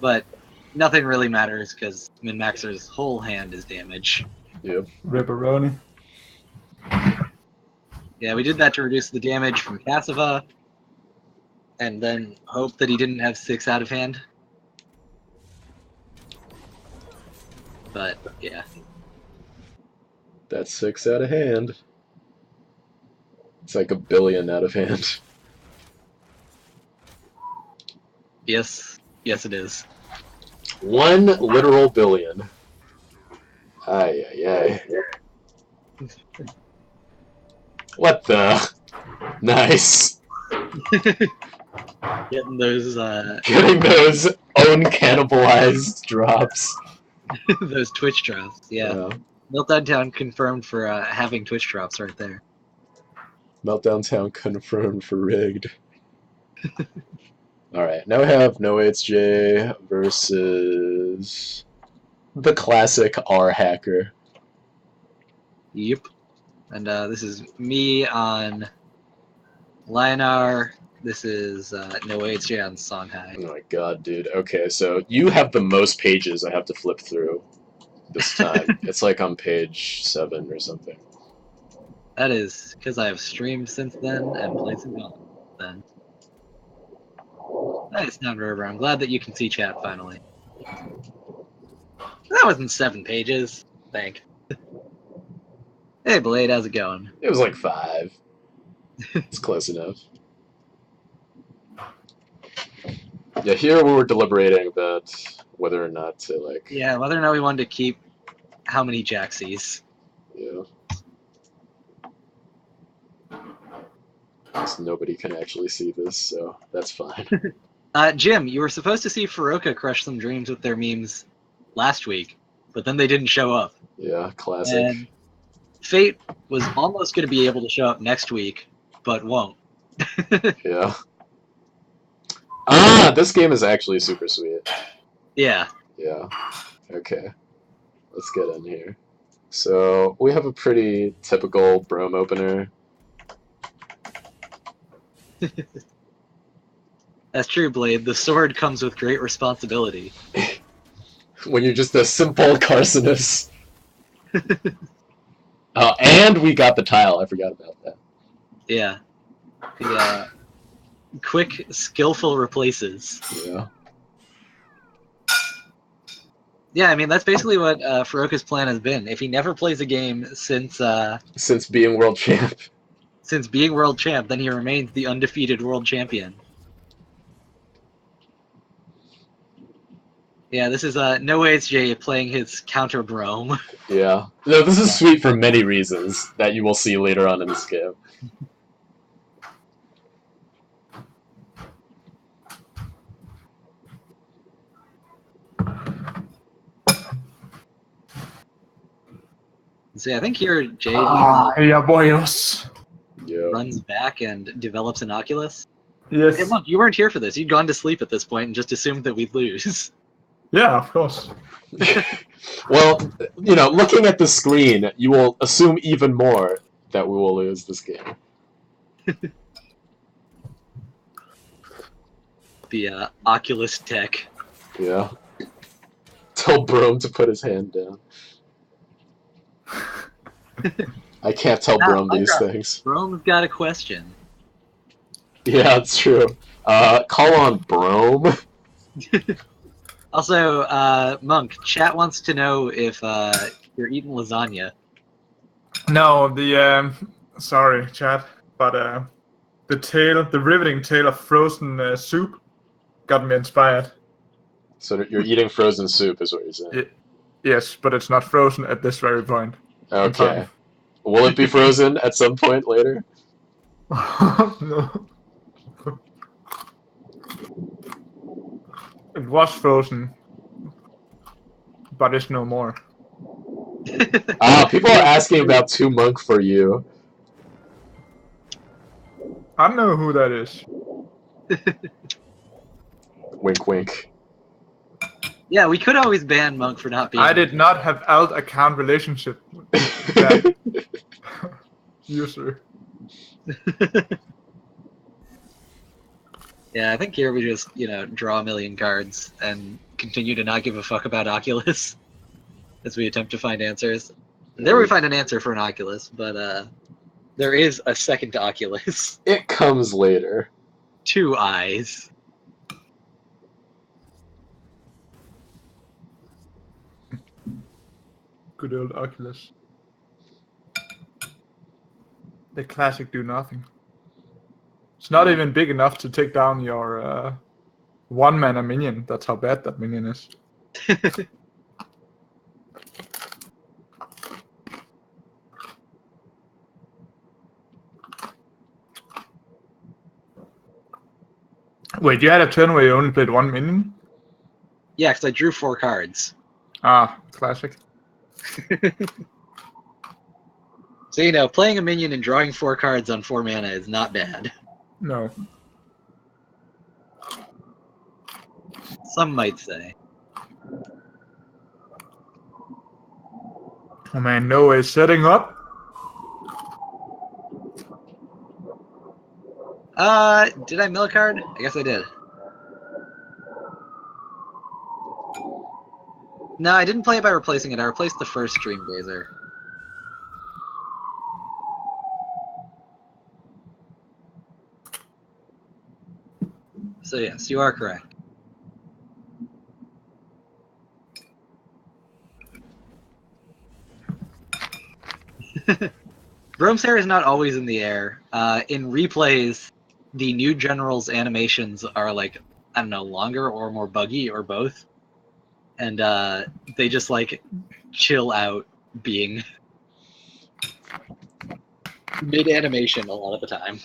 But nothing really matters because Min-Maxer's whole hand is damage. Yep. Ripperoni. Yeah, we did that to reduce the damage from Cassiva, and then hope that he didn't have 6 out of hand. But yeah, That's 6 out of hand. It's like 1 billion out of hand. yes, it is. 1 literal billion. Ay, ay, ay. What the? Nice. Getting those Getting those own cannibalized drops. those Twitch drops. Yeah. Meltdown Town confirmed for having Twitch drops right there. Meltdown Town confirmed for rigged. Alright, now we have No It's J versus the classic Rhacker. Yep. And this is me on Lionar. This is No It's J on Songhai. Oh my god, dude. Okay, so you have the most pages I have to flip through this time. It's like on page 7 or something. That is because I have streamed since then and played some Gauntlet then. Nice, non-rubber. I'm glad that you can see chat finally. That wasn't 7 pages. Thank. Hey, Blade, how's it going? It was like 5. It's close enough. Yeah, here we were deliberating about whether or not to, like... Yeah, whether or not we wanted to keep how many Jaxies. Yeah. Because nobody can actually see this, so that's fine. Jim, you were supposed to see Furoka crush some dreams with their memes last week, but then they didn't show up. Yeah, classic. And Fate was almost going to be able to show up next week, but won't. Yeah. Ah, this game is actually super sweet. Yeah. Yeah. Okay. Let's get in here. So, we have a pretty typical Brome opener. That's true, Blade. The sword comes with great responsibility. When you're just a simple Carcinus. Oh, and we got the tile. I forgot about that. Yeah. The quick, skillful replaces. Yeah. Yeah, I mean, that's basically what Furoka's plan has been. If he never plays a game since being world champ. Since being world champ, then he remains the undefeated world champion. Yeah, this is No It's J playing his counter Brome. Yeah. No, this is sweet for many reasons that you will see later on in this game. See, I think here Jay Yeah, boyos. Yeah. runs back and develops an Oculus. Yes. Hey, look, you weren't here for this. You'd gone to sleep at this point and just assumed that we'd lose. Yeah, of course. Well, you know, looking at the screen, you will assume even more that we will lose this game. The Oculus tech. Yeah. Tell Brome to put his hand down. I can't tell Brome these things. Brome's got a question. Yeah, it's true. Call on Brome. Also, Monk, chat wants to know if you're eating lasagna. No, sorry, chat, but the riveting tale of frozen soup got me inspired. So you're eating frozen soup, is what you're saying? Yes, but it's not frozen at this very point. Okay. Will it be frozen at some point later? No. It was frozen, but it's no more. People are asking about 2 Monk for you. I don't know who that is. Wink, wink. Yeah, we could always ban Monk for not being. I did not have alt account relationship with that user. Yeah, I think here we just, draw a million cards and continue to not give a fuck about Oculus as we attempt to find answers. And there we find an answer for an Oculus, but there is a second Oculus. It comes later. 2 eyes. Good old Oculus. The classic do nothing. It's not even big enough to take down your 1-mana minion. That's how bad that minion is. Wait, you had a turn where you only played 1 minion? Yeah, because I drew 4 cards. Ah, classic. So, you know, playing a minion and drawing 4 cards on 4 mana is not bad. No. Some might say. Oh man, no way setting up. Did I mill a card? I guess I did. No, I didn't play it by replacing it. I replaced the first Dreamgazer. So yes, you are correct. Bromesare is not always in the air. In replays, the new general's animations are like, I don't know, longer or more buggy or both. And they just like chill out being mid-animation a lot of the time.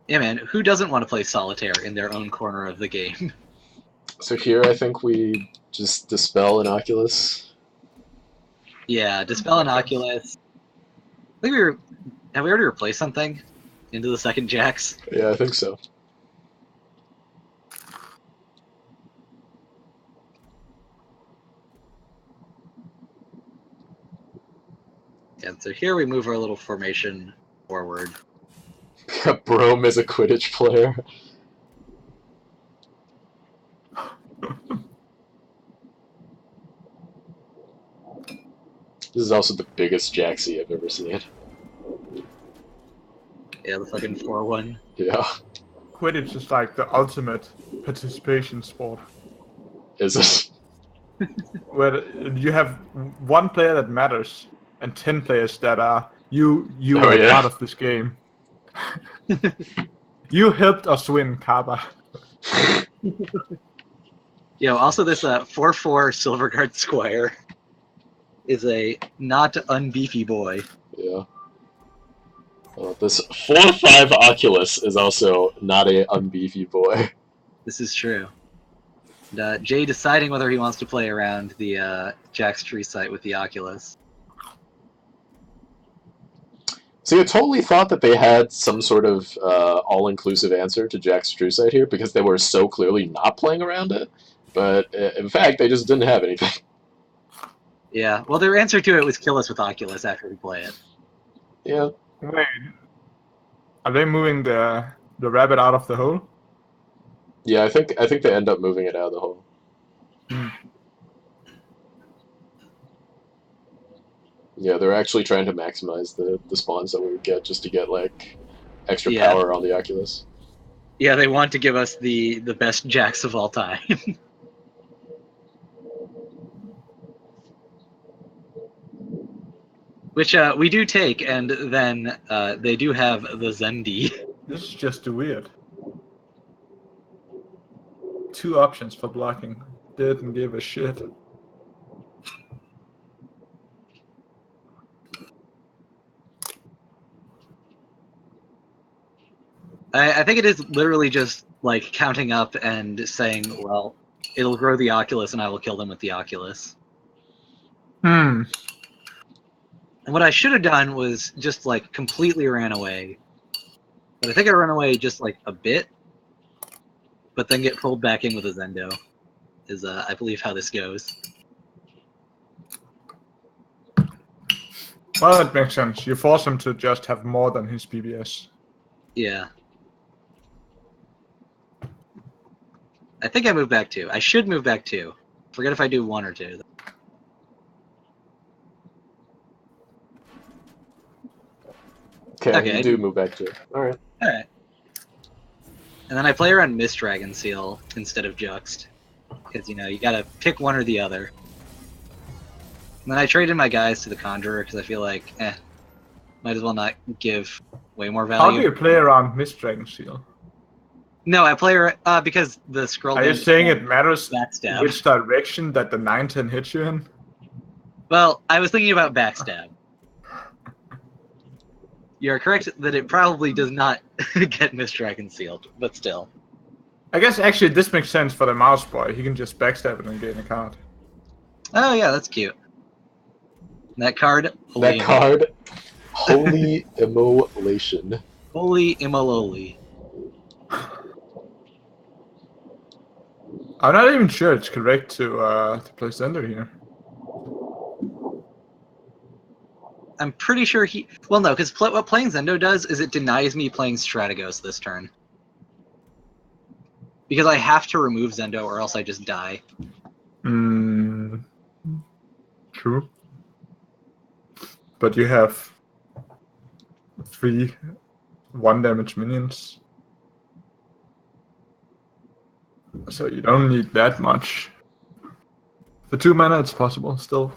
Yeah, man, who doesn't want to play solitaire in their own corner of the game? So here I think we just dispel Inoculus. Yeah, Dispel Inoculus. I think have we already replaced something into the second Jax? Yeah, I think so. Yeah, so here we move our little formation forward. Brome is a Quidditch player. This is also the biggest Jaxie I've ever seen. Yeah, the fucking 4-1. Yeah. Quidditch is like the ultimate participation sport, Is it? where you have one player that matters and 10 players that are you Oh, are yeah. part of this game. You helped us win, Kaba. Yo, also this 4-4 Silverguard Squire is a not unbeefy boy. Yeah. This 4/5 Oculus is also not a unbeefy boy. This is true. And, Jay deciding whether he wants to play around the Jack's Tree site with the Oculus. See, I totally thought that they had some sort of all-inclusive answer to Jack's True Site here because they were so clearly not playing around it. But in fact, they just didn't have anything. Yeah, well, their answer to it was kill us with Oculus after we play it. Yeah. Wait, are they moving the rabbit out of the hole? Yeah, I think they end up moving it out of the hole. Yeah, they're actually trying to maximize the spawns that we would get just to get like extra power on the Oculus. Yeah, they want to give us the best Jacks of all time. Which we do take, and then they do have the Zendi. This is just weird. 2 options for blocking. Didn't give a shit. I think it is literally just like counting up and saying, well, it'll grow the Oculus and I will kill them with the Oculus. Hmm. And what I should have done was just like completely ran away. But I think I ran away just like a bit, but then get pulled back in with a Zendo. Is I believe how this goes. Well, it makes sense. You force him to just have more than his PBS. Yeah. I think I moved back 2. I should move back 2. Forget if I do 1 or 2. Okay, you do move back to it. Alright. Alright. And then I play around Mist Dragon Seal instead of Juxt. Because, you know, you gotta pick one or the other. And then I trade in my guys to the Conjurer because I feel like, might as well not give way more value. How do you play around Mist Dragon Seal? No, I play because the scroll. Are you saying it matters backstab. which direction that the 9/10 hits you in? Well, I was thinking about backstab. You're correct that it probably does not get Mist Dragon sealed, but still. I guess actually this makes sense for the mouse boy. He can just backstab it and gain a card. Oh yeah, that's cute. That card. That card, holy immolation. Holy Imololi. I'm not even sure it's correct to play Zender here. I'm pretty sure he. Well, no, because what playing Zendo does is it denies me playing Strategos this turn. Because I have to remove Zendo or else I just die. True. But you have 3 1-damage minions. So you don't need that much. For 2 mana, it's possible still.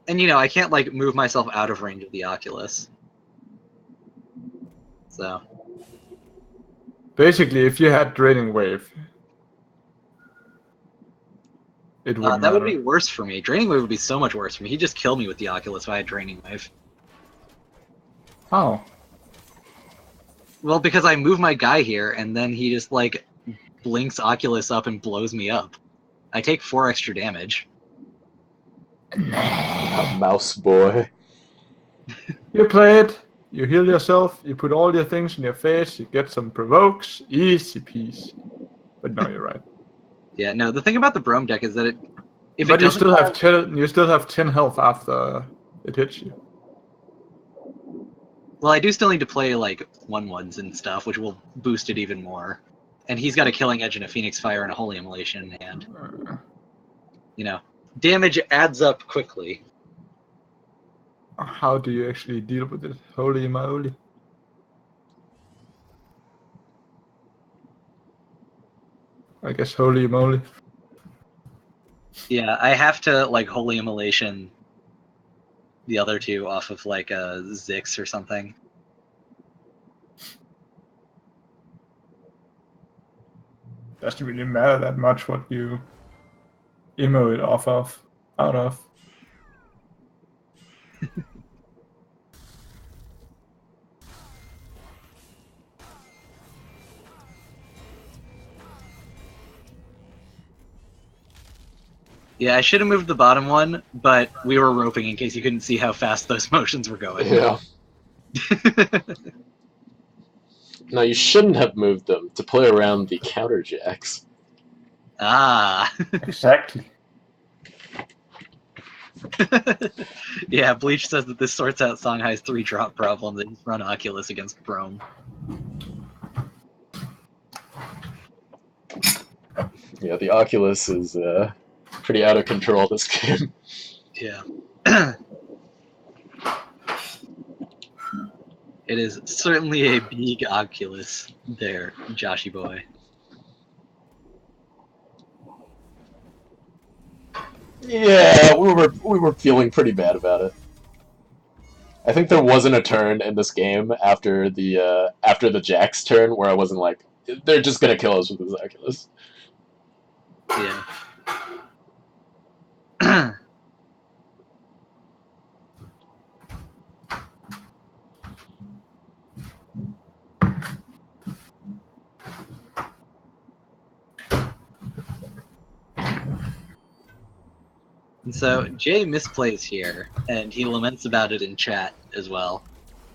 And you know, I can't like move myself out of range of the Oculus. So. Basically, if you had Draining Wave, it would That would be worse for me. Draining Wave would be so much worse for me. He'd just kill me with the Oculus if I had Draining Wave. How? Well, because I move my guy here, and then he just, like, blinks Oculus up and blows me up. I take 4 extra damage. Mouse boy. You play it, you heal yourself, you put all your things in your face, you get some provokes, easy peasy. But no, you're right. Yeah, no, the thing about the Brome deck is that But you still have 10 health after it hits you. Well, I do still need to play, like, 1/1s and stuff, which will boost it even more. And he's got a Killing Edge and a Phoenix Fire and a Holy Immolation in hand. You know, damage adds up quickly. How do you actually deal with it? Holy moly. I guess holy moly. Yeah, I have to, like, Holy Immolation the other 2 off of, like, a Zix or something. Doesn't really matter that much what you emo it out of. Yeah, I should have moved the bottom one, but we were roping in case you couldn't see how fast those motions were going. Yeah. No, you shouldn't have moved them to play around the counterjacks. Ah. Exactly. Yeah, Bleach says that this sorts out Songhai's 3-drop problem that he's run Oculus against Brome. Yeah, the Oculus is pretty out of control this game. Yeah. It is certainly a big Oculus there, Joshy boy. Yeah, we were feeling pretty bad about it. I think there wasn't a turn in this game after the Jack's turn where I wasn't like, they're just gonna kill us with this Oculus. Yeah. And so Jay misplays here, and he laments about it in chat as well,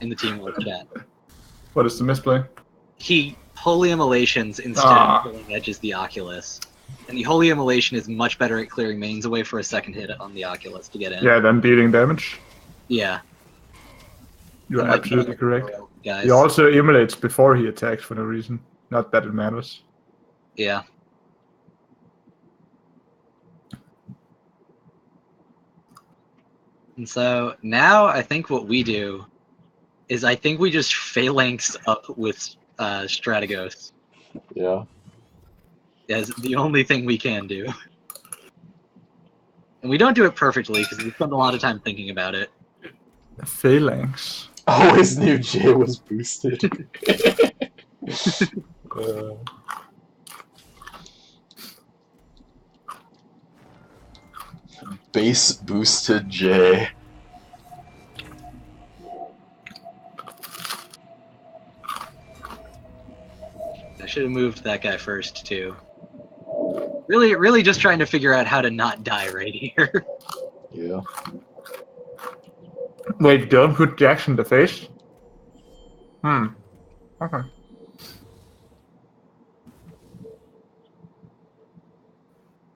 in the teamwork chat. What is the misplay? He Holy Immolations instead of Killing Edges the Oculus. And the Holy Immolation is much better at clearing mains away for a second hit on the Oculus to get in. Yeah, then dealing damage. Yeah. You're absolutely correct. Guys. He also immolates before he attacks for no reason. Not that it matters. Yeah. And so now I think what we do is I think we just phalanx up with Strategos. Yeah. As the only thing we can do. And we don't do it perfectly because we spend a lot of time thinking about it. Phalanx. Always knew Jay was boosted. Base boosted Jay. I should have moved that guy first too. Really, just trying to figure out how to not die right here. Yeah. Wait, don't put Jax in the face? Okay.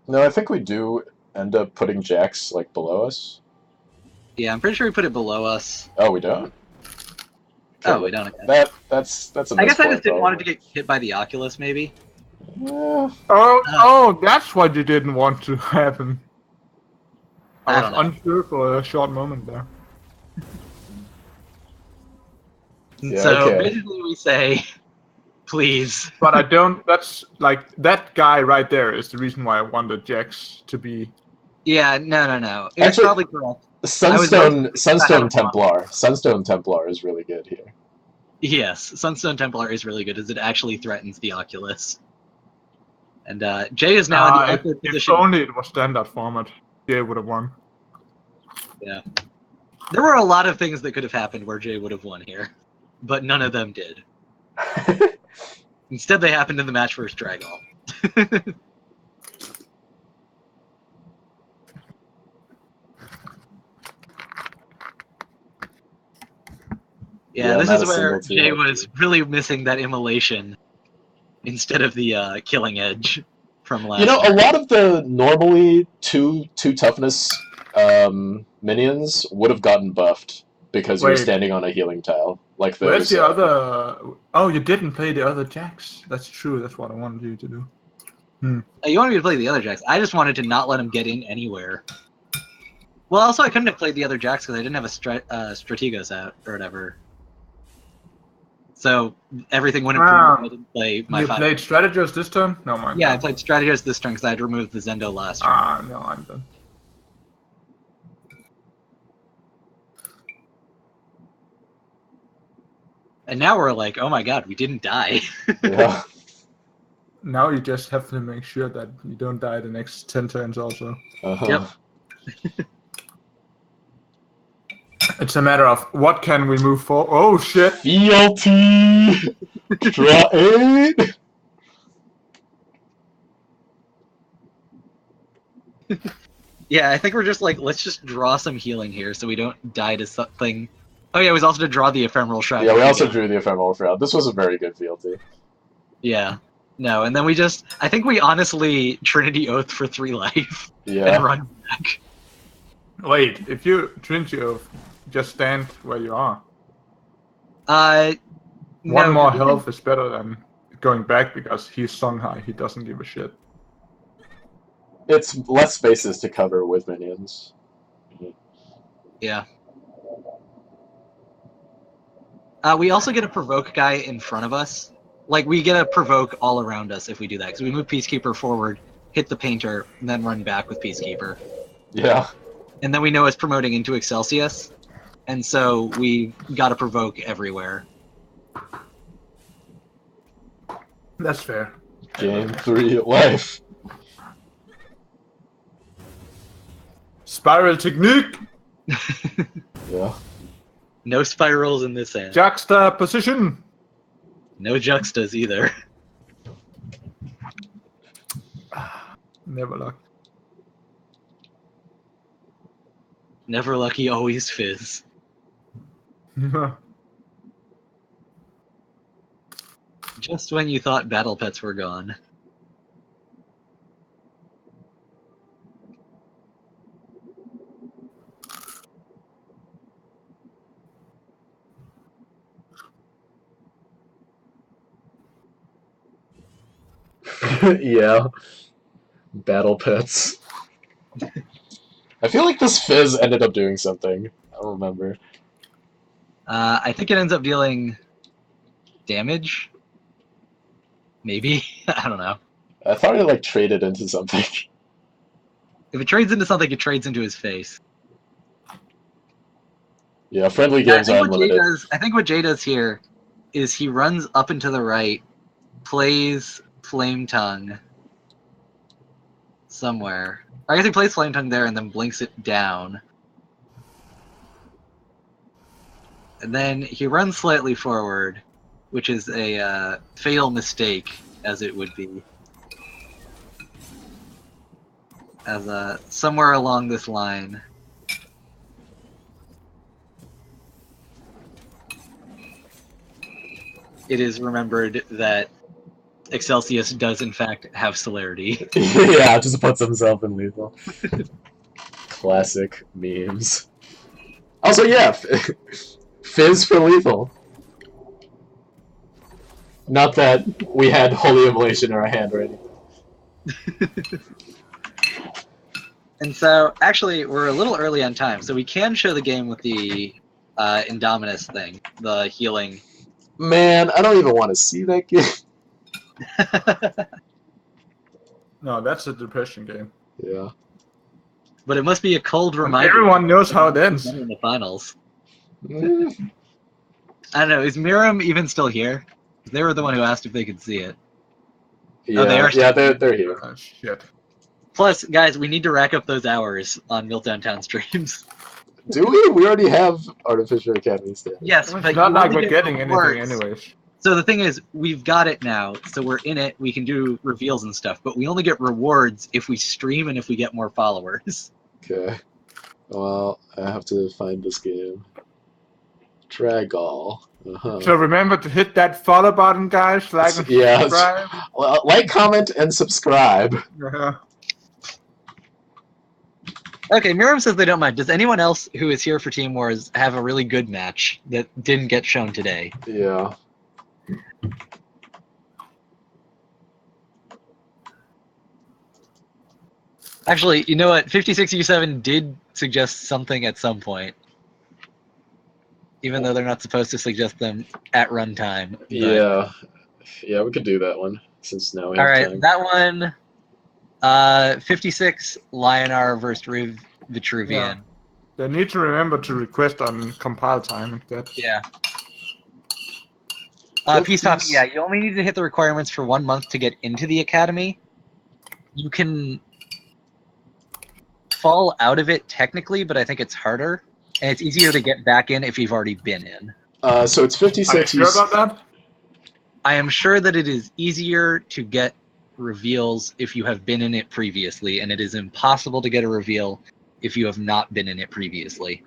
No, I think we do end up putting Jax like below us. Yeah, I'm pretty sure we put it below us. Oh, we don't. Oh, we don't. Okay. That's a I guess I misplay, just didn't want it to probably. get hit by the Oculus, maybe. Yeah. Oh, that's what you didn't want to happen. I I don't was know. unsure for a short moment there. Yeah, So okay. basically, we say, please. But I don't. That's like that guy right there is the reason why I wanted Jax to be. Yeah, no. It's Actually- probably correct. Sunstone had a Templar. Sunstone Templar is really good here. Yes, Sunstone Templar is really good as it actually threatens the Oculus. And Jay is now in the awkward If position. only it was standard format, Jay would have won. Yeah. There were a lot of things that could have happened where Jay would have won here, but none of them did. Instead, they happened in the match versus Dragall. Yeah, this not is a where single Jay team. was really missing that immolation instead of the killing edge from last You know, a time. lot of the normally two toughness minions would have gotten buffed because you were Wait. standing on a healing tile. Like Where's those. the other? Oh, you didn't play the other Jax. That's true. That's what I wanted you to do. You wanted me to play the other Jax. I just wanted to not let him get in anywhere. Well, also, I couldn't have played the other Jax because I didn't have a Strategos out or whatever. So everything wouldn't permit me to play my You five. played Strategos this turn? No, mind. Yeah, I played Strategos this turn because I had removed the Zendo last turn. No, I'm done. And now we're like, oh my god, we didn't die. Yeah. Now you just have to make sure that you don't die the next 10 turns also. Uh-huh. Yep. It's a matter of what can we move for. Oh shit! Fealty! Draw 8! Yeah, I think we're just like, let's just draw some healing here so we don't die to something. Oh yeah, it was also to draw the ephemeral shroud. Yeah, we also drew the ephemeral shroud. This was a very good fealty. Yeah. No, and then we just, I think we honestly Trinity Oath for 3 life and Yeah. run back. Wait, if you Trinity Oath, just stand where you are. One One more health is better than going back because he's sung high. He doesn't give a shit. It's less spaces to cover with minions. Yeah. We also get a provoke guy in front of us. Like, we get a provoke all around us if we do that. Because we move Peacekeeper forward, hit the Painter, and then run back with Peacekeeper. Yeah. And then we know it's promoting into Excelsius. And so we got to provoke everywhere. That's fair. Game 3 life. Spiral technique! Yeah. No spirals in this end. Juxtaposition! No juxtas either. Never luck. Never lucky, always fizz. Just when you thought battle pets were gone. Yeah. Battle pets. I feel like this fizz ended up doing something. I don't remember. I think it ends up dealing damage. Maybe? I don't know. I thought it like traded into something. If it trades into something, it trades into his face. Yeah, friendly Yeah, games are unlimited. I think what Jay does here is he runs up and to the right, plays Flame Tongue somewhere. Or I guess he plays Flame Tongue there and then blinks it down. And then he runs slightly forward, which is a fatal mistake, as it would be. As somewhere along this line, it is remembered that Excelsius does in fact have celerity. Yeah, just puts himself in lethal. Classic memes. Also, yeah, Fizz for lethal. Not that we had Holy Immolation in our hand or anything. And so, actually, we're a little early on time, so we can show the game with the Indominus thing, the healing. Man, I don't even want to see that game. No, that's a depression game. Yeah. But it must be a cold reminder. Everyone knows how it ends. In the finals. Mm. I don't know, is Miram even still here? They were the one who asked if they could see it. Yeah, they are yeah, they're here. Oh, shit. Plus, guys, we need to rack up those hours on Meltdown Town streams. Do we? We already have Artificial Academy status. Yes, It's but not you like only we're get getting rewards. anything anyways. So the thing is, we've got it now, so we're in it, we can do reveals and stuff, but we only get rewards if we stream and if we get more followers. Okay. Well, I have to find this game. Dragall. Uh-huh. So remember to hit that follow button, guys. Like and Yeah. subscribe. Well, like, comment, and subscribe. Uh-huh. Okay, Miriam says they don't mind. Does anyone else who is here for Team Wars have a really good match that didn't get shown today? Yeah. Actually, you know what? 56U7 did suggest something at some point. Even though they're not supposed to suggest them at runtime. but- Yeah. Yeah, we could do that one, since now we have Alright, time. that one... 56 Lionar versus Vitruvian. Yeah. They need to remember to request on compile time instead. Yeah. Well, Peace Talk, please. yeah, you only need to hit the requirements for 1 month to get into the academy. You can fall out of it technically, but I think it's harder. And it's easier to get back in if you've already been in. So it's Are you 56. sure about that? I am sure that it is easier to get reveals if you have been in it previously, and it is impossible to get a reveal if you have not been in it previously.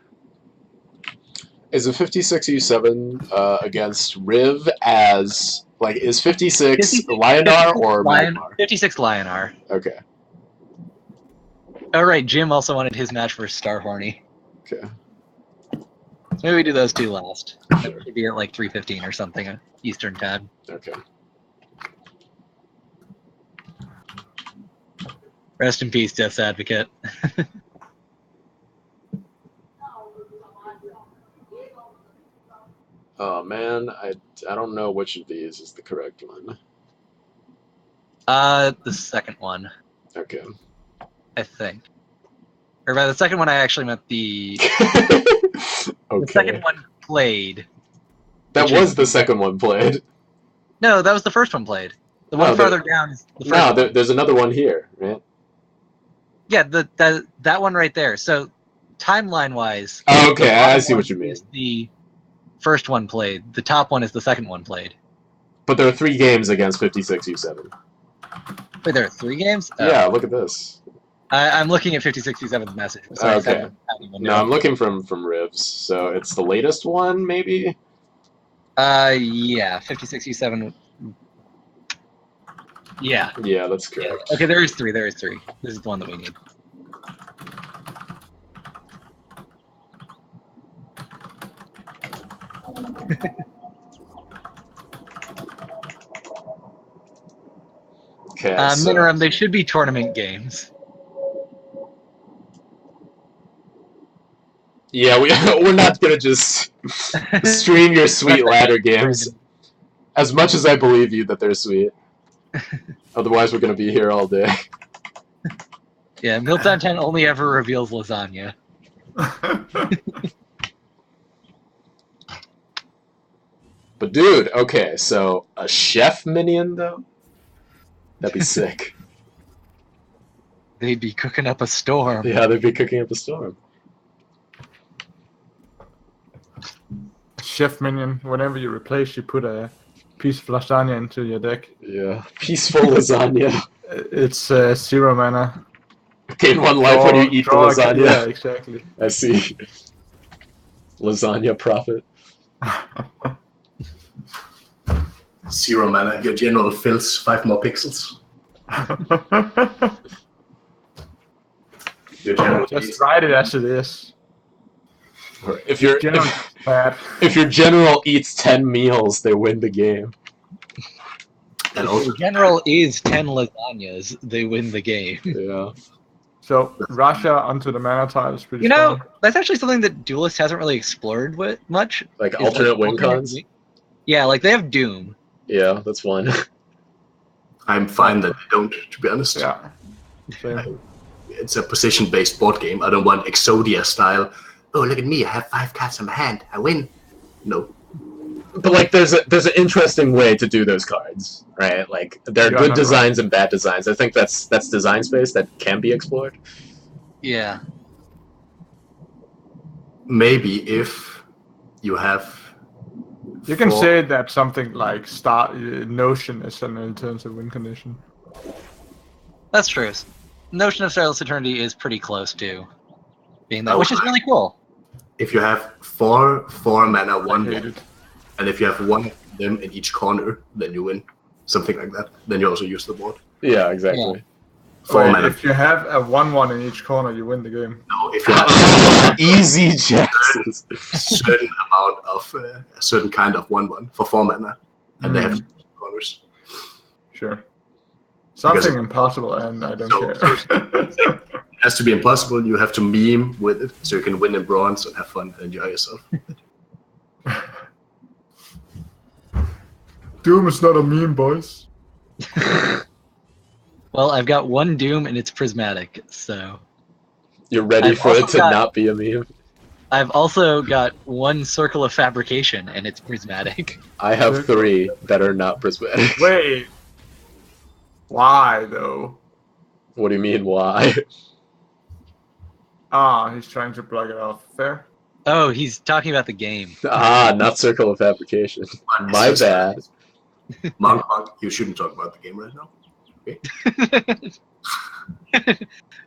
Is a 56U7 against Riv as... Like, is 56 Lionar or Magmar? 56 Lionar. Okay. Oh, right, Jim also wanted his match versus Star Horny. Okay. So maybe we do those two last. That should be at like 3:15 or something Eastern time. Okay. Rest in peace, Death's Advocate. Oh, man. I don't know which of these is the correct one. The second one, Okay. I think. Or by the second one, I actually meant the Okay. second one played. That which was is- the second one played. No, that was the first one played. The one No, farther down is the first No, one. there's another one here, right? Yeah, that one right there. So, timeline-wise... Oh, okay, the I bottom see one what you mean. is the first one played. The top one is the second one played. But there are 3 games against 56U7. Wait, there are 3 games? Oh. Yeah, look at this. I'm looking at 5667's message. Sorry, Okay. I haven't even No, I'm looking from Rivs, so it's the latest one, maybe? Yeah, 56U7. Yeah. Yeah, that's correct. Okay, there is 3. There is 3. This is the one that we need. Okay, Minoram, they should be tournament games. Yeah, we're not gonna just stream your sweet ladder games. As much as I believe you that they're sweet. Otherwise, we're gonna be here all day. Yeah, Milton 10 only ever reveals lasagna. But dude, okay, so a chef minion though? That'd be sick. They'd be cooking up a storm. Yeah, they'd be cooking up a storm. Chef minion, whenever you replace, you put a piece of lasagna into your deck. Yeah. Peaceful lasagna. It's 0 mana. Gain 1 life when you eat the lasagna. Yeah, exactly. I see. Lasagna profit. 0 mana. Your general fills 5 more pixels. Your general Just write it as it is. If your general eats 10 meals, they win the game. and If also the general is 10 lasagnas, they win the game. Yeah. So Russia onto the mana tile is pretty You know, strong. that's actually something that Duelist hasn't really explored with much. Like is, alternate win cons? Yeah, like they have Doom. Yeah, that's one. I'm fine that they don't, to be honest. Yeah. Same. It's a position-based board game. I don't want Exodia style. Oh, look at me! I have 5 cards in my hand. I win. No. But like, there's an interesting way to do those cards, right? Like, there are Yeah, good no, designs and bad designs. I think that's design space that can be explored. Yeah. Maybe if you have. You can 4 say that something like Notion is an alternative win condition. That's true. Notion of Starless Eternity is pretty close to being that, Oh, which is really cool. If you have 4 mana, I 1 hate deck, it. and if you have 1 of them in each corner, then you win. Something like that. Then you also use the board. Yeah, exactly. 4 Wait, mana. if you have a 1/1 in each corner, you win the game. No, if you have Easy chances. a certain amount of a certain kind of 1/1 for 4 mana, and they have corners. Sure. Something Because- impossible, and I don't So- care. It has to be impossible. You have to meme with it, so you can win in bronze and have fun and enjoy yourself. Doom is not a meme, boys. Well, I've got 1 Doom and it's prismatic, so You're ready I've for it also to got- not be a meme. I've also got 1 Circle of Fabrication and it's prismatic. I have 3 that are not prismatic. Wait. Why, though? What do you mean, why? Ah, he's trying to plug it off. Fair. Oh, he's talking about the game. Ah, not Circle of Fabrication. My bad. Monk, you shouldn't talk about the game right now.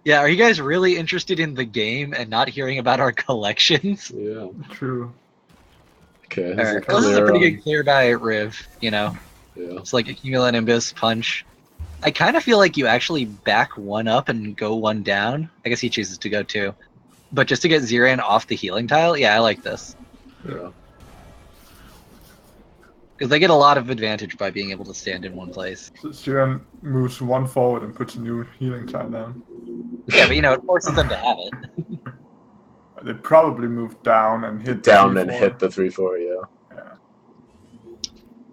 Yeah, are you guys really interested in the game and not hearing about our collections? Yeah. True. Okay. Alright, this is a pretty good clear by Riv, you know? Yeah. It's like Cumulonimbus, Punch. I kind of feel like you actually back 1 up and go 1 down. I guess he chooses to go 2. But just to get Ziran off the healing tile, yeah, I like this. Yeah. Because they get a lot of advantage by being able to stand in one place. So Siren moves 1 forward and puts a new healing tile down. Yeah, but you know, it forces them to have it. They probably move down and hit Down the and 3/4. hit the 3/4. Yeah.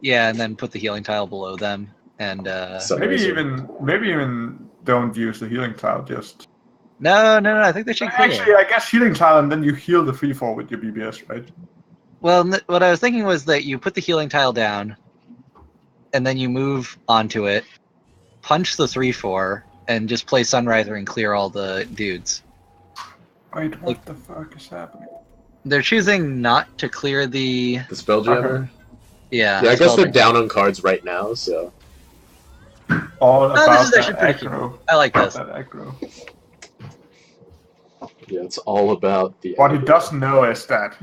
Yeah, and then put the healing tile below them. And, Maybe Sunraiser. even don't use the healing tile. Just No, I think they should clear. actually, I guess healing tile, and then you heal the 3/4 with your BBS, right? Well, what I was thinking was that you put the healing tile down, and then you move onto it, punch the 3/4, and just play Sunriser and clear all the dudes. Wait, what the fuck is happening? They're choosing not to clear the... The Spelljammer. Yeah, Yeah, I guess they're Spelljammer. down on cards right now, so. All this about is that actually pretty aggro. I like this. That aggro. Yeah, it's all about the. What he doesn't know is that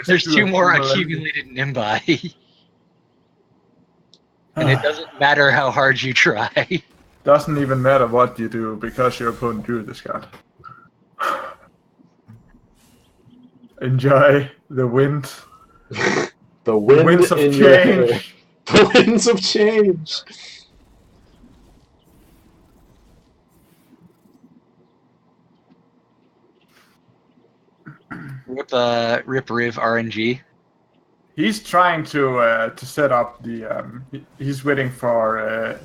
There's 2 more accumulated. accumulated Nimbi. And it doesn't matter how hard you try. Doesn't even matter what you do because your opponent drew this card. Enjoy the wind. The wind Winds of in your hair. change. The winds of change. Rip Riv RNG. He's trying to set up the. He's waiting for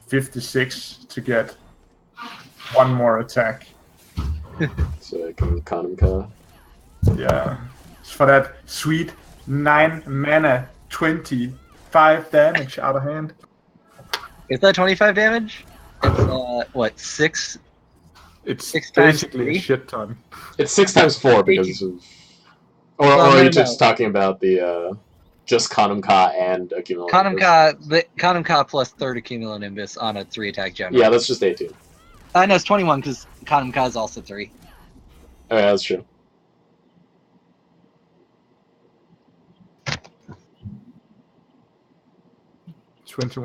56 to get 1 more attack. So I can Kanamka. Yeah, it's for that sweet 9 mana, 25 damage out of hand. Is that 25 damage? It's, what, 6? It's 6 times basically 3? a shit ton. It's 6 times 4 because of. Or Well, are no, you no. just talking about the just Kanum-Ka and a cumulonimbus? Kanum-Ka plus third cumulonimbus on a 3-attack general. Yeah, that's just 18. No, it's 21 because Kanum-Ka is also 3. Oh, yeah, that's true.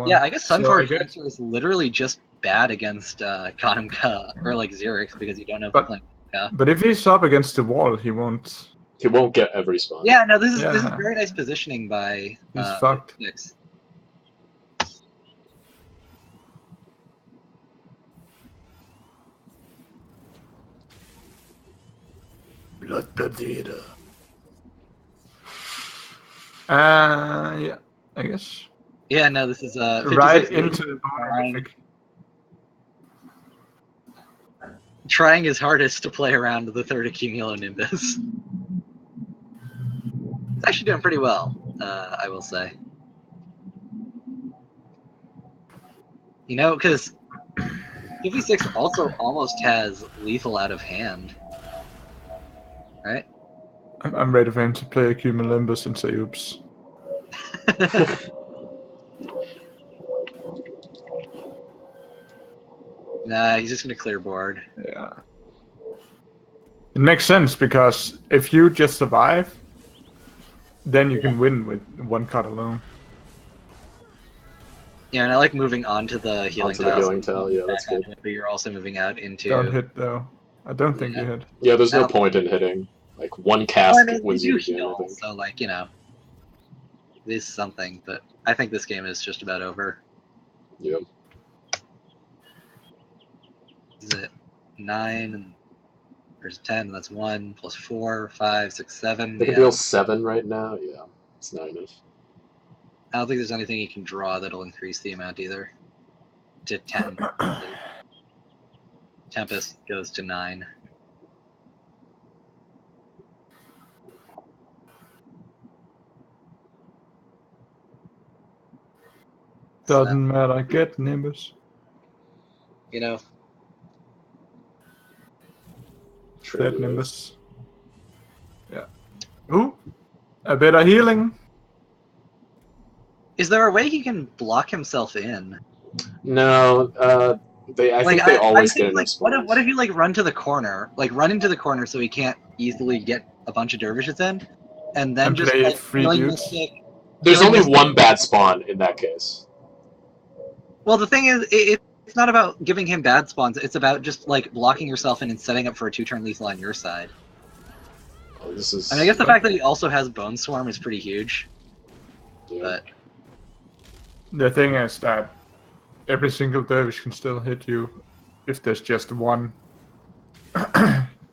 Yeah, I guess Sunforge Cancer is literally just bad against Kanum-Ka or like Xerix because you don't know if you're playing Kanum-Ka. But if he's up against the wall, he won't. He won't get every spawn. Yeah, no, this is very nice positioning by. He's fucked. Six. Blood data. Yeah, I guess. Yeah, no, this is right into the bone. Trying his hardest to play around the third cumulonimbus. It's actually doing pretty well, I will say. You know, because 56 also almost has lethal out of hand. Right? I'm ready for him to play a cumulonimbus and say oops. Nah, he's just gonna clear board. Yeah. It makes sense because if you just survive, then you can win with one card alone. Yeah, and I like moving on to the healing tile. The healing tile, yeah, that's good. But you're also moving out into... Don't hit, though. I don't think you hit. Yeah, there's no point in hitting. Like, one cast wins you the game, I think. So, like, you know, it is something, but I think this game is just about over. Yeah. Is it 9 and there's 10? That's 1 plus 4, 5, 6, 7. They can deal 7 right now. Yeah, it's not enough. I don't think there's anything you can draw that'll increase the amount either. To 10. Tempest goes to 9. Doesn't matter. Get Nimbus. You know. Dead Nimbus. Yeah. Ooh. A bit of healing. Is there a way he can block himself in? No, I think they always get enough spawns. What if you like run to the corner, like run into the corner so he can't easily get a bunch of dervishes in, and then just play like, free dudes? There's only one bad spawn in that case. Well, the thing is, it's not about giving him bad spawns. It's about just like blocking yourself in and setting up for a 2-turn lethal on your side. Oh, this is. I mean, I guess the fact that he also has Bone Swarm is pretty huge. Yeah. But the thing is that every single dervish can still hit you if there's just one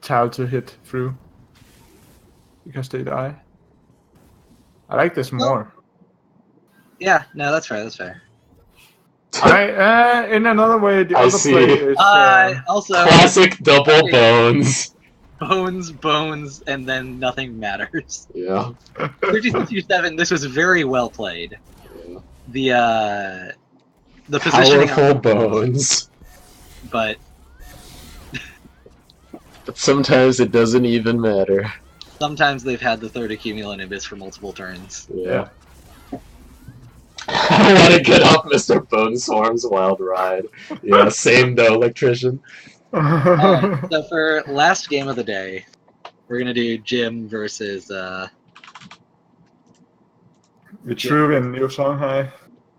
tile to hit through. Because they die. I like this more. Yeah, no, that's fair, that's fair. In another way, the other play is... also... Classic double bones. Bones, and then nothing matters. Yeah. 36-7, this was very well played. Yeah. The positioning... Powerful bones. But sometimes it doesn't even matter. Sometimes they've had the third cumulonimbus for multiple turns. Yeah. I want to get off Mr. Bone Swarm's wild ride. Yeah, same though, electrician. So for last game of the day, we're gonna do Jim versus True in New Shanghai.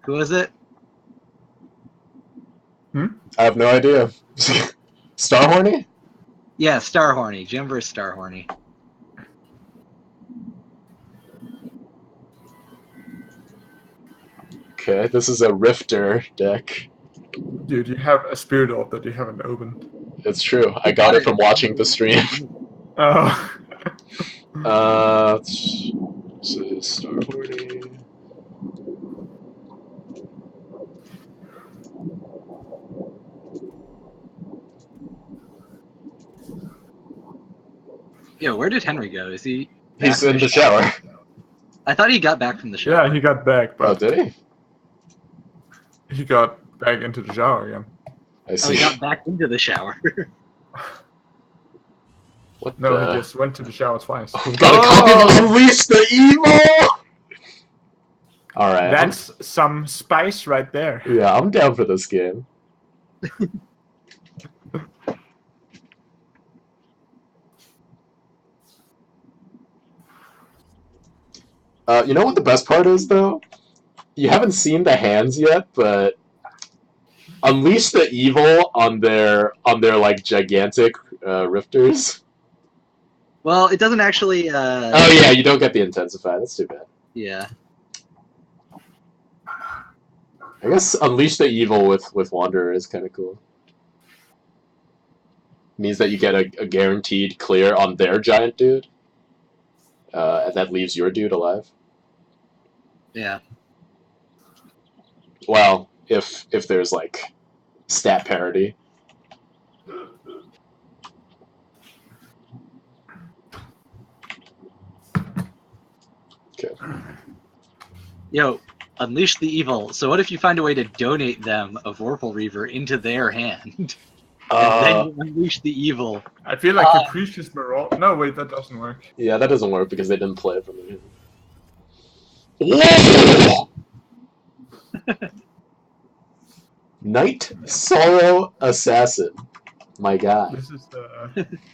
Who is it? I have no idea. Starhorny? Yeah, Starhorny. Jim versus Starhorny. Okay, this is a Rifter deck. Dude, you have a Spirit Orb that you haven't opened. It's true. I got it from watching the stream. Oh. Let's see, Starhorny. Yo, where did Henry go? Is he? He's in the shower. I thought he got back from the shower. Yeah, he got back, but Oh, did he? he got back into the shower again. I Oh, see. he got back into the shower. What No, the? he just went to the shower twice. Gotta copy Unleash the Evil! All right. That's some spice right there. Yeah, I'm down for this game. You know what the best part is, though? You haven't seen the hands yet, but unleash the evil on their like gigantic rifters. Well, it doesn't actually. Oh yeah, you don't get the intensify. That's too bad. Yeah. I guess unleash the evil with Wanderer is kind of cool. Means that you get a guaranteed clear on their giant dude, and that leaves your dude alive. Yeah. Well, if there's like stat parity. Okay. Yo, unleash the evil. So what if you find a way to donate them a Vorpal Reaver into their hand? And then you unleash the evil. I feel like Capricious Marauder. No, wait, that doesn't work. Yeah, that doesn't work because they didn't play it from the beginning. Night Sorrow Assassin. My God.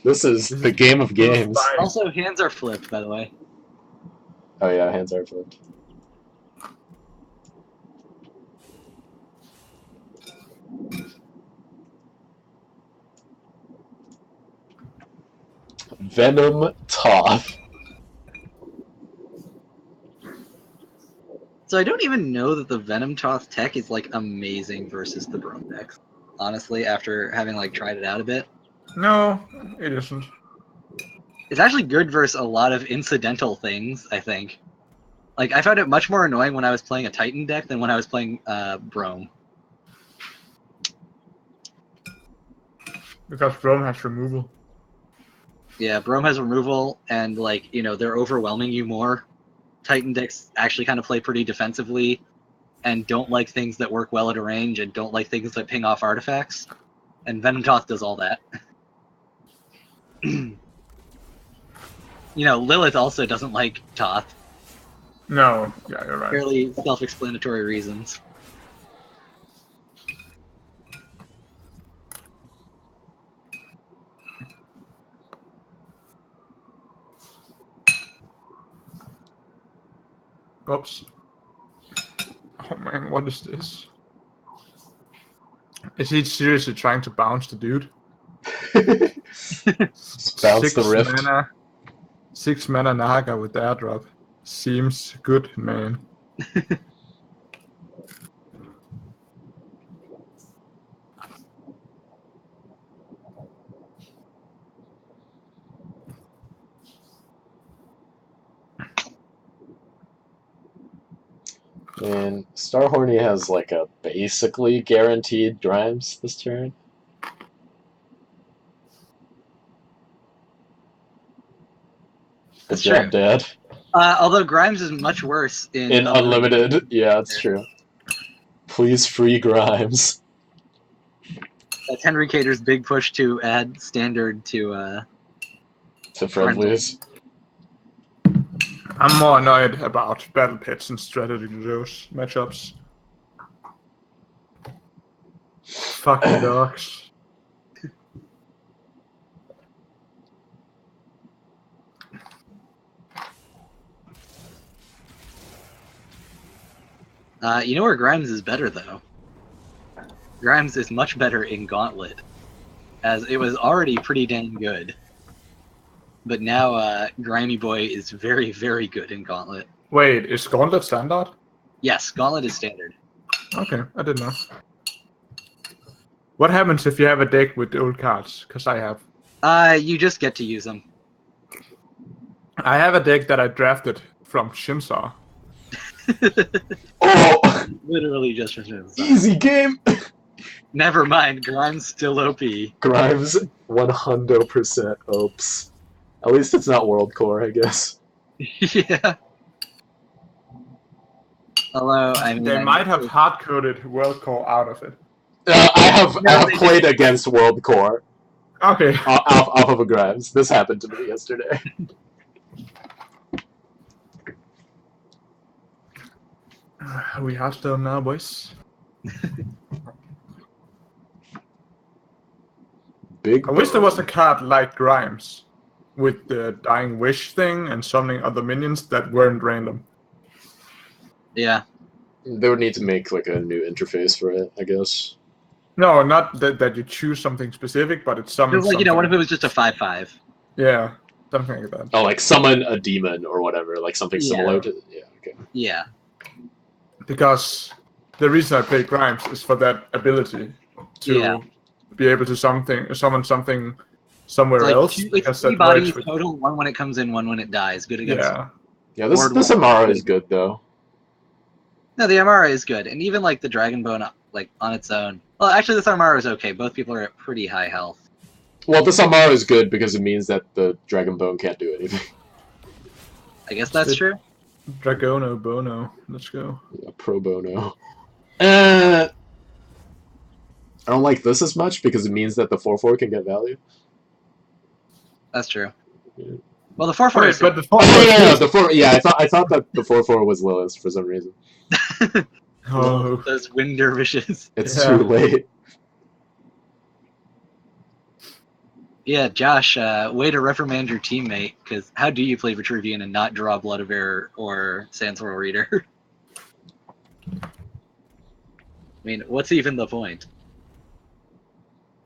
This is the game of games. Also, hands are flipped, by the way. Oh yeah, hands are flipped. Venom Toth. So I don't even know that the Venom Toth tech is like amazing versus the Brome decks. Honestly, after having like tried it out a bit. No, it isn't. It's actually good versus a lot of incidental things, I think. Like, I found it much more annoying when I was playing a Titan deck than when I was playing Brome. Because Brome has removal. Yeah, Brome has removal, and, like, you know, they're overwhelming you more. Titan decks actually kind of play pretty defensively, and don't like things that work well at a range, and don't like things that ping off artifacts. And Venom Toth does all that. You know, Lilith also doesn't like Toth. No, yeah, you're right. Fairly self-explanatory reasons. Oops. Oh man, what is this? Is he seriously trying to bounce the dude? Bounce the rift. 6 mana Naga with airdrop. Seems good, man. And Starhorny has like a basically guaranteed Grimes this turn. That's Good job, true. Dad. Although Grimes is much worse in Unlimited. Yeah, that's true. Please free Grimes. That's Henry Cater's big push to add standard to friendlies. I'm more annoyed about battle pits and strategy to those matchups. Fucking dogs. You know where Grimes is better, though? Grimes is much better in Gauntlet, as it was already pretty dang good. But now, Grimy Boy is very, very good in Gauntlet. Wait, is Gauntlet standard? Yes, Gauntlet is standard. Okay, I didn't know. What happens if you have a deck with old cards? Because I have. You just get to use them. I have a deck that I drafted from Shimsaw. Oh! Literally just from Shimsaw. Easy game! Never mind, Grimes still OP. Grimes 100% OPS. At least it's not World Core, I guess. Yeah. Although, I mean... They might have hard-coded World Core out of it. I have played against World Core. Okay. Off of a Grimes. This happened to me yesterday. We Hearthstone now, boys. Big. I wish there was a card like Grimes with the Dying Wish thing and summoning other minions that weren't random. Yeah. They would need to make like a new interface for it, I guess. No, not that you choose something specific, but it's summons Because, like, something. what if it was just a 5/5? Yeah, something like that. Oh, like summon a demon or whatever, like something similar to. Yeah. Okay. Yeah. Because the reason I play Grimes is for that ability to be able to summon something somewhere It's like else. two, Because three that bodies works with, total, one when it comes in, one when it dies. Good against. yeah. This Amara is good though. No, the Amara is good, and even like the Dragonbone, like on its own. Well, actually, this Amara is okay. Both people are at pretty high health. Well, this Amara is good because it means that the Dragonbone can't do anything. I guess that's true. Dragono Bono. Let's go. Yeah, pro bono. I don't like this as much because it means that the 4/4 can get value. That's true. Yeah. Well, the 4/4 is. But the The 4. Yeah, I thought that the 4/4 was Lilith for some reason. Oh. Those wind dervishes. It's Yeah. too late. Yeah, Josh, way to reprimand your teammate, because how do you play Vitruvian and not draw Blood of Air or Sandsworl Reader? I mean, what's even the point?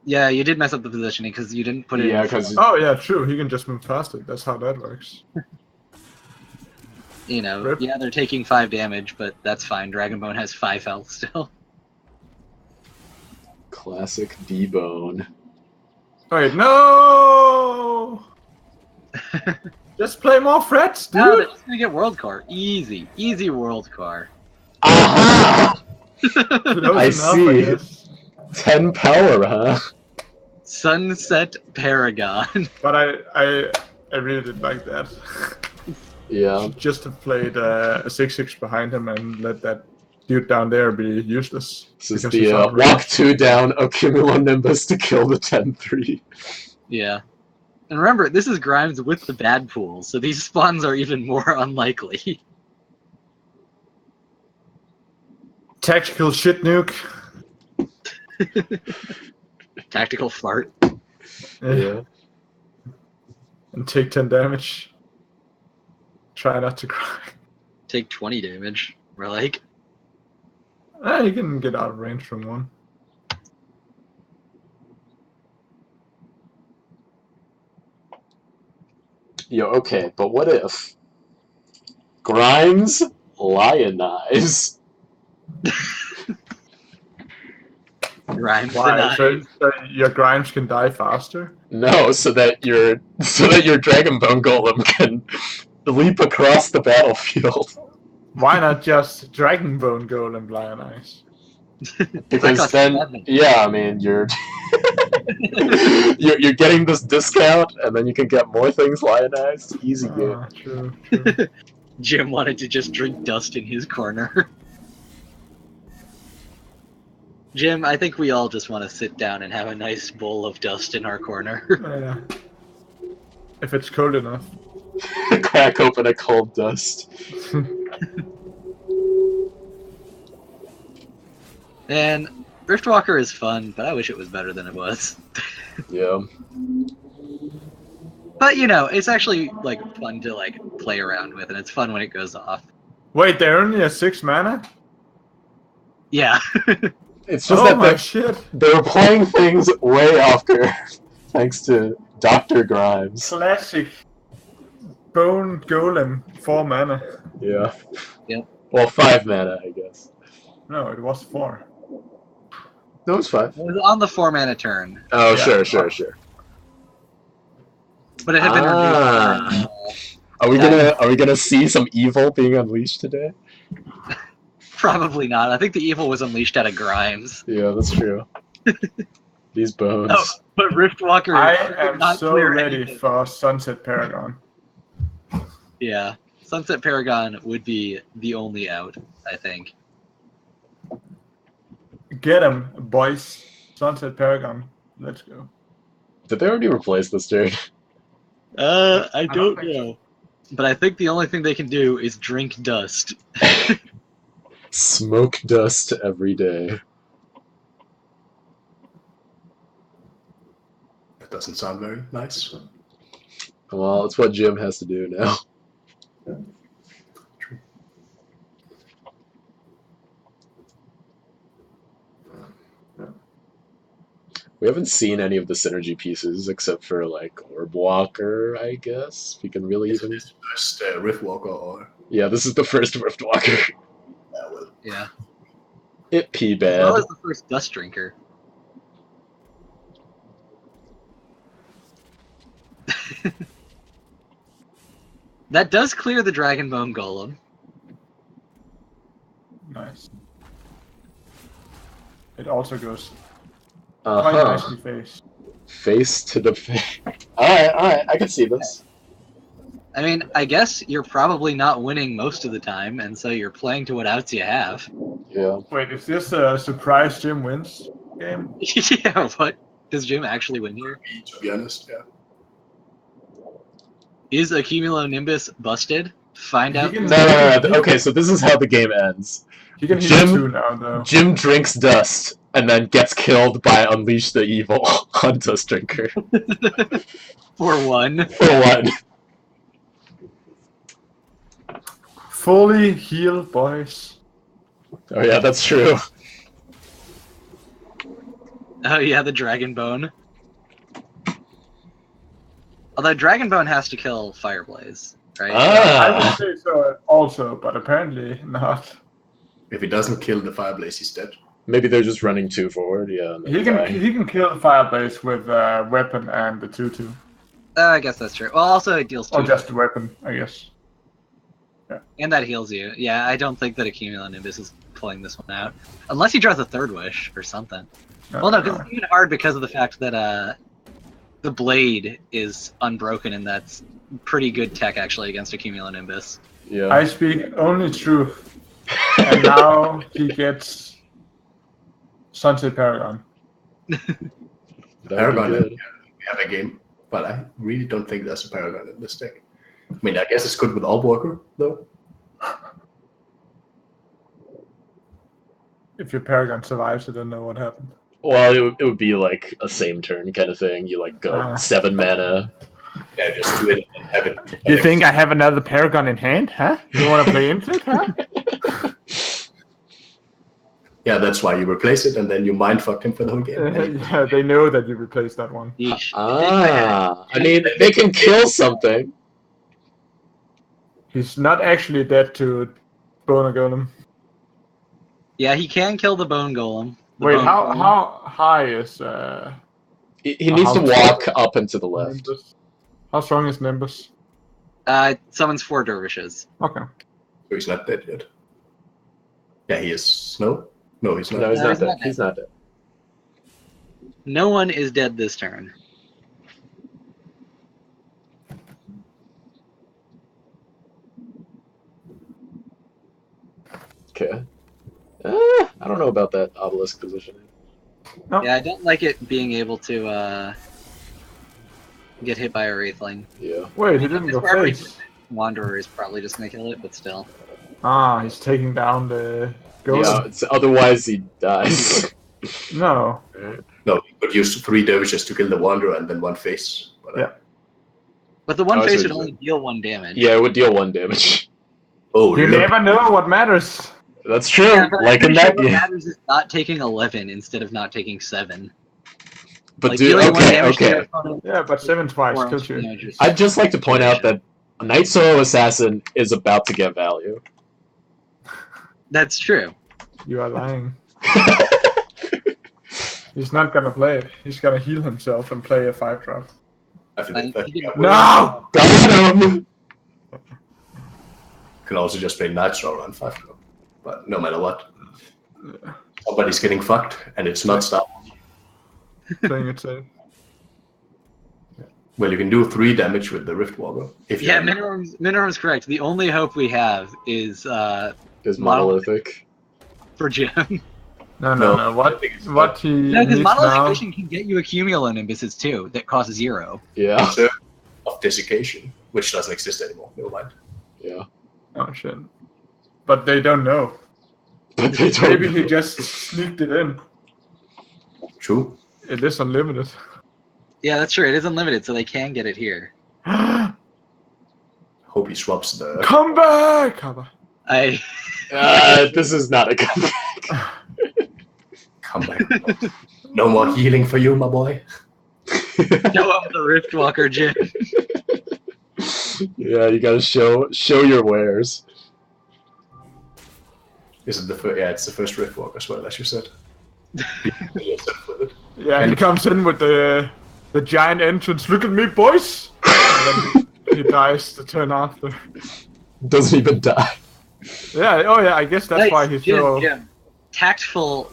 Yeah, you did mess up the positioning because you didn't put it Yeah, in. because Oh yeah, true. He can just move faster. That's how that works. You know, Rip. yeah, they're taking 5 damage, but that's fine. Dragonbone has 5 health still. classic D-Bone. Wait, no! Just play more threats, No, they're dude! just gonna get World Core. Easy. Easy World Core. Aha! Close I enough, see. guess. 10 power, huh? Sunset Paragon. But I really did like that. Yeah. Just to play a 6/6 behind him and let that dude down there be useless. This is because the he's not walk 2 down, Cumulonimbus to kill the 10-3. Yeah. And remember, this is Grimes with the bad pool, so these spawns are even more unlikely. Tactical shit nuke. Tactical fart. Yeah. And take 10 damage. Try not to cry. Take 20 damage. We're like, You can get out of range from one. Yo, okay, but what if Grimes lionize? Grimes Why? denied. So your Grimes can die faster? No, so that your Dragonbone Golem can leap across the battlefield. Why not just Dragonbone Golem Lionize? Because costs then, nothing. yeah, I mean, you're you're getting this discount, and then you can get more things lionized. Easy game. True. Jim wanted to just drink dust in his corner. Jim, I think we all just want to sit down and have a nice bowl of dust in our corner. Yeah. If it's cold enough. Crack open a cold dust. And Riftwalker is fun, but I wish it was better than it was. Yeah. But, you know, it's actually, like, fun to, like, play around with, and it's fun when it goes off. Wait, they're only a 6 mana? Yeah. It's just Oh that my shit. they were playing things way off curve, thanks to Dr. Grimes. Classic. Bone Golem, 4 mana. Yeah. Yep. Well, 5 mana, I guess. No, it was 4. No, it's 5. It was on the 4-mana turn, Oh, Yeah. sure. but it had been Ah. removed. Are we gonna see some evil being unleashed today? Probably not. I think the evil was unleashed out of Grimes. Yeah, that's true. These bones. Oh, but Riftwalker I did am not so clear ready anything. for Sunset Paragon. Yeah. Sunset Paragon would be the only out, I think. Get him, boys. Sunset Paragon. Let's go. Did they already replace this dude? I don't think know. But I think the only thing they can do is drink dust. Smoke dust every day. That doesn't sound very nice. Well, it's what Jim has to do now. We haven't seen any of the synergy pieces except for like Orb Walker, I guess. We can really Is even. this first Rift Walker or? Yeah, this is the first Rift Walker. Well, Yeah. It pee As bad. well as the first Dust Drinker. That does clear the Dragon Bone Golem. Nice. It also goes quite Uh-huh. nicely face. Face to the face. Alright, I can see this. I mean, I guess you're probably not winning most of the time, and so you're playing to what outs you have. Yeah. Wait, is this a surprise Jim wins game? Yeah, what? Does Jim actually win here? to be honest, yeah. Is a Cumulonimbus busted? Find out. can- No. Okay, so this is how the game ends. You can heal Jim- 2 now, though. Jim drinks dust and then gets killed by Unleash the Evil on Dust Drinker. For one. For one. Fully heal, boys. Oh yeah, that's true. Oh yeah, the Dragon Bone. Although Dragon Bone has to kill Fireblaze, right? I would Ah. say so also, but apparently not. If he doesn't kill the Fireblaze, he's dead. Maybe they're just running 2 forward, yeah. and then He can die. he can kill the Fireblaze with weapon and the 2/2. I guess that's true. Well, also it deals 2. Or just the weapon, I guess. And that heals you. Yeah, I don't think that a Cumulonimbus is pulling this one out. Unless he draws a third wish or something. Well, no, because it's even hard because of the fact that the blade is unbroken, and that's pretty good tech, actually, against a Cumulonimbus. Yeah. I speak only truth. And now he gets Sunset Paragon. That would be Paragon, good. we have a game, but I really don't think there's a Paragon in this deck. I mean, I guess it's good with Orb Walker, though. If your Paragon survives, I don't know what happened. Well, it would be like a same turn kind of thing. You like go 7 mana. Yeah, just do it and have it. You think I have another Paragon in hand, huh? You want to play into it, huh? Yeah, that's why you replace it, and then you mindfuck him for the whole game. Yeah, they know that you replaced that one. Yeesh. I mean, they can kill something. He's not actually dead to Boner Golem. Yeah, he can kill the Bone Golem. The Wait, Bone Golem. how high is He needs to walk up and to the left. Nimbus? How strong is Nimbus? Summons 4 dervishes. Okay. So he's not dead yet. Yeah, he is. No? No, he's not. No, he's No, not he's dead. not dead. He's not dead. No one is dead this turn. Okay. I don't know about that obelisk positioning. No. Yeah, I don't like it being able to get hit by a Wraithling. Yeah. Wait, he didn't go face. Wanderer is probably just gonna kill it, but still. Ah, he's taking down the Yeah. golem. It's, otherwise, he dies. No. No, you could use 3 dervishes to kill the Wanderer and then 1 face. But, Yeah. But the one Oh, I see face what would you're only deal 1 damage. Yeah, it would deal 1 damage. Oh, You really? never know what matters. That's true. Yeah, but Like I'm in pretty sure that what game. matters is not taking 11 instead of not taking 7. But Like, dude, dealing 1 okay, damage to your okay. opponent, Yeah, but 7 twice or kills you. damage is- I'd just like to point out that Night Solo Assassin is about to get value. That's true. You are lying. He's not gonna play it. He's gonna heal himself and play a 5-drop. I think Like, that he can- No! Got him! can also just play Nitro on 5. But no matter what, somebody's getting fucked, and it's not Star Wars. Playing it safe. Well, you can do 3 damage with the Rift Walker. If you Yeah, Minimum's correct. The only hope we have is Is monolithic. for Jim. No. What he No, because needs Monolithic now... Vision can get you a Cumulonimbuses too that cost 0. Yeah. of desiccation, which doesn't exist anymore. Never mind. Yeah. Oh, shit. But they don't know. But they don't Maybe he know. just sneaked it in. True. It is unlimited. Yeah, that's true. It is unlimited, so they can get it here. Hope he swaps the. Come back! This is not a comeback. Come back. No more healing for you, my boy. Show up the Riftwalker gym. Yeah, you gotta show your wares. Is it the first? Yeah, it's the first Rift Walk as well, as you said. Yeah, he comes in with the giant entrance. Look at me, boys! And then he dies the turn after. Doesn't even die. Yeah, oh yeah, I guess that's Nice. why he's so... Yeah. Tactful,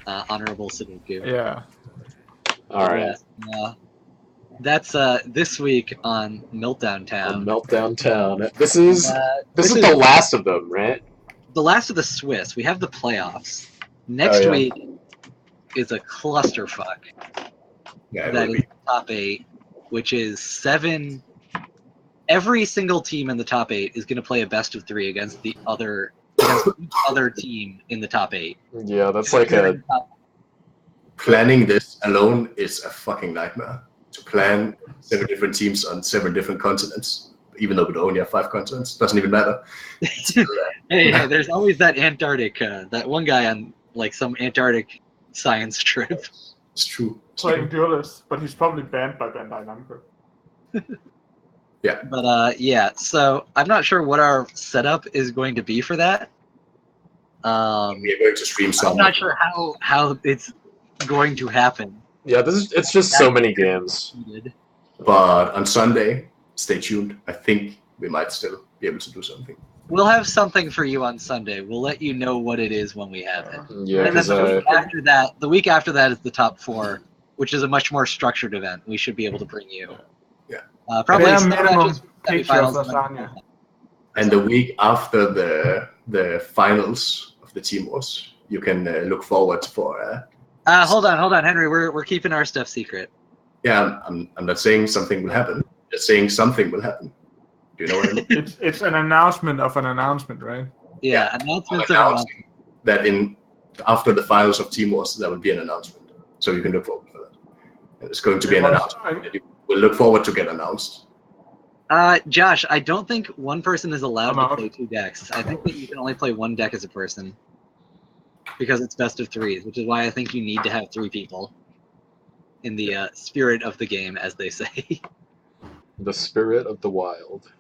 honorable Sudoku. Yeah. All right. That's this week on Meltdown On Town. Meltdown Town. This is This is the last of them, right? the last of the Swiss. We have the playoffs. Next yeah. week is a clusterfuck. Yeah, That is top 8, which is 7. Every single team in the top 8 is going to play a best of 3 against each other team in the top 8. Yeah, that's like a. planning this alone is a fucking nightmare. To plan 7 different teams on 7 different continents, even though we only have 5 continents, doesn't even matter. Hey, there's always that Antarctic, that one guy on like some Antarctic science trip. It's true. Playing Duelist, but he's probably banned by Bandai Namco. But yeah, so I'm not sure what our setup is going to be for that. We are going to stream some. I'm not sure how it's going to happen. Yeah, it's just so many games. But on Sunday, stay tuned. I think we might still be able to do something. We'll have something for you on Sunday. We'll let you know what it is when we have it. Yeah, And then because the week after that is the top 4, which is a much more structured event. We should be able to bring you. Yeah. Probably Yeah, some minimum matches, picture of semifinals, lasagna. And the week after the finals of the Team Wars, you can look forward for. hold on, Henry. We're keeping our stuff secret. Yeah, I'm not saying something will happen. Just saying something will happen. Do you know what I mean? It's an announcement of an announcement, right? Yeah, announcements of announcements. That after the finals of Team Wars, there will be an announcement. So you can look forward for that. And it's going to be an announcement that you will look forward to get announced. Josh, I don't think one person is allowed I'm to out. play 2 decks. I think that you can only play 1 deck as a person. Because it's best of 3s, which is why I think you need to have 3 people. In the spirit of the game, as they say. the spirit of the wild.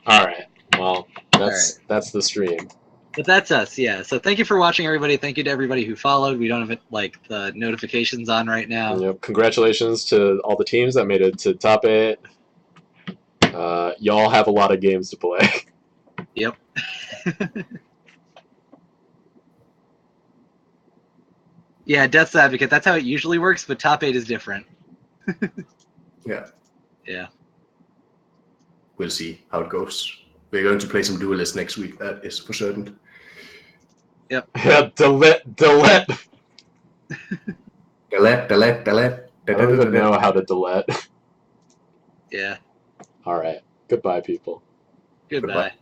All right. Well, that's the stream. But that's us, yeah. So thank you for watching, everybody. Thank you to everybody who followed. We don't have like the notifications on right now. Yep. Congratulations to all the teams that made it to top 8. Y'all have a lot of games to play. Yep. Yeah, Death's Advocate. That's how it usually works, but top 8 is different. Yeah. Yeah. We'll see how it goes. We're going to play some Duelist next week. That is for certain. Yep. Yeah, delete. Delete. I don't even know how to delete. Yeah. All right. Goodbye, people. Goodbye.